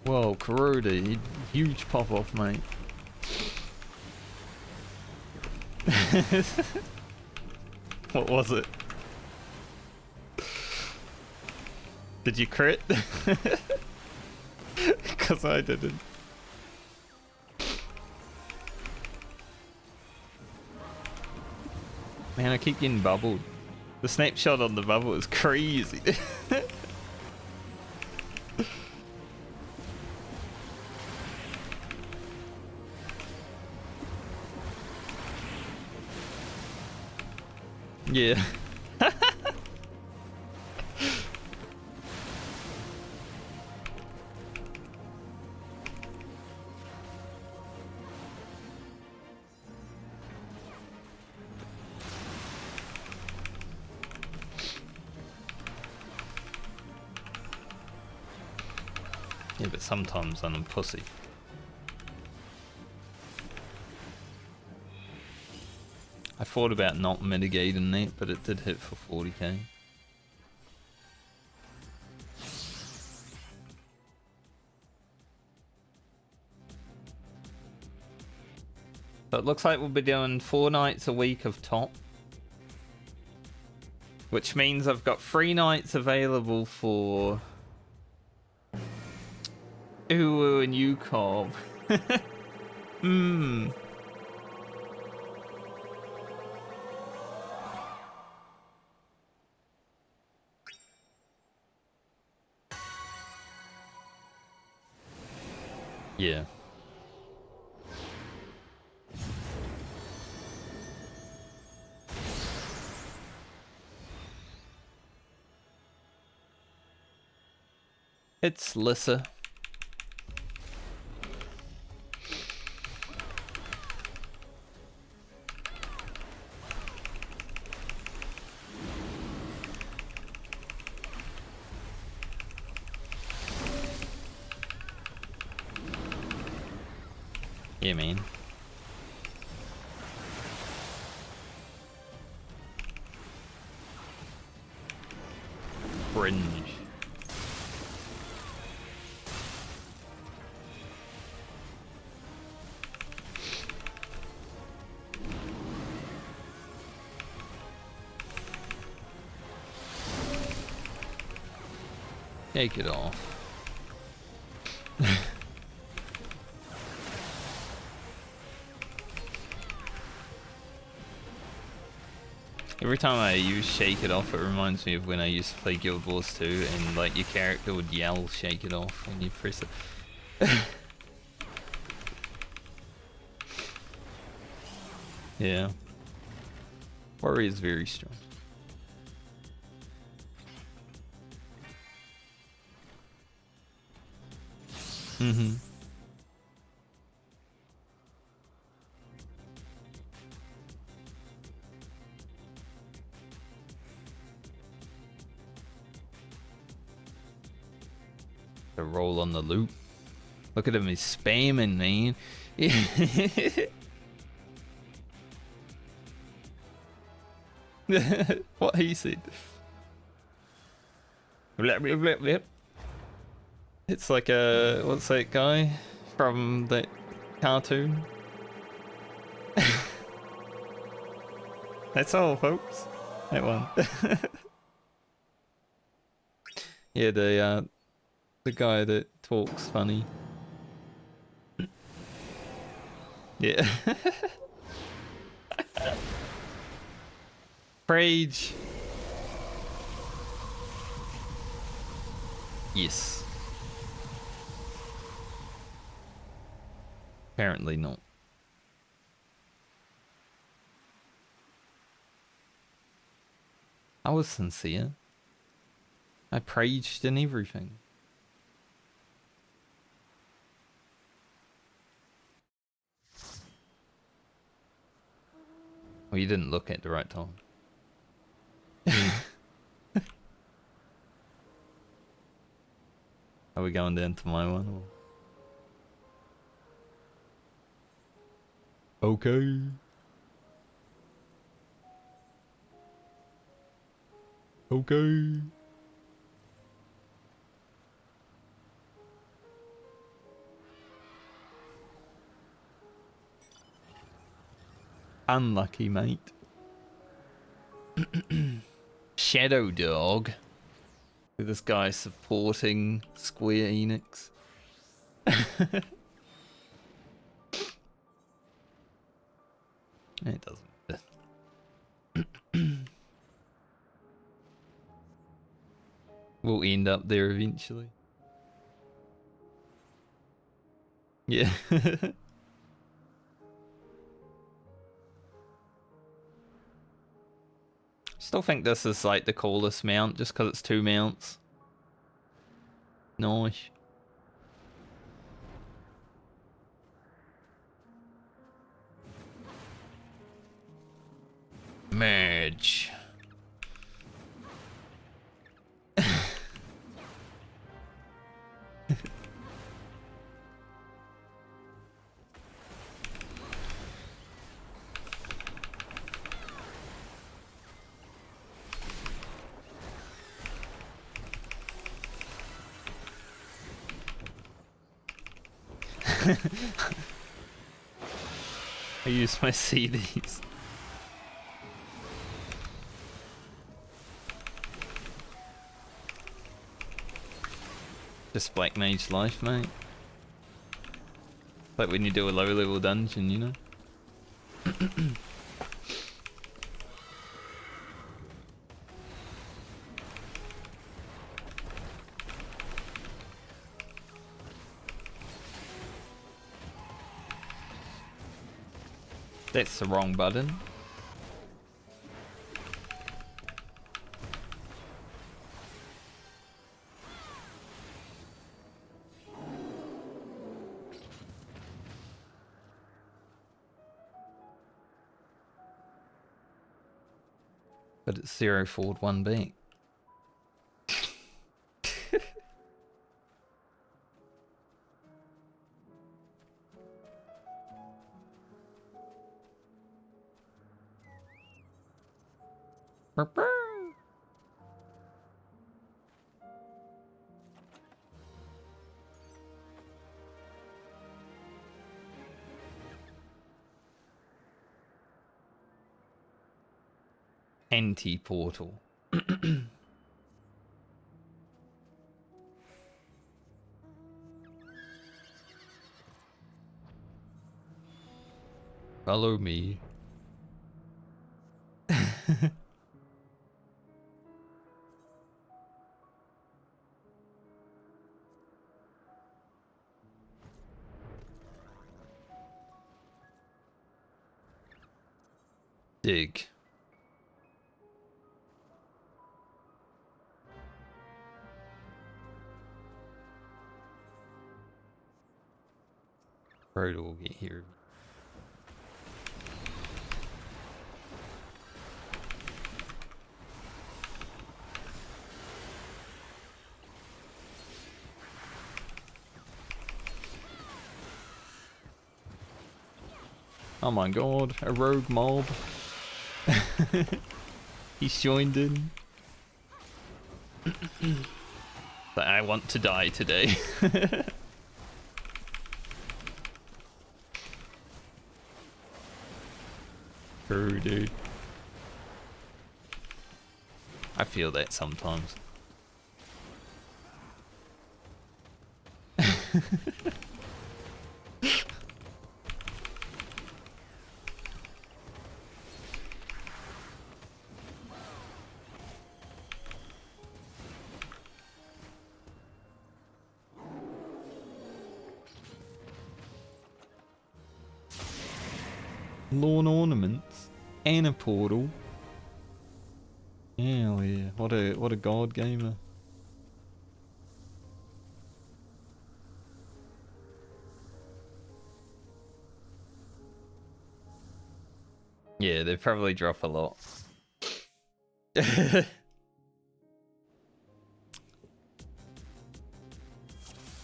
Whoa, Kuroda, huge pop off, mate. What was it? Did you crit? Because I didn't. Man, I keep getting bubbled. The snapshot on the bubble is crazy. Yeah. Yeah, but sometimes I'm a pussy. I thought about not mitigating it, but it did hit for 40k. So it looks like we'll be doing 4 nights a week of top. Which means I've got 3 nights available for Uwu and Ucob. Hmm. Yeah. It's Lissa. Yeah, man. Fringe. Take it off. Every time I use Shake It Off, it reminds me of when I used to play Guild Wars 2 and like your character would yell Shake It Off when you press it. Yeah. Warrior is very strong. Mm-hmm. The roll on the loop. Look at him, he's spamming, man. What he said. It's like a, what's that guy from that cartoon? That's all, folks. That one. Yeah, the guy that talks funny. Yeah. Rage. Yes. Apparently not. I was sincere. I preached and everything. Well, you didn't look at the right time. Are we going down to my one? Or... Okay. Okay. Unlucky, mate. Shadow Dog. This guy supporting Square Enix. It doesn't matter. We'll end up there eventually. Yeah. Still think this is like the coolest mount just because it's 2 mounts. Nice. Merge. I use my CDs. Just Black Mage life, mate. Like when you do a low level dungeon, you know? That's the wrong button. But it's 0 forward 1 back. Anti-portal. Follow me. Dig. Road will get here. Oh my god, a rogue mob. He's joined in. But I want to die today. True, dude. I feel that sometimes. Lawn ornaments and a portal. Hell yeah! What a god gamer. Yeah, they probably drop a lot.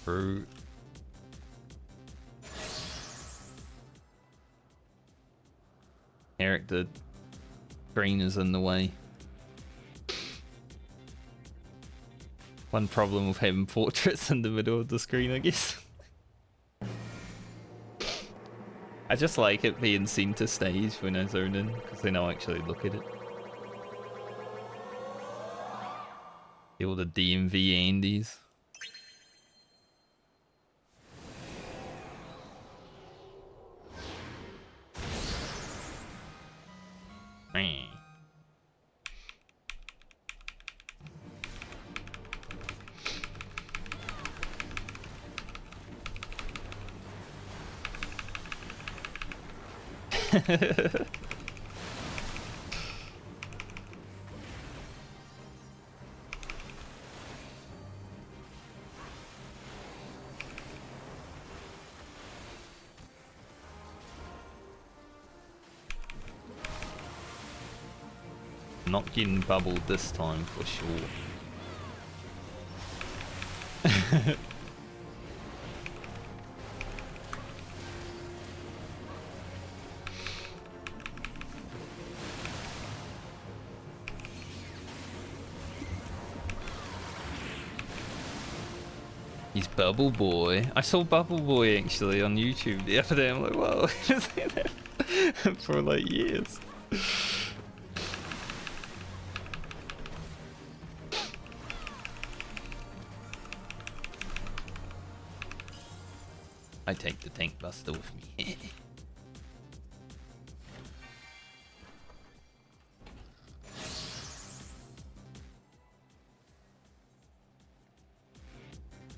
Fruit. Eric, the green is in the way. One problem with having portraits in the middle of the screen, I guess. I just like it being center stage when I zone in, because then I'll actually look at it. All the DMV Andes. Not getting bubbled this time for sure. He's Bubble Boy. I saw Bubble Boy actually on YouTube the other day. I'm like, whoa, I've seen it for like years. I take the tank buster with me.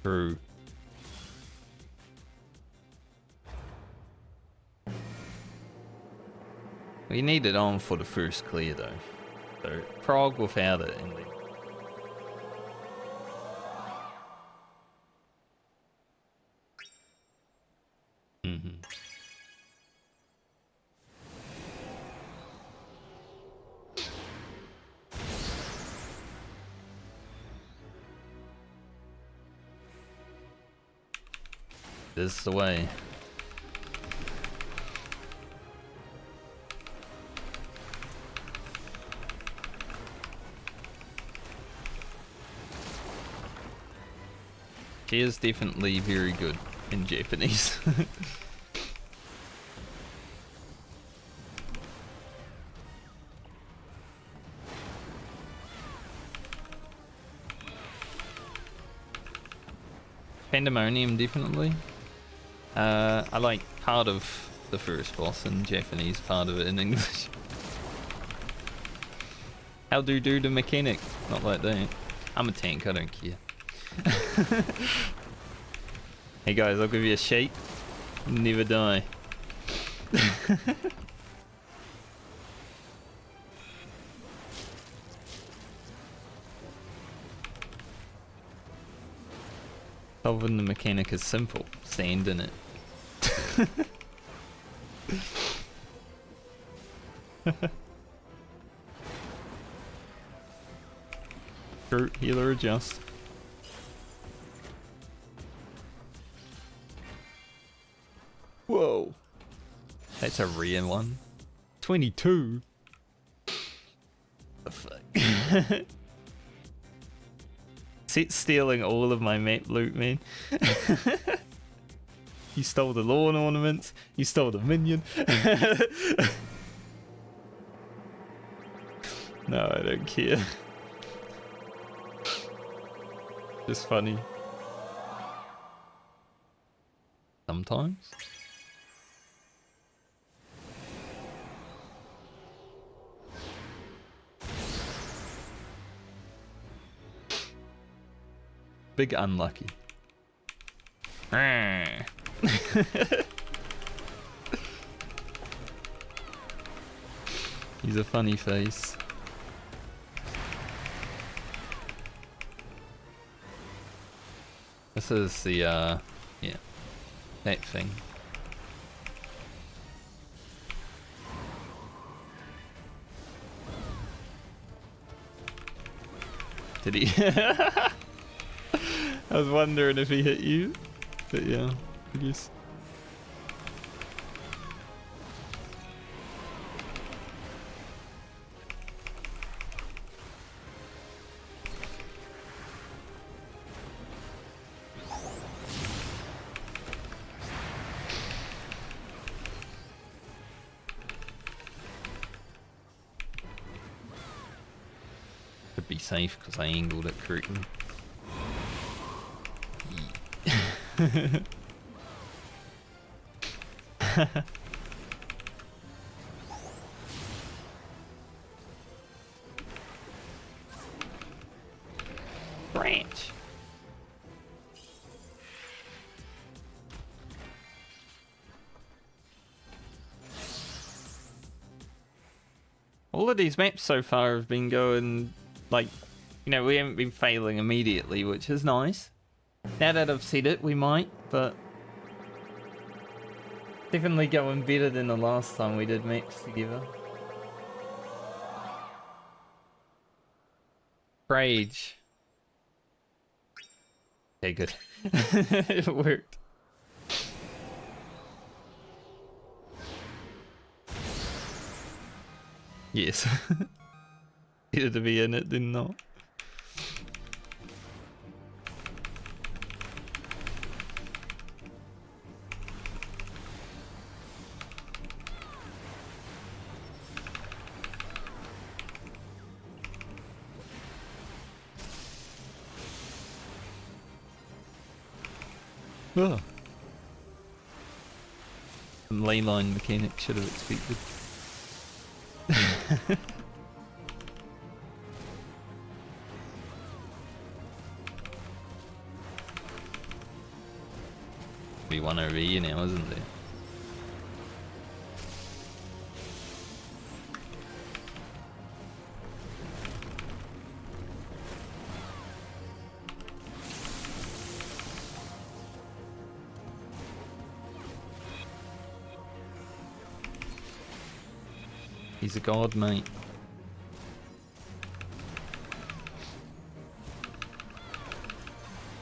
True. We need it on for the first clear though. So Prague without it in the This is the way. She is definitely very good in Japanese. Pandemonium, definitely. I like part of the first boss in Japanese, part of it in English. How do the mechanic? Not like that. I'm a tank, I don't care. Hey guys, I'll give you a shake. Never die. Solving the mechanic is simple. Sand in it. Hurt, healer, adjust. Whoa. That's a rare one. 22? The fuck? Sit stealing all of my map loot, man. You stole the lawn ornaments. You stole the minion. No, I don't care. Just funny. Sometimes. Big unlucky. He's a funny face. This is the, yeah, that thing. Did he? I was wondering if he hit you, but yeah, I guess. Could be safe because I angled it correctly. Branch. All of these maps so far have been going, like, you know, we haven't been failing immediately, which is nice. Now that I've said it, we might, but definitely going better than the last time we did maps together. Rage. Okay, good. It worked. Yes. Better to be in it than not. Oh. Some leyline mechanic should have expected. Be one over here now, isn't there? He's a god, mate.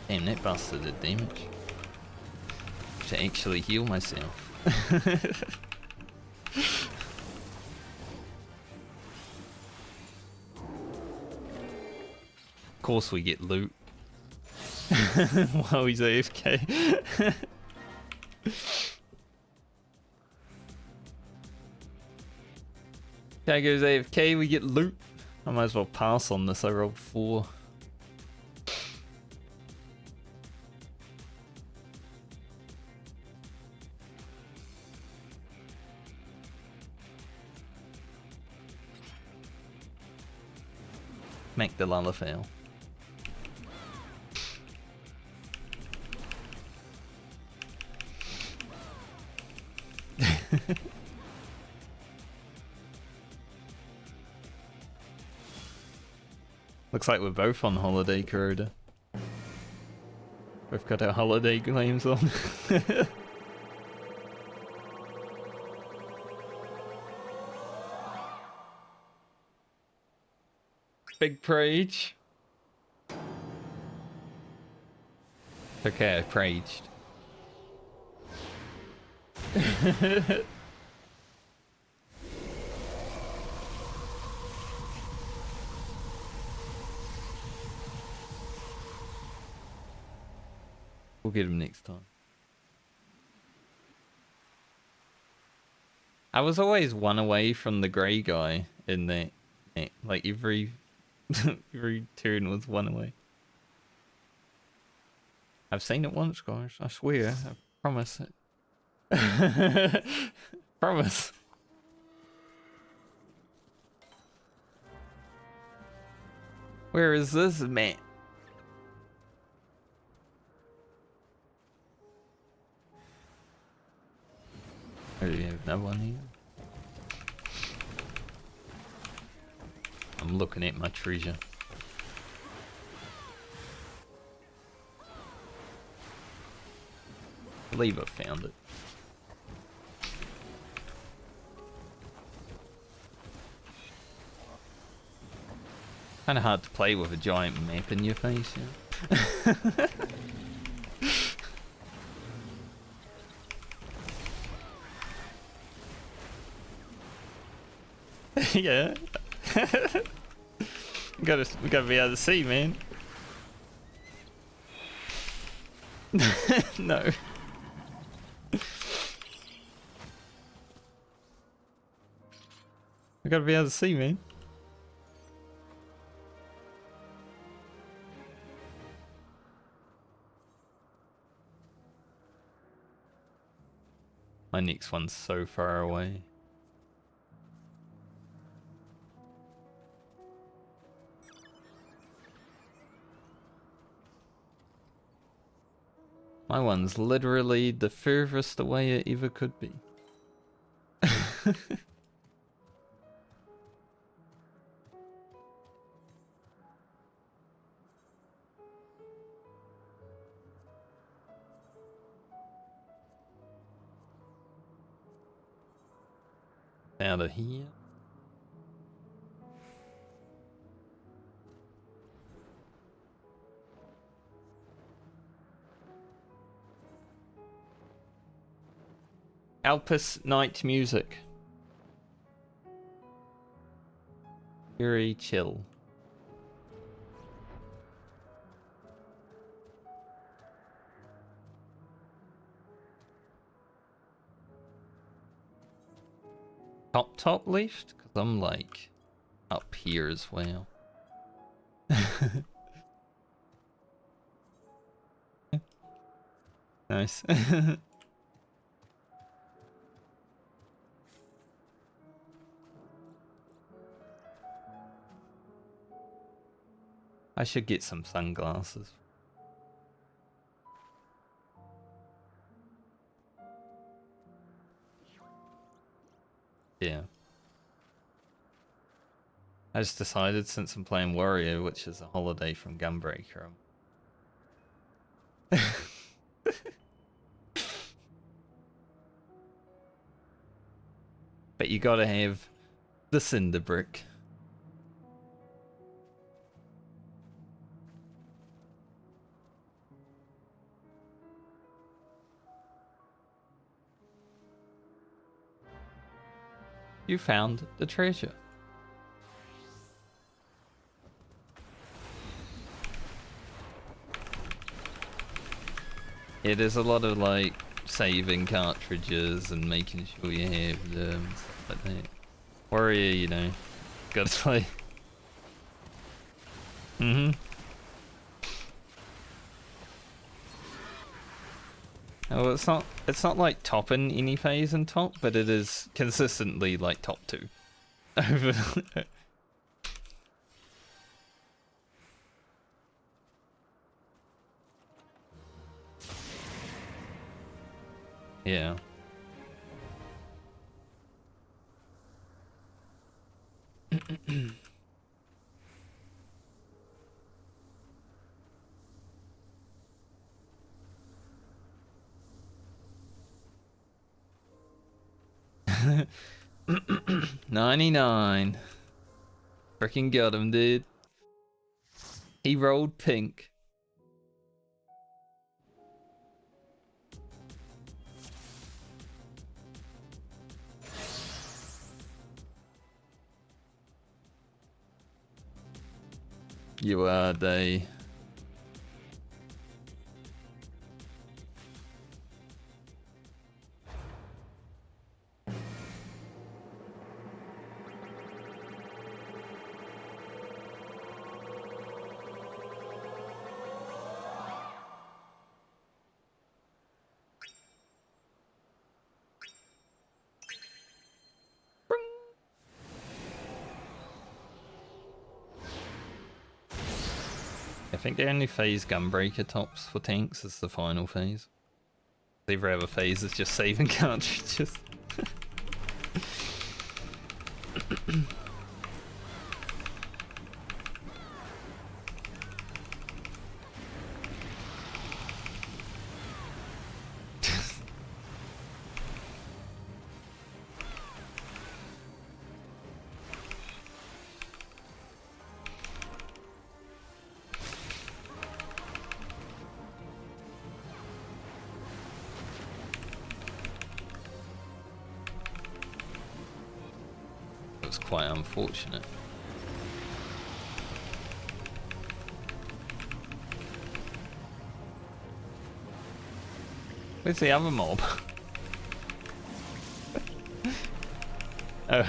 Damn, that bastard did damage. To actually heal myself. Of course we get loot. While he's AFK. Guy goes AFK, we get loot. I might as well pass on this, I rolled 4. Make the lala fail. Looks like we're both on holiday, Kuroda. We've got our holiday claims on. Big Prage. Okay, I praged. We'll get him next time. I was always one away from the grey guy in that. Like every every turn was one away. I've seen it once, guys. I swear. I promise it. Promise. Where is this man? Oh, you have no one here? I'm looking at my treasure. I believe I found it. Kinda hard to play with a giant map in your face, yeah. Yeah. we gotta be able to see, man. No. We gotta be able to see, man. My next one's so far away. My one's literally the furthest away it ever could be. Out of here. Alpus night music. Very chill. Top left? Because I'm like up here as well. Nice. I should get some sunglasses. Yeah. I just decided since I'm playing Warrior, which is a holiday from Gunbreaker, but you gotta have the Cinder Brick. You found the treasure. It is a lot of like saving cartridges and making sure you have them, stuff like that. Warrior, you know, gotta play. Oh, it's not like top in any phase in top, but it is consistently like top 2. Over. Yeah. $99. Freaking got him, dude. He rolled pink. You are they. I think the only phase Gunbreaker tops for tanks is the final phase. Every other phase is just saving cartridges. It was quite unfortunate. Where's the other mob? Oh,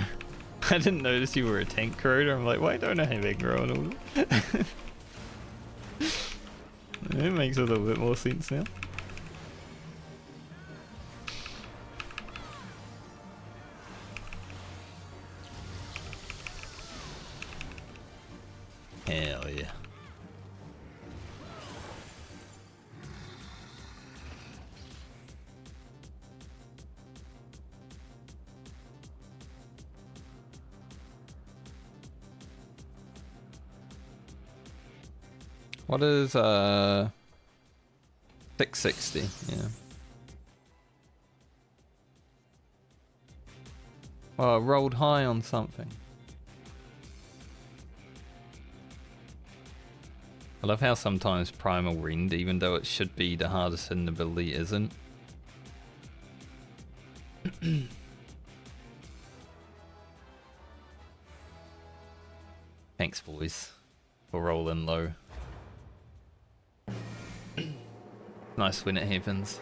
I didn't notice you were a tank corroder. I'm like, why don't I have aggro on all? It makes a little bit more sense now. Hell yeah. What is 660? Yeah. Well, I rolled high on something. I love how sometimes Primal Rend, even though it should be the hardest hidden ability, isn't. Thanks, boys, for rolling low. Nice when it happens.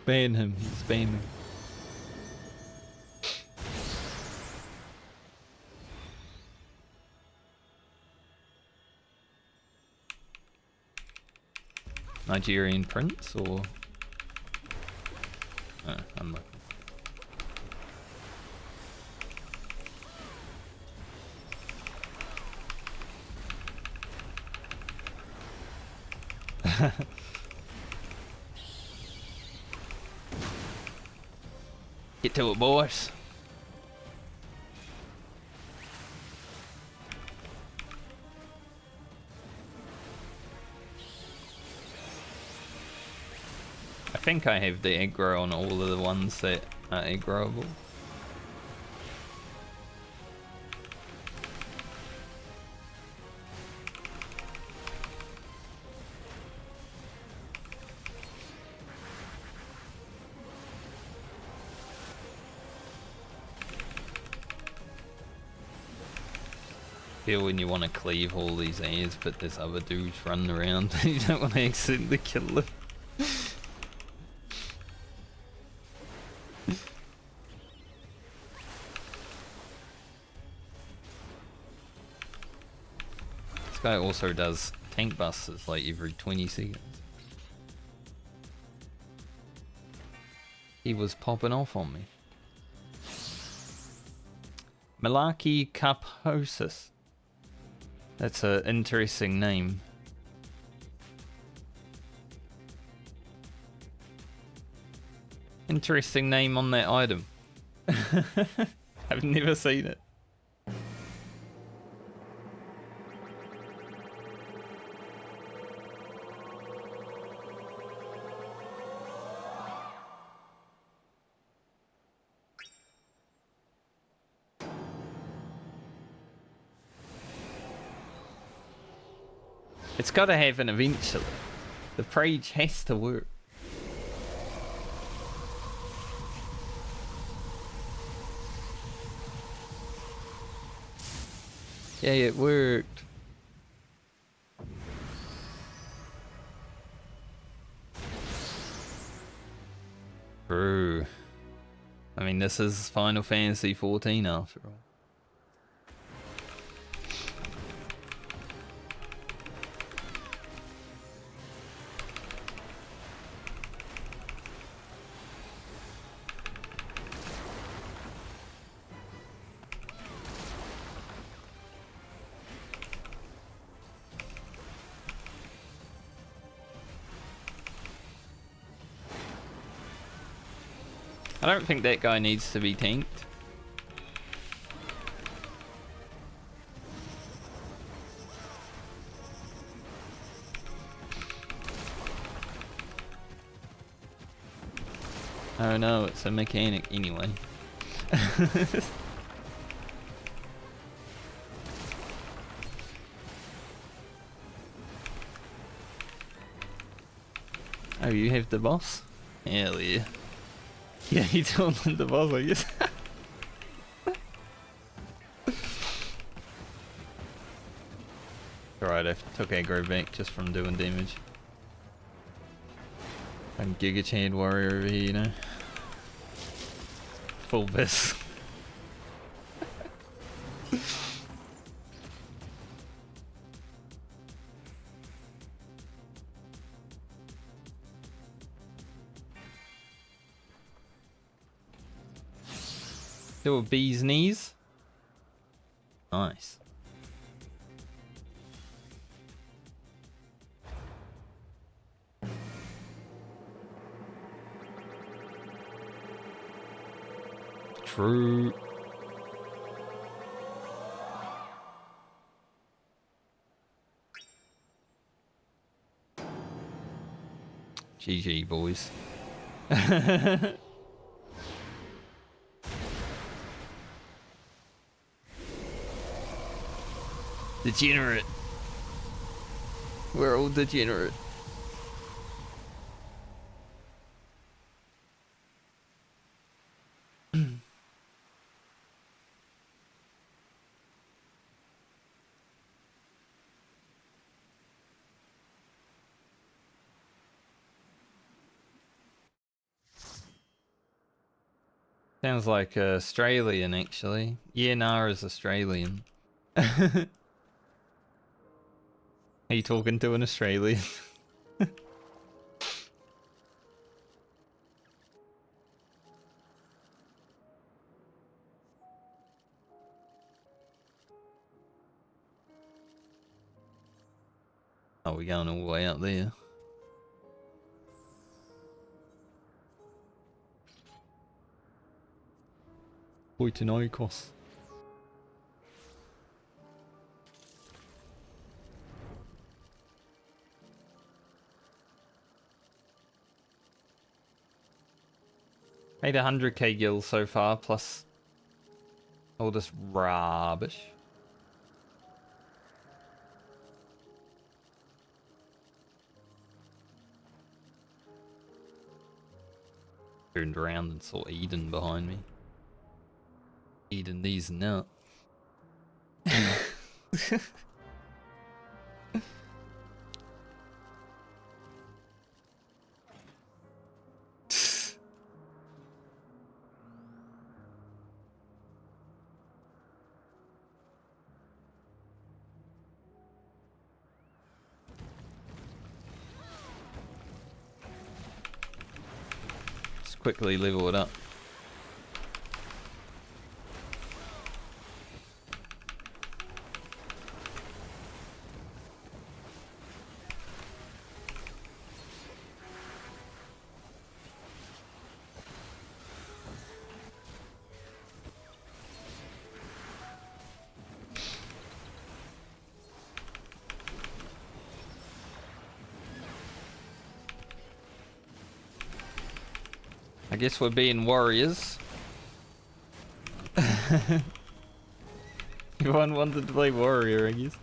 Ban him. Ban him. Nigerian prince or? Oh, unlucky. Get to it, boys. I think I have the aggro on all of the ones that are aggroable. Feel when you want to cleave all these A's, but there's other dudes running around. You don't want to accidentally kill them. This guy also does tank busts like every 20 seconds. He was popping off on me. Malaki Carposis. That's an interesting name. Interesting name on that item. I've never seen it. It's gotta happen eventually. The Prage has to work. Yeah, it worked. True. I mean, this is Final Fantasy 14 after all. I don't think that guy needs to be tanked. Oh no, it's a mechanic anyway. Oh, you have the boss? Hell yeah. Yeah, you don't want the boss, I guess. Alright, I took aggro back just from doing damage. I'm Giga Chad warrior over here, you know. Full biss. Do a bee's knees. Nice. True. GG, boys. Degenerate. We're all degenerate. Sounds like Australian, actually. Yeah, Nara's Australian. Are you talking to an Australian? Oh, we're going all the way out there. Oikonoikos. Made 100k gills so far, plus all this rubbish. Turned around and saw Eden behind me. Eden these and that. Just quickly level it up. I guess we're being warriors. Everyone wanted to play warrior, I guess.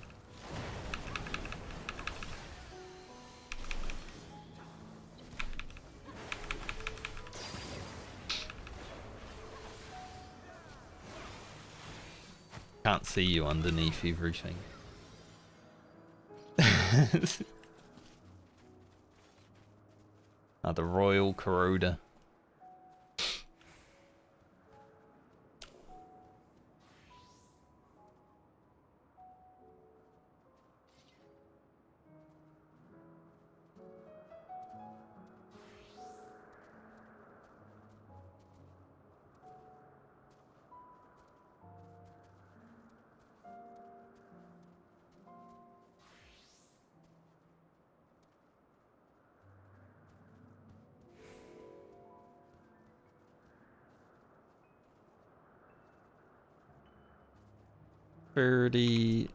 Can't see you underneath everything. The Royal Corroder. Birdie.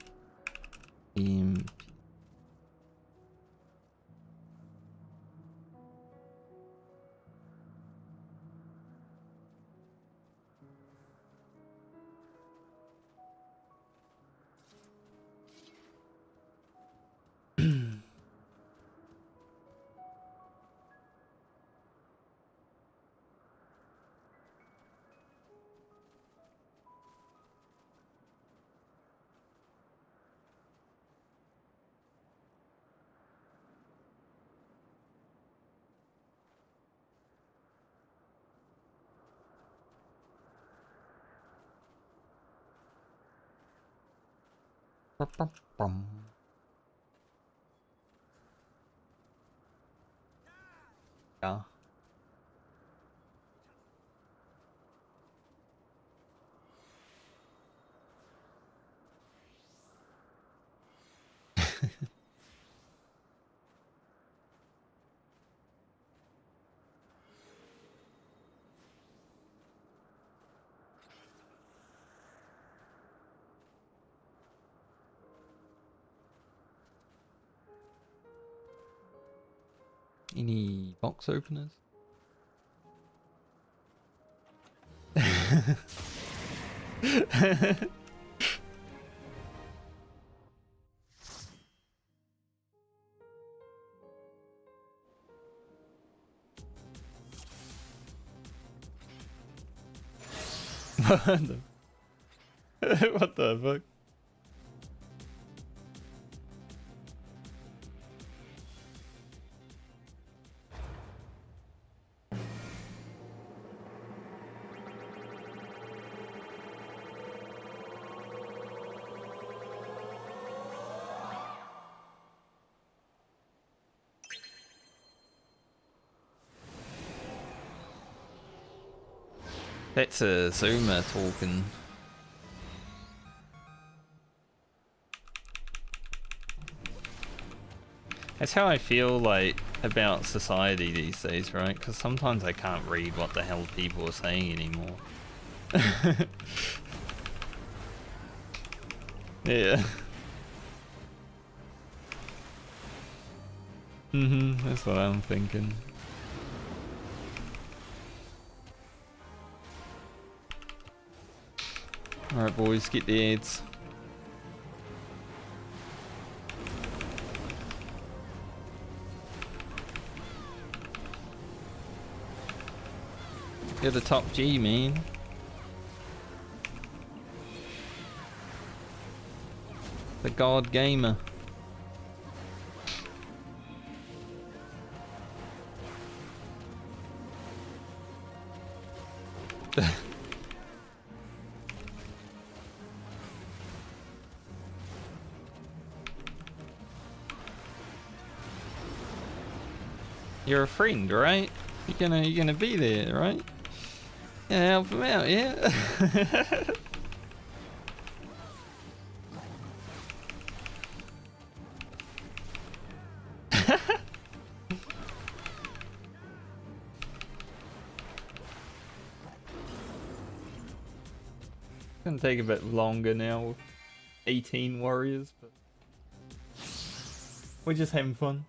Yeah. Any box openers? What the fuck? That's a Zoomer talking. That's how I feel like about society these days, right? Because sometimes I can't read what the hell people are saying anymore. Yeah. That's what I'm thinking. Alright boys, get the ads. You're the top G, man. The God Gamer. You're a friend, right? You're gonna be there, right? Yeah, help him out, yeah. Gonna take a bit longer now with 18 warriors, but we're just having fun.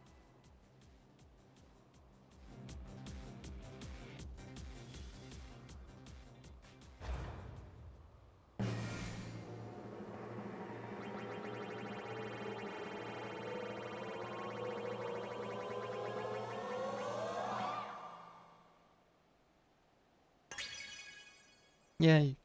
Yay.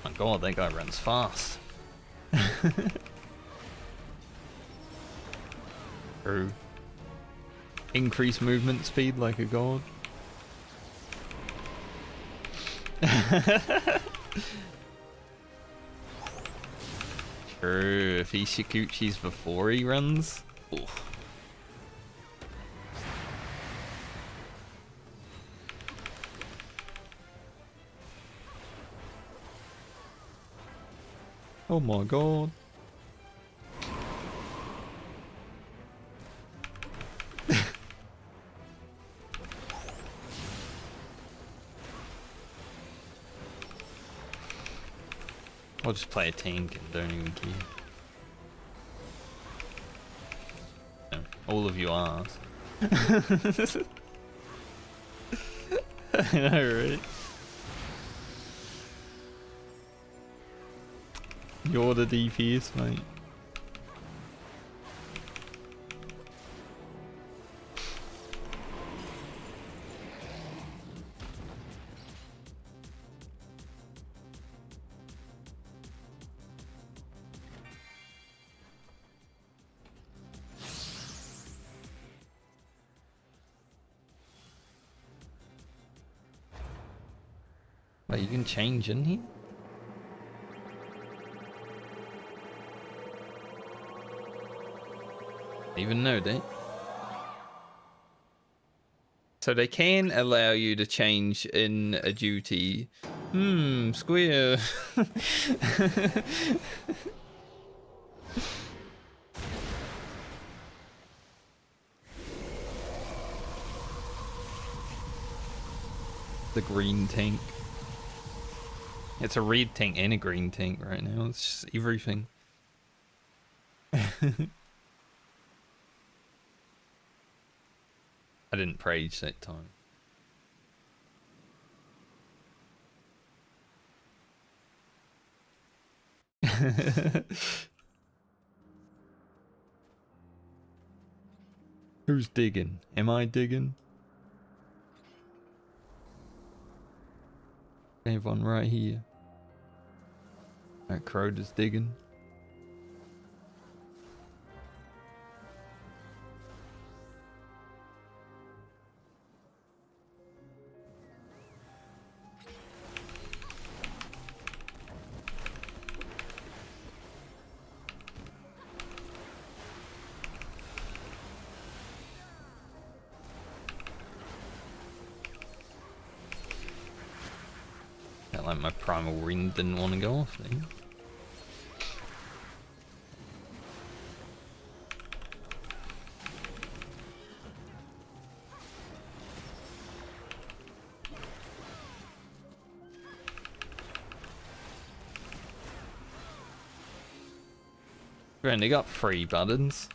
My god, that guy runs fast. True. Increase movement speed like a god. True, if he Shikuchis before he runs. Oof. Oh my god. I'll just play a tank and don't even care. No, all of you are. I know, right? You're the DPS, mate. Wait, you can change in here? I even know that. So they can allow you to change in a duty. Square. The green tank. It's a red tank and a green tank right now. It's just everything. I didn't rage that time. Who's digging? Am I digging? We have one right here. That crowd is digging. Like my primal ring didn't want to go off then. We only got 3 buttons.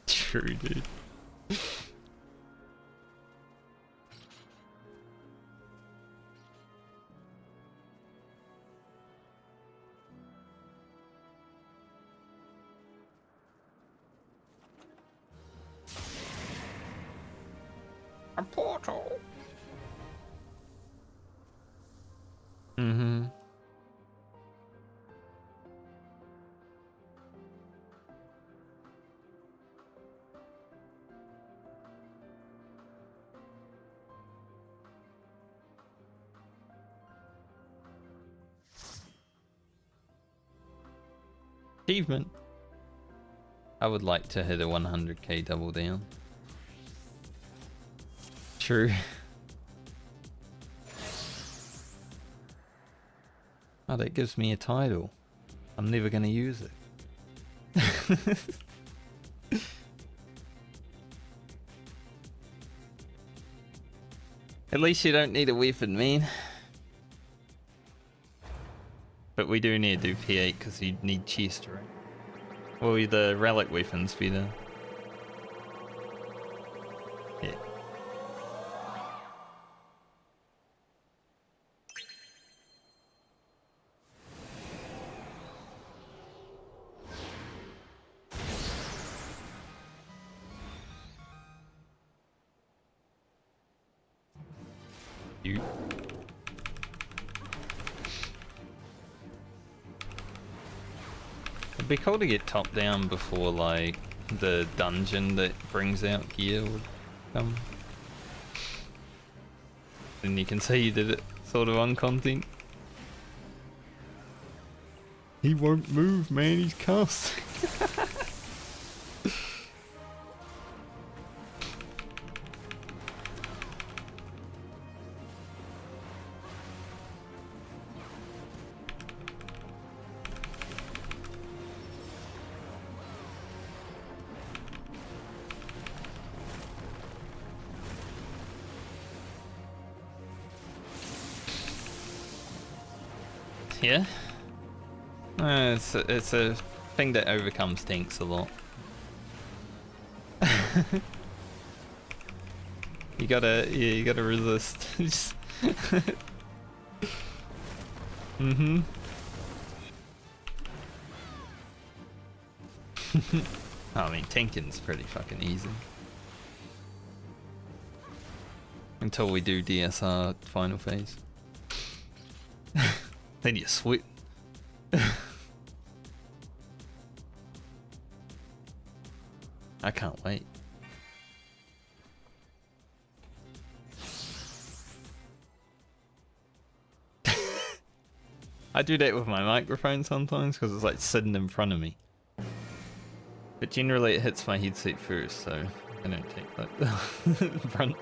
True, dude. A portal. Mm-hmm. Achievement. I would like to hit a 100k double down. True. Oh, that gives me a title. I'm never gonna use it. At least you don't need a weapon, man. But we do need to do P8 because you need chest, right? Well, the relic weapons be there. Yeah. You. It'd be cool to get top down before like the dungeon that brings out gear would come. Then you can say you did it sort of on content. He won't move, man, he's casting. Yeah? It's a thing that overcomes tanks a lot. you gotta resist. Mm-hmm. I mean, tanking's pretty fucking easy. Until we do DSR final phase. Then you sweat. I can't wait. I do that with my microphone sometimes because it's like sitting in front of me. But generally it hits my headset first, so I don't take like the front.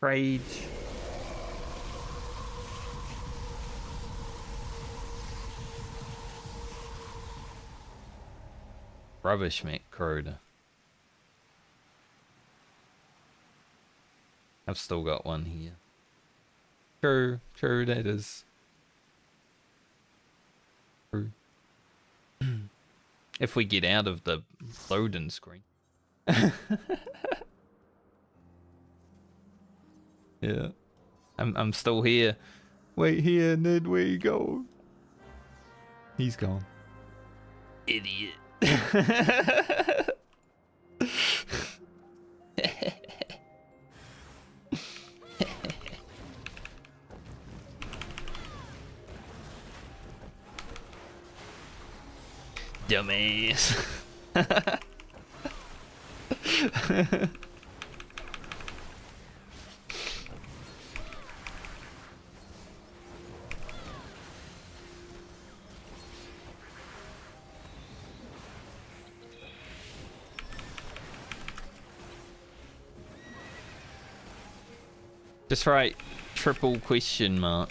Rage. Rubbish, mate, Crowder. I've still got one here. True, that is. True. If we get out of the loading screen. Yeah. I'm still here. Wait here, Ned, where you go? He's gone. Idiot. Dumbass. Just write triple question mark.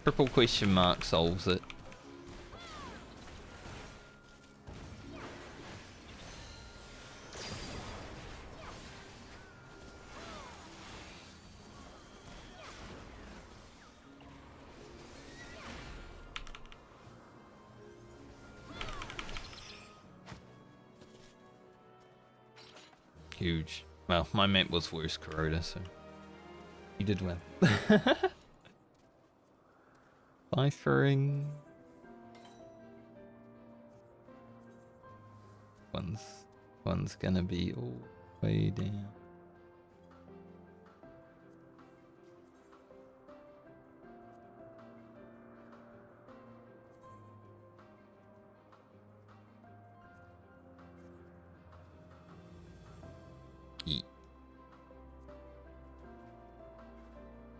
Triple question mark solves it. Huge. Well, my mate was worse Kuroda, so he did well. Ciphering. One's gonna be all the way down.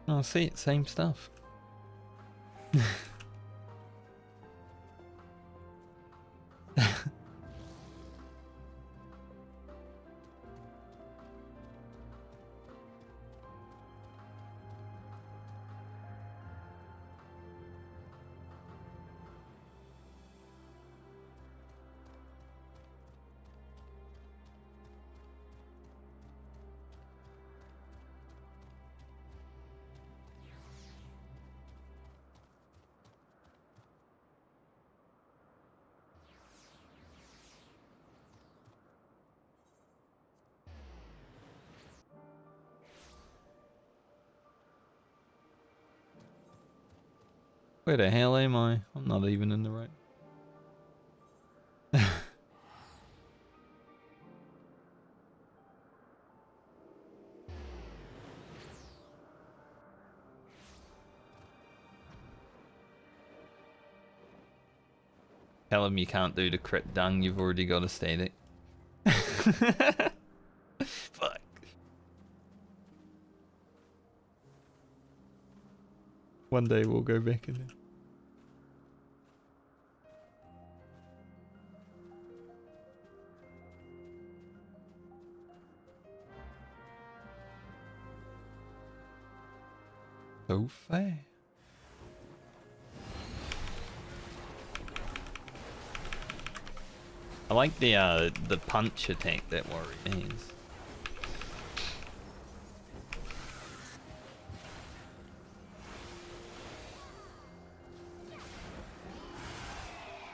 Oh, see it, same stuff. Where the hell am I? I'm not even in the right. Tell him you can't do the crit dung, you've already got a static. Fuck. One day we'll go back in there. So fair. I like the punch attack that warrior has.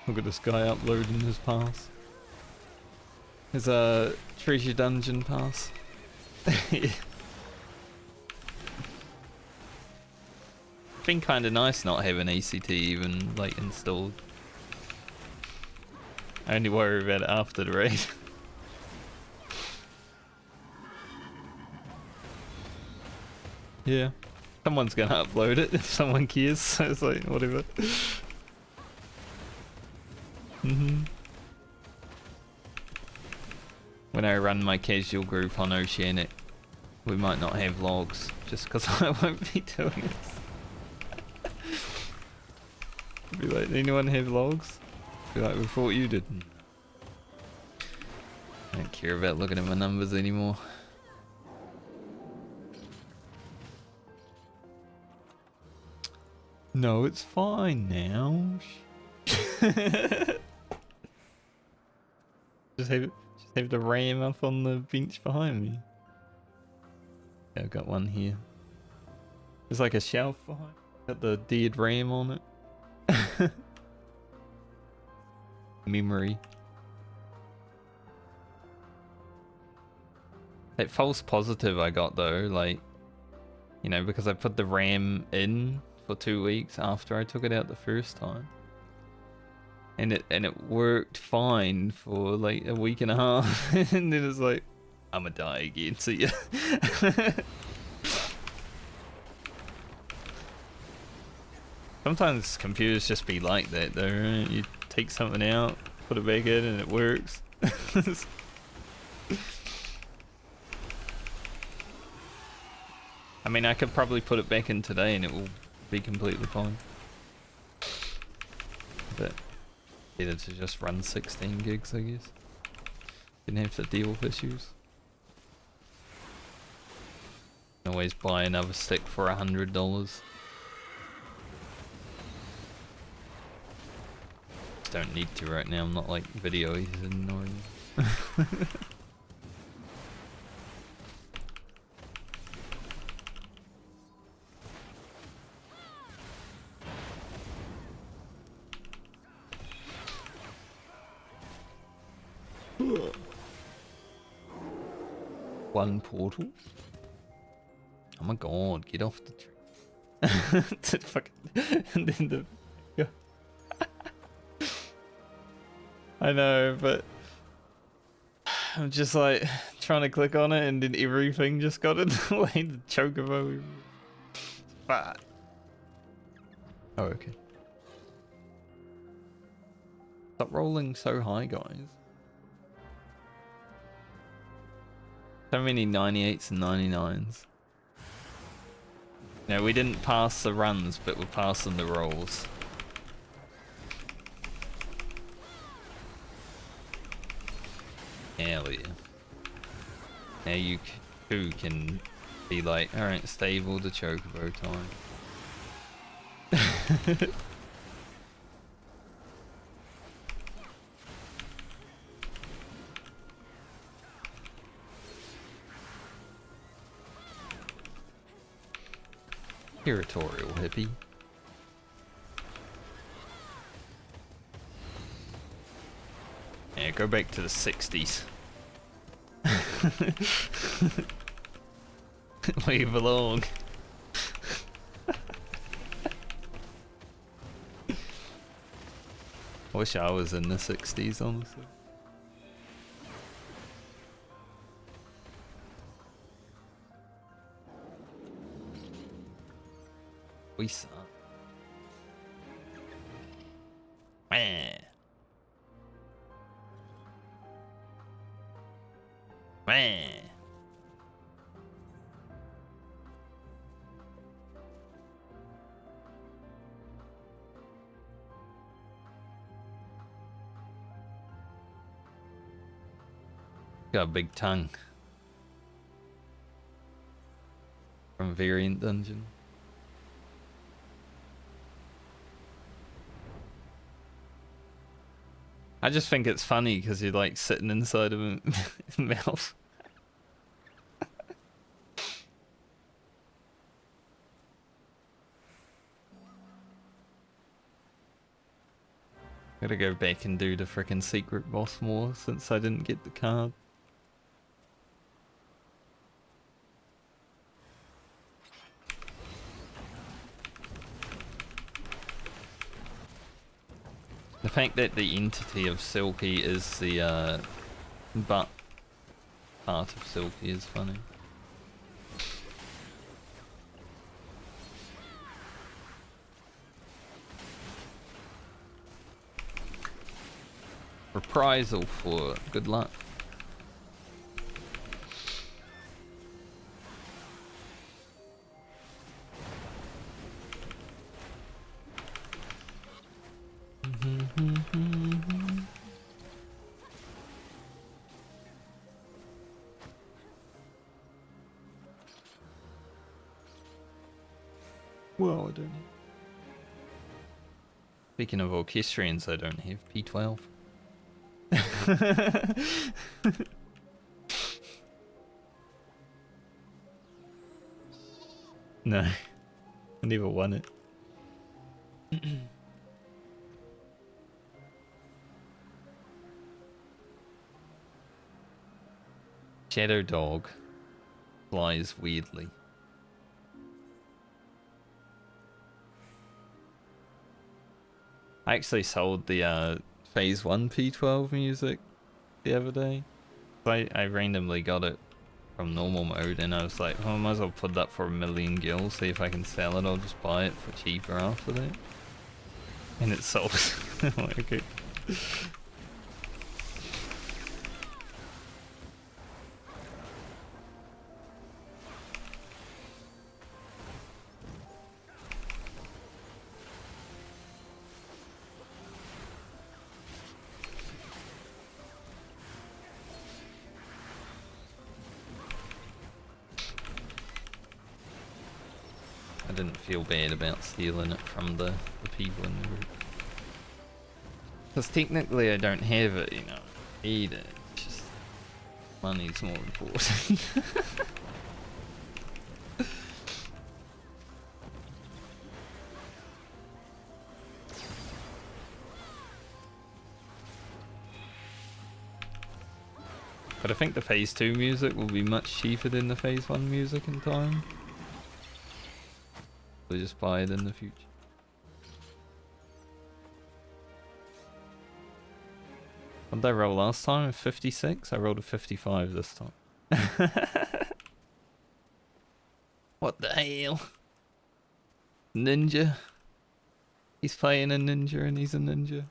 Look at this guy uploading his pass. His treasure dungeon pass. It's been kind of nice not having ACT even like installed. I only worry about it after the raid. Yeah. Someone's gonna upload it if someone cares, so it's like, whatever. When I run my casual group on Oceanic, we might not have logs, just because I won't be doing this. Be like, anyone have logs? Be like, we thought you didn't. I don't care about looking at my numbers anymore. No, it's fine now. Just have the ram up on the bench behind me. Yeah, I've got one here. There's like a shelf behind. Got the dead RAM on it. Memory. That false positive I got though, like, you know, because I put the RAM in for 2 weeks after I took it out the first time. And it worked fine for like a week and a half. And then it's like, I'ma die again, see ya. Sometimes computers just be like that though, right? You take something out, put it back in and it works. I mean, I could probably put it back in today and it will be completely fine. But better to just run 16 gigs, I guess. Didn't have to deal with issues. Can always buy another stick for $100. Don't need to right now, I'm not like video editing or anything. One portal? Oh my god, get off the tree. Fucking, and then the... Yeah. I know, but... I'm just like, trying to click on it and then everything just got in the way. The chocobo. Fuck. Oh, okay. Stop rolling so high, guys. So many 98s and 99s. No, we didn't pass the runs, but we're passing the rolls. Hell yeah. Now you too can be like, alright, stable the chocobo time. Territorial hippie. Yeah, go back to the 60s. Where you belong. I wish I was in the 60s, honestly. We suck. Man. Man. Got a big tongue. From Variant Dungeon. I just think it's funny because you're like sitting inside of his mouth. Gotta go back and do the frickin' secret boss more since I didn't get the card. The fact that the entity of Silky is the butt part of Silky is funny. Reprisal for good luck. Well, I don't know. Speaking of orchestrians, I don't have P12. No, I never won it. Shadow Dog flies weirdly. I actually sold the Phase 1 P12 music the other day. I randomly got it from normal mode and I was like, oh, I might as well put that for 1,000,000 gil, see if I can sell it, I'll just buy it for cheaper after that. And it sold. Okay. I didn't feel bad about stealing it from the people in the group. Because technically I don't have it, you know. I need it. It's just money's more important. But I think the Phase 2 music will be much cheaper than the Phase 1 music in time. So just buy it in the future. What did I roll last time? 56? I rolled a 55 this time. What the hell? Ninja? He's playing a ninja and he's a ninja.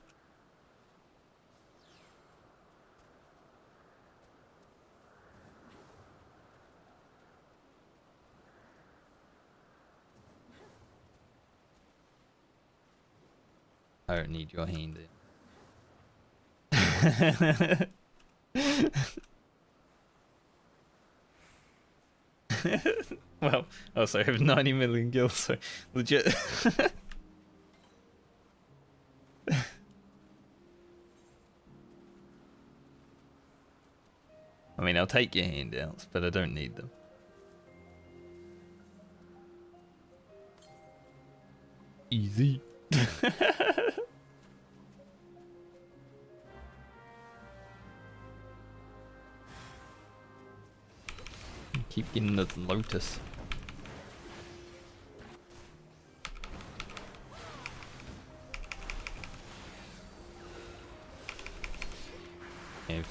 I don't need your hand in. Well, also I have 90,000,000 gil, so legit. I mean, I'll take your handouts, but I don't need them. Easy. Keep getting the Lotus. If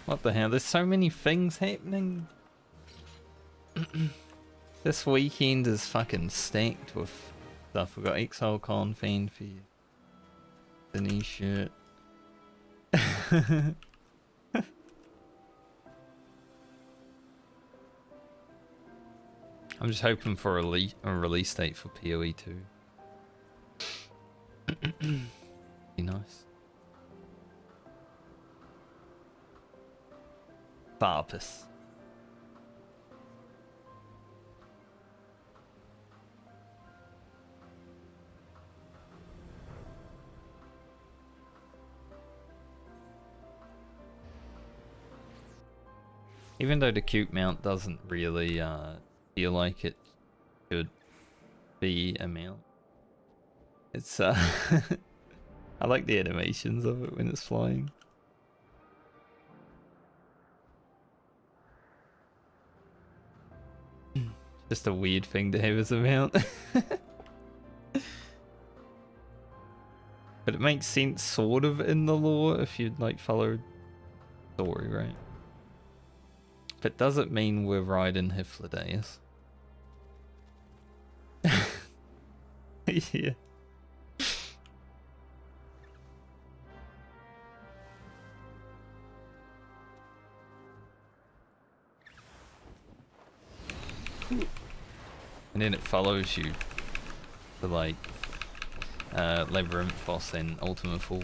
what the hell? There's so many things happening. This weekend is fucking stacked with stuff. We've got Exile Con Fan for you. The knee shirt. I'm just hoping for a release date for PoE 2. Be nice. Barpus. Even though the cute mount doesn't really feel like it should be a mount, it's I like the animations of it when it's flying. Just a weird thing to have as a mount. But it makes sense sort of in the lore if you'd like follow the story, right? But does it mean we're riding Hyfladaeus? Yeah. And then it follows you for like Labyrinthos in Ultimate Fall.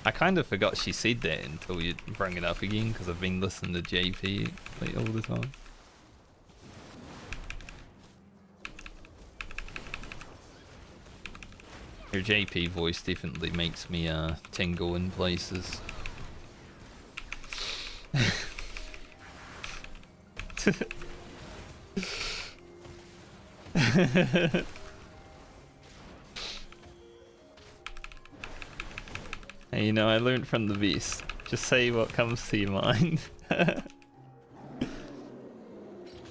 I kind of forgot she said that until you bring it up again, because I've been listening to JP like all the time. Your JP voice definitely makes me tingle in places. Hey, you know, I learned from the beast. Just say what comes to your mind.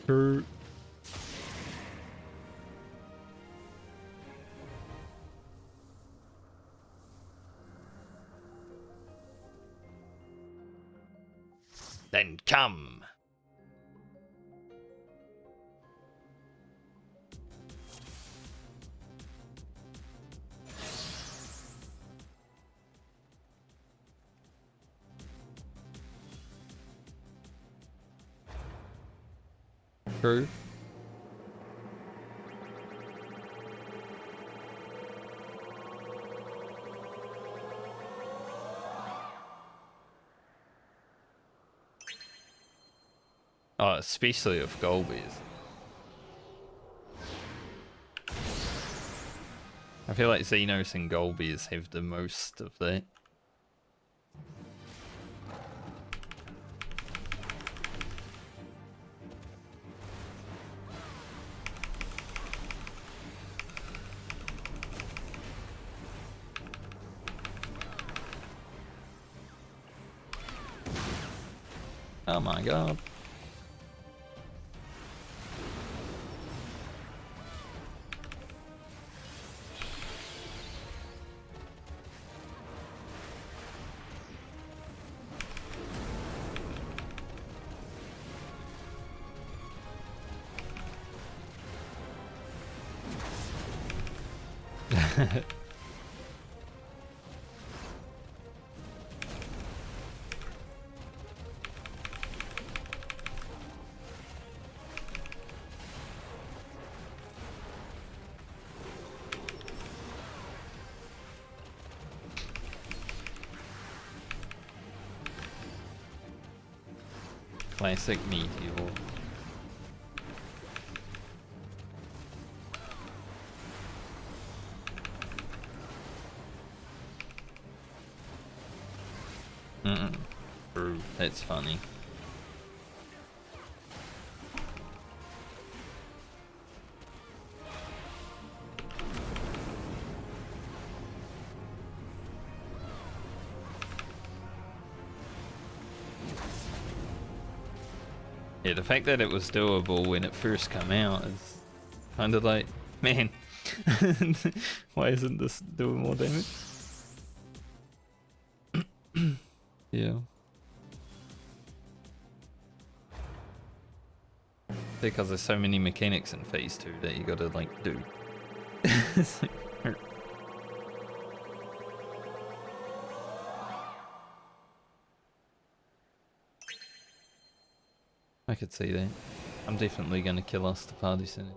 True. Then come. True. Oh, especially of Golbies. I feel like Xenos and Golbies have the most of that. Oh my god. Classic medieval. True, that's funny. Yeah, the fact that it was doable when it first came out is kind of like, man, why isn't this doing more damage? Yeah. Because there's so many mechanics in phase 2 that you gotta like do. It's like, I could see that. I'm definitely gonna kill us the party soon.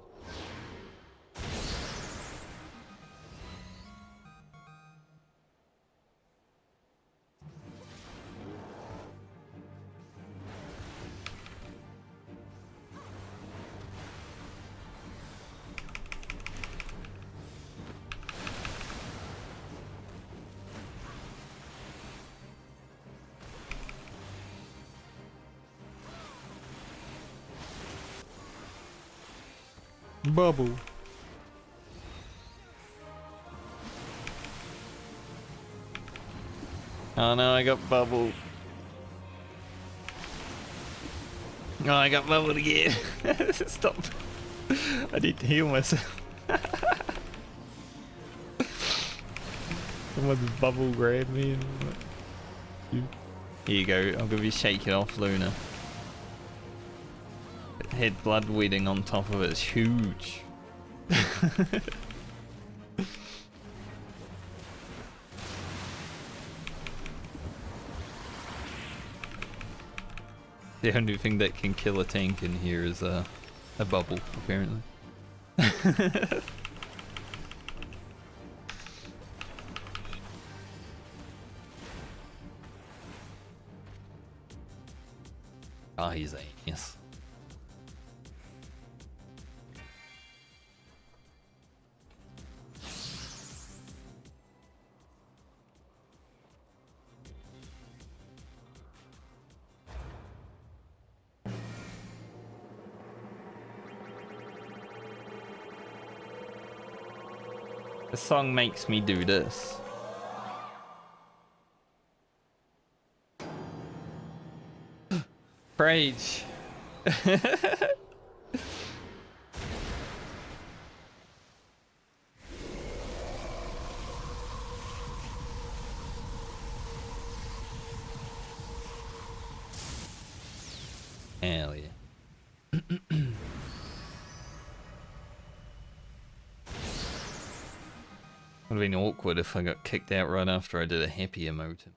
Bubble. Oh no, I got bubbled. Oh, I got bubbled again. Stop. I need to heal myself. Someone's bubble grabbed me. Here you go, I'm gonna be shaking off Luna. Head blood weeding on top of it is huge. The only thing that can kill a tank in here is a bubble, apparently. Ah, he's genius. The song makes me do this. Rage. Hell yeah. Would have been awkward if I got kicked out right after I did a happy emote.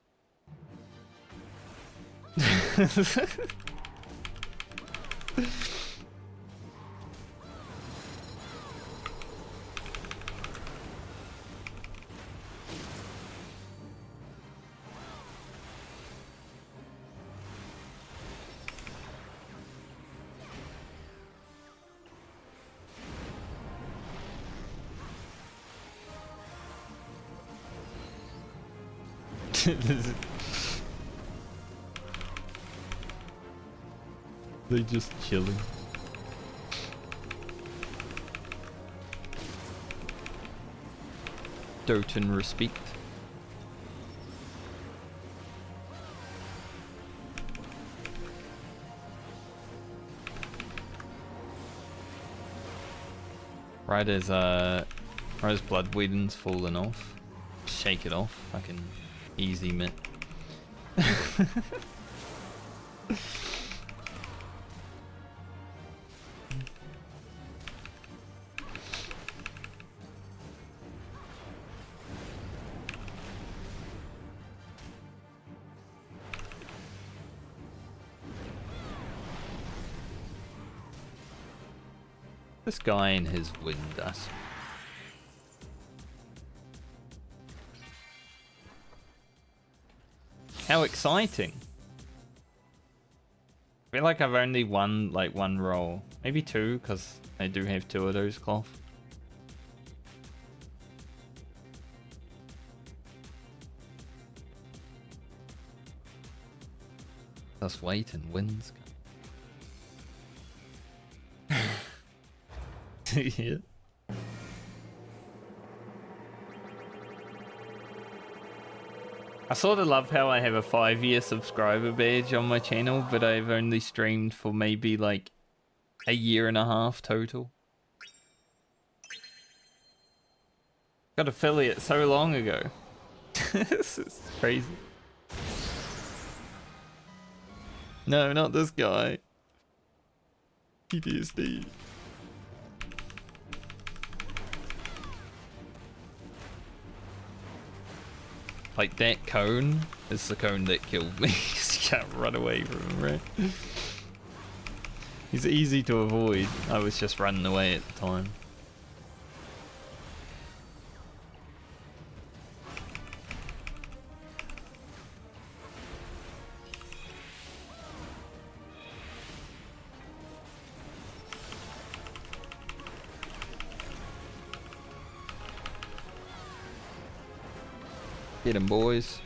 They just chilling. Dirt and respect. Right as blood weedon's falling off. Shake it off. Fucking easy mint. This guy and his wind dust. How exciting. I feel like I've only won like one roll. Maybe two, because I do have two of those cloth. Just wait and wins. Yeah. I sort of love how I have a 5-year subscriber badge on my channel, but I've only streamed for maybe like a year and a half total. Got affiliate so long ago. This is crazy. No, not this guy. PTSD. Like, that cone is the cone that killed me. You can't run away from him, right? He's easy to avoid. I was just running away at the time. Get him, boys.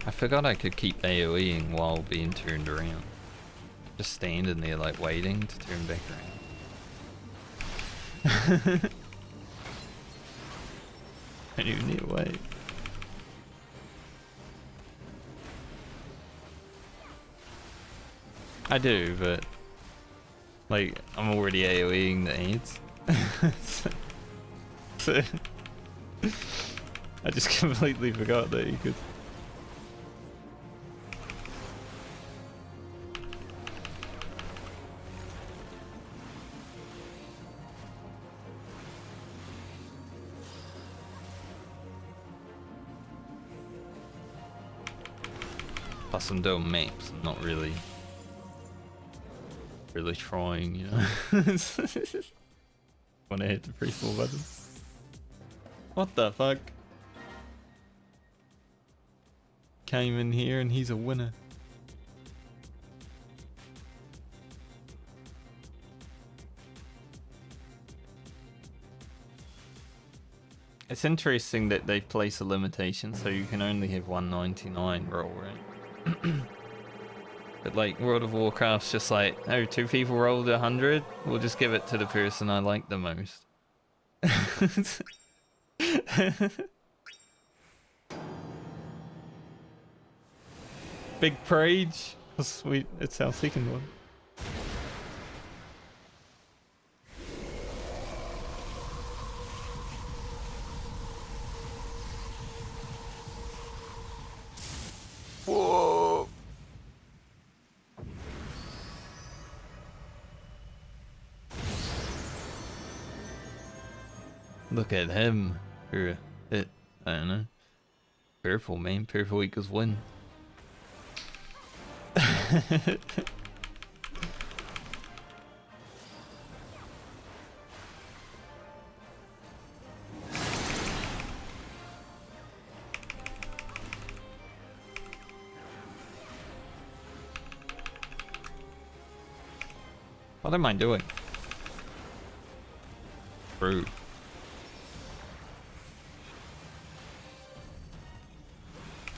I forgot I could keep AoEing while being turned around. Just standing there like waiting to turn back around. I don't even need to wait. I do, but like I'm already AoEing the ants. so I just completely forgot that you could. Plus I'm doing maps, I'm not really trying, you know. When I hit the preschool button. What the fuck? Came in here and he's a winner. It's interesting that they place a limitation so you can only have 199 roll, right? But like World of Warcraft's just like, oh, 2 people rolled 100, we'll just give it to the person I like the most. Big Prage. Oh, sweet, it's our second one. Whoa! Look at him. I don't know. Purple, man. Purple equals win. What am I doing? Bro.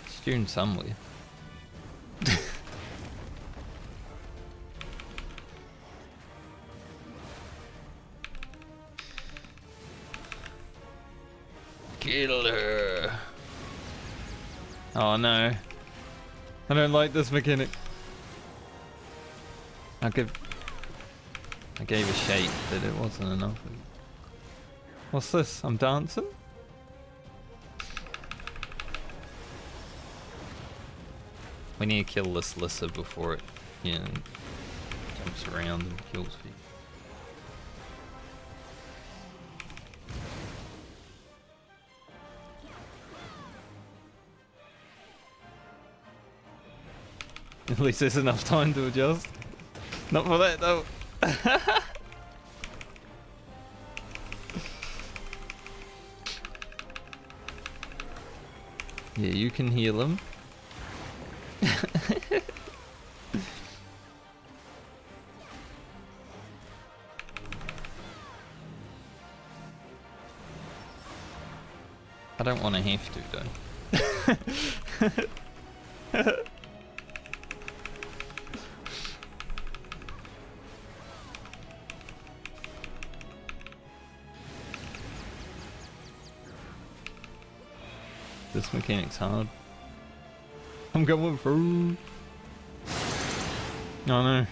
Steering somewhere. Kill her. Oh no. I don't like this mechanic. I gave a shake, but it wasn't enough. What's this? I'm dancing? We need to kill this Lissa before it, you know, jumps around and kills people. At least there's enough time to adjust. Not for that though. Yeah, you can heal him. I don't want to have to though. This mechanic's hard. I'm going through. Oh no.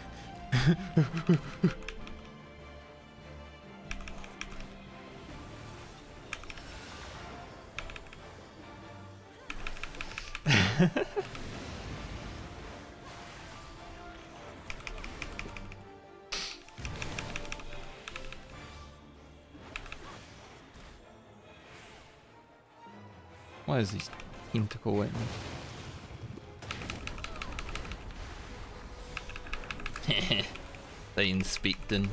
Why is this tentacle wet? They inspecting.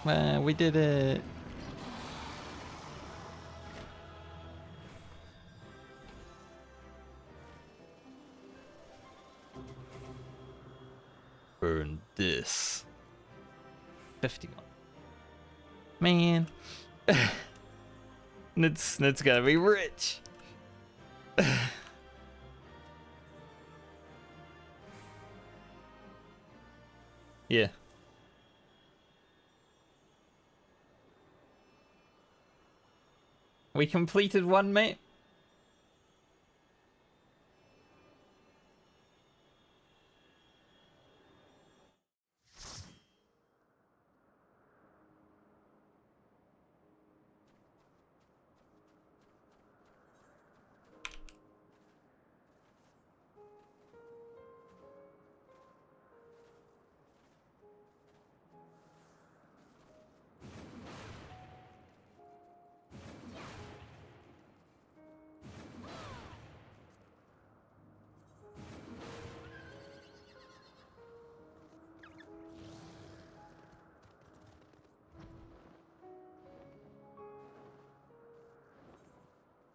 Well, we did it. Burn this. 51. Man. Ned's gonna be rich. Yeah. We completed one map.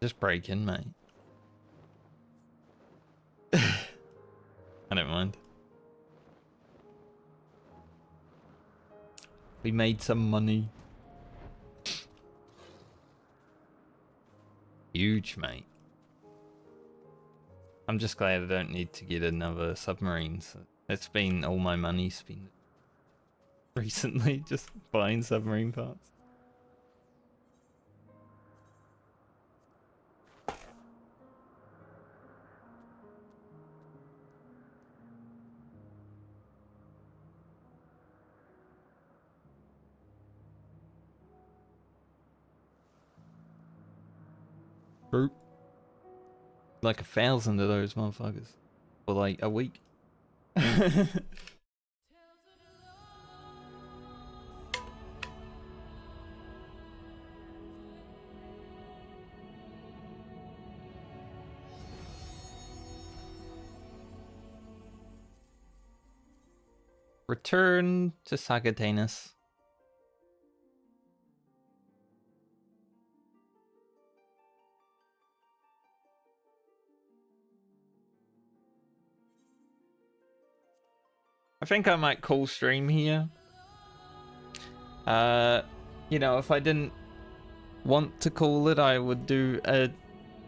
Just break in, mate. I don't mind. We made some money. Huge, mate. I'm just glad I don't need to get another submarine. So it's been all my money spent recently just buying submarine parts. True. Like 1,000 of those motherfuckers for like a week. Return to Sagatanus. I think I might call stream here. You know, if I didn't want to call it, I would do a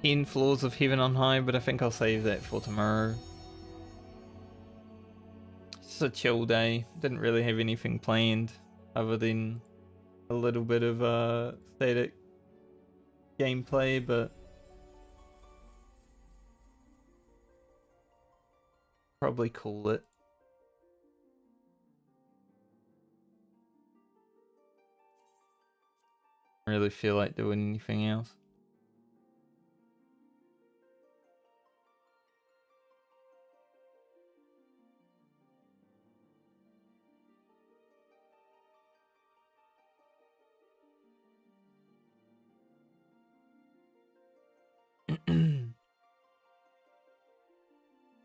10 floors of Heaven on High, but I think I'll save that for tomorrow. It's a chill day. Didn't really have anything planned other than a little bit of static gameplay, but probably call it. I really feel like doing anything else.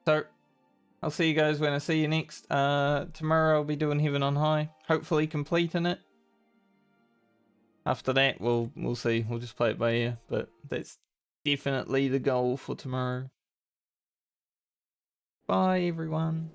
So, I'll see you guys when I see you next. Tomorrow I'll be doing Heaven on High, hopefully completing it. After that, we'll see. We'll just play it by ear, but that's definitely the goal for tomorrow. Bye, everyone.